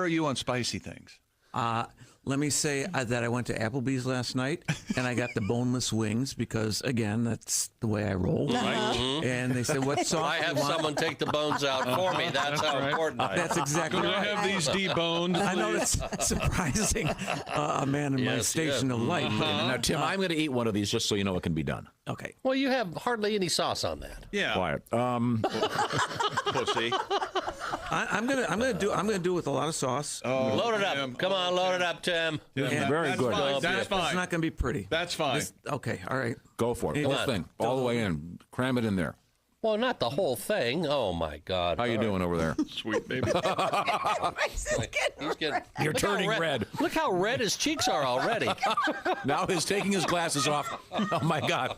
you on spicy things? Let me say that I went to Applebee's last night and I got the boneless wings because, again, that's the way I roll. Right. And they said, "What sauce?" I have someone take the bones out for me. That's how important I am. That's exactly Can right. I have these deboned? I know that's surprising. A man in my station of life. Now, Tim, I'm going to eat one of these just so you know it can be done. Okay. Well, you have hardly any sauce on that. Yeah. Quiet. Pussy. I'm gonna do it with a lot of sauce. Oh, load it up. Come on, load it up, Tim. Very good. That's fine. It's not gonna be pretty. That's fine. Okay. All right. Go for it. Come Whole on. thing. All the way in. Cram it in there. Well, not the whole thing. Oh, my God. How you doing over there? Sweet baby. He's getting, You're turning red. Look how red his cheeks are already. Now he's taking his glasses off. Oh, my God.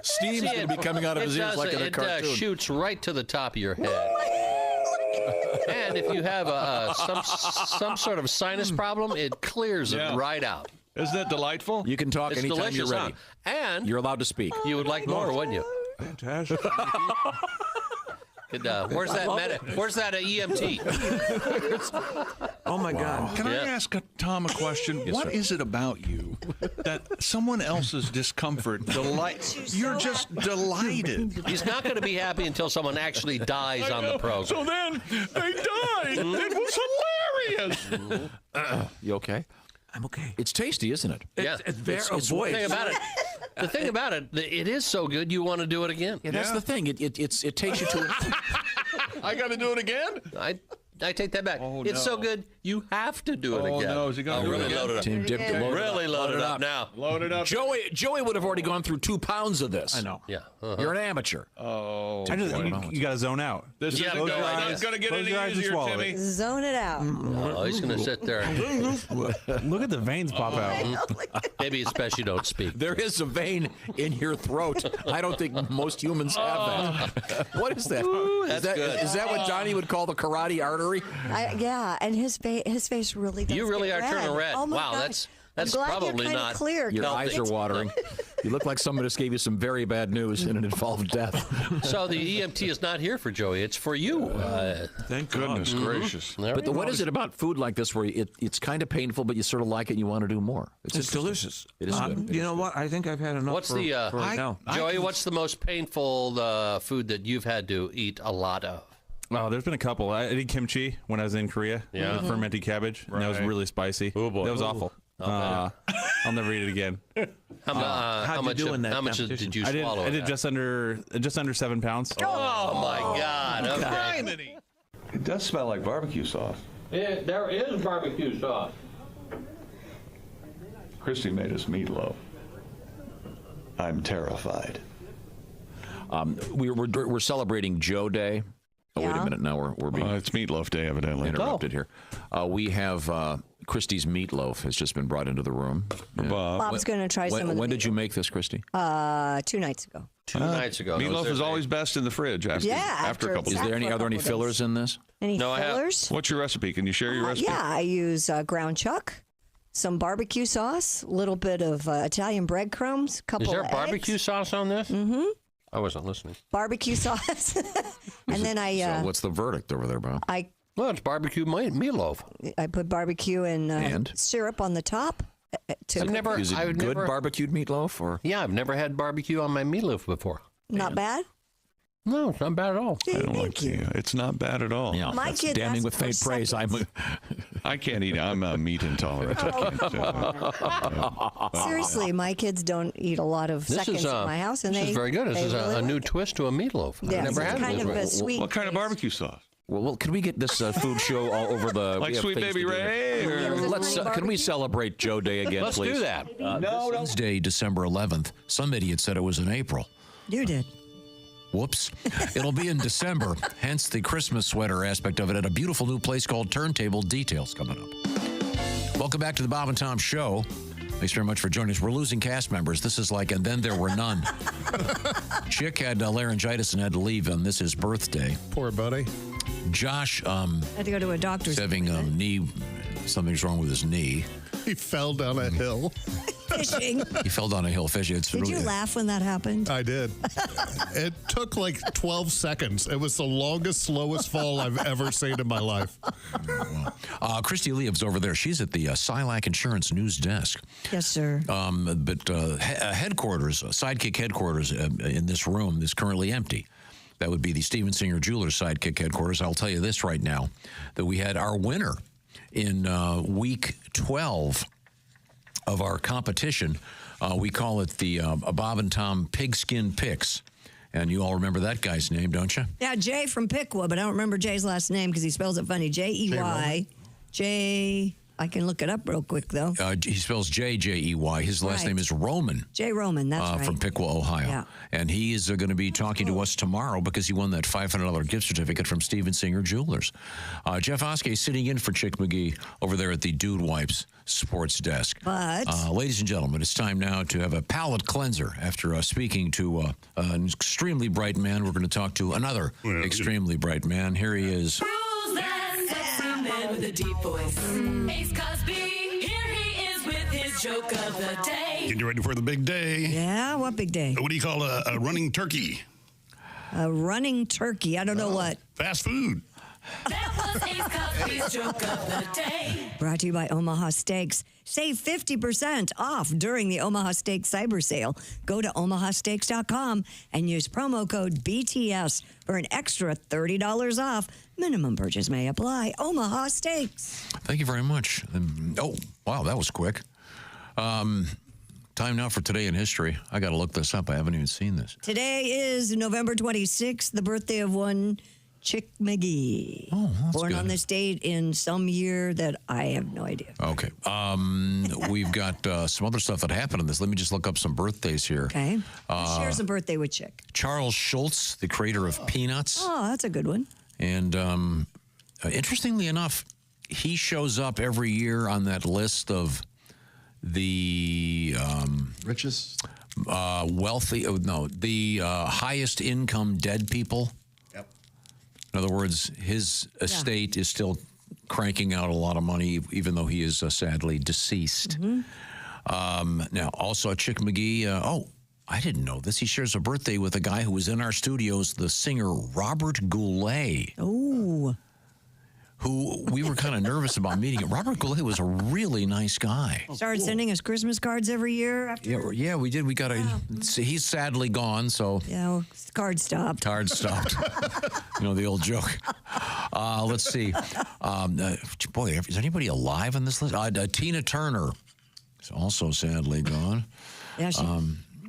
Steam's going to be coming out of his ears like in a cartoon. It shoots right to the top of your head. And if you have some sort of sinus problem, it clears it right out. Isn't that delightful? You can talk It's anytime you're delicious, ready. huh? And you're allowed to speak. You would like more, wouldn't you? Fantastic. Where's that EMT? Oh my God! Can I ask Tom a question? Yes, What sir. is it about you that someone else's discomfort you're just delighted? He's not going to be happy until someone actually dies on the program. So then they died. It was hilarious. You okay? I'm okay. It's tasty, isn't it? Yeah, It's very the thing about it. The thing about it, it is so good you want to do it again. Yeah, that's the thing. It takes you to. I got to do it again? I take that back. Oh, It's so good you have to do it again. Oh no, is he going to do it really again? load it up. Tim dipped it, Really load it up now. Load it up. Joey would have already gone through 2 pounds of this. I know. Yeah. You're an amateur. Oh. You got to zone out. This Yeah, isn't go going, like it's this. going to get Close any your eyes and easier, swallow Timmy. Zone it out. Oh, he's going to sit there. Look at the veins pop out. Maybe it's best you don't speak. There is a vein in your throat. I don't think most humans have that. What is that? That's good. Is that what Johnny would call the carotid artery? Yeah, and his face really does. You really get are turning red. Oh my Wow, gosh. that's I'm glad probably you're not clear. Your eyes are watering. You look like someone just gave you some very bad news and it involved death. So the EMT is not here for Joey. It's for you. Thank goodness gracious. But what is it about food like this where it's kind of painful, but you sort of like it and you want to do more? It's delicious. It is good. You know what? I think I've had enough. What's for right now. Joey? What's the most painful food that you've had to eat a lot of? Oh, there's been a couple. I did kimchi when I was in Korea. Yeah. Fermented cabbage. And that was really spicy. Oh, boy. That was awful. I'll never eat it again. How much did you swallow? I did just under 7 pounds. Oh my God! Okay. It does smell like barbecue sauce. There is barbecue sauce. Christy made us meatloaf. I'm terrified. We're celebrating Joe Day. Oh, wait a minute. Now we're being it's Meatloaf Day, evidently. interrupted here. We have Christy's meatloaf has just been brought into the room. Yeah. Bob's going to try some of the When did you make this, Christy? 2 nights ago. 2 nights ago. Meatloaf is always best in the fridge after after a couple. it's Are there any days. fillers in this? Any fillers? What's your recipe? Can you share your recipe? Yeah, I use ground chuck, some barbecue sauce, a little bit of Italian breadcrumbs, couple Is there of barbecue eggs. sauce on this? Mm-hmm. I wasn't listening. Barbecue sauce. And then So what's the verdict over there, Bob? Well, it's barbecue meatloaf. I put barbecue and syrup on the top. Is it good barbecued meatloaf or? Yeah, I've never had barbecue on my meatloaf before. Not bad? No, it's not bad at all. I don't like the. It's not bad at all. Yeah, My that's kid damning asked with for faint praise. I can't eat. I'm meat intolerant. Seriously, my kids don't eat a lot of seconds in my house, and this is very good. This is a new twist to a meatloaf. Yeah, I've never it's had kind this of a before. sweet What kind of barbecue sauce? Well, can we get this food show all over the Like we have Sweet things Baby to do. Ray? Or? Let's can we celebrate Joe Day again, Let's please? do that. Wednesday, December 11th. Some idiot said it was in April. You did. Whoops. It'll be in December, hence the Christmas sweater aspect of it at a beautiful new place called Turntable. Details coming up. Welcome back to the Bob and Tom Show. Thanks very much for joining us. We're losing cast members. This is like, and then there were none. Chick had laryngitis and had to leave on this his birthday. Poor buddy. Josh had to go to a doctor's. having knee, something's wrong with his knee. He fell down a hill. fishing. He fell down a hill fishing. Did you laugh when that happened? I did. It took like 12 seconds. It was the longest, slowest fall I've ever seen in my life. Christy Leaves over there. She's at the Silac Insurance News Desk. Yes, sir. But headquarters, Sidekick headquarters in this room is currently empty. That would be the Steven Singer Jewelers Sidekick headquarters. I'll tell you this right now, that we had our winner in week 12 of our competition. We call it the Bob and Tom Pigskin Picks. And you all remember that guy's name, don't you? Yeah, Jay from Piqua, but I don't remember Jay's last name because he spells it funny. J-E-Y. Jay. I can look it up real quick, though. He spells J-J-E-Y. His last name is Roman. Jay Roman, that's right. From Piqua, Ohio. Yeah. And he is going to be talking to us tomorrow because he won that $500 gift certificate from Steven Singer Jewelers. Jeff Oskey sitting in for Chick McGee over there at the Dude Wipes Sports Desk. But, ladies and gentlemen, it's time now to have a palate cleanser. After speaking to an extremely bright man, we're going to talk to another extremely bright man. Here he is. With a deep voice. Ace Cosby, here he is with his joke of the day. Getting ready for the big day. Yeah, what big day? What do you call a running turkey? A running turkey. I don't know what. Fast food. That was Ace Cosby's joke of the day. Brought to you by Omaha Steaks. Save 50% off during the Omaha Steaks Cyber Sale. Go to omahasteaks.com and use promo code BTS for an extra $30 off. Minimum purchase may apply. Omaha Steaks. Thank you very much. Oh, wow, that was quick. Time now for Today in History. I got to look this up. I haven't even seen this. Today is November 26th, the birthday of one Chick McGee. Oh, that's born good. on this date in some year that I have no idea. Okay. We've got some other stuff that happened on this. Let me just look up some birthdays here. Okay. Who shares a birthday with Chick? Charles Schultz, the creator of Peanuts. Oh, that's a good one. And interestingly enough, he shows up every year on that list of the richest, wealthy. The highest income dead people. Yep. In other words, his estate is still cranking out a lot of money, even though he is sadly deceased. Mm-hmm. Now, also Chick McGee. I didn't know this. He shares a birthday with a guy who was in our studios, the singer Robert Goulet. Oh. Who we were kind of nervous about meeting. Robert Goulet was a really nice guy. Started sending us Christmas cards every year after. Yeah, we did. We got he's sadly gone, so. Yeah, card stopped. Card stopped. The old joke. Let's see. Boy, is anybody alive on this list? Tina Turner is also sadly gone. Yeah,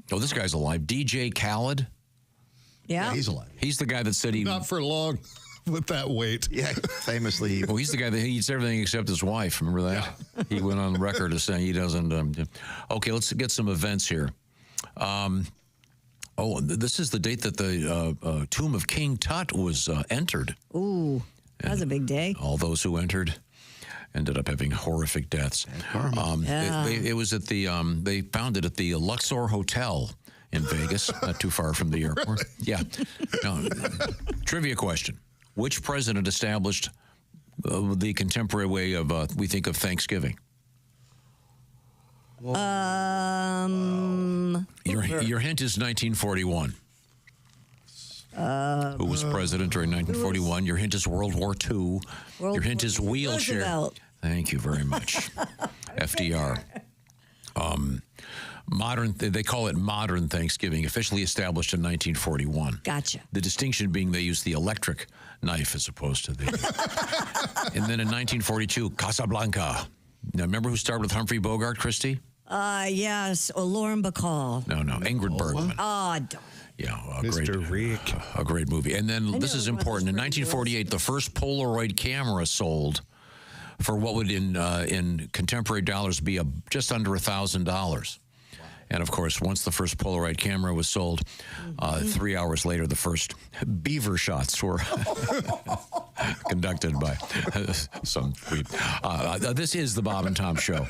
this guy's alive. DJ Khaled. Yeah, he's alive. He's the guy that said he... Not for long with that weight. Yeah, famously. Well, he's the guy that eats everything except his wife. Remember that? Yeah. He went on record as saying he doesn't... Okay, let's get some events here. This is the date that the tomb of King Tut was entered. Ooh, that's a big day. All those who entered ended up having horrific deaths. It was at the they found it at the Luxor Hotel in Vegas, not too far from the airport. Yeah. Trivia question: which president established the contemporary way of we think of Thanksgiving? Your hint is 1941. Who was president during 1941? Your hint is World War II. Your hint is wheelchair. Roosevelt. Thank you very much. FDR. Modern. They call it modern Thanksgiving, officially established in 1941. Gotcha. The distinction being they used the electric knife as opposed to the... And then in 1942, Casablanca. Now, remember who starred with Humphrey Bogart, Christy? Yes, Lauren Bacall. No, Ingrid Bergman. Oh, don't. Yeah, Mr. Rick. A great movie. And then this is important. In 1948, the first Polaroid camera sold for what would in contemporary dollars be just under $1,000. And of course, once the first Polaroid camera was sold, 3 hours later, the first beaver shots were conducted by some tweet. This is the Bob and Tom Show.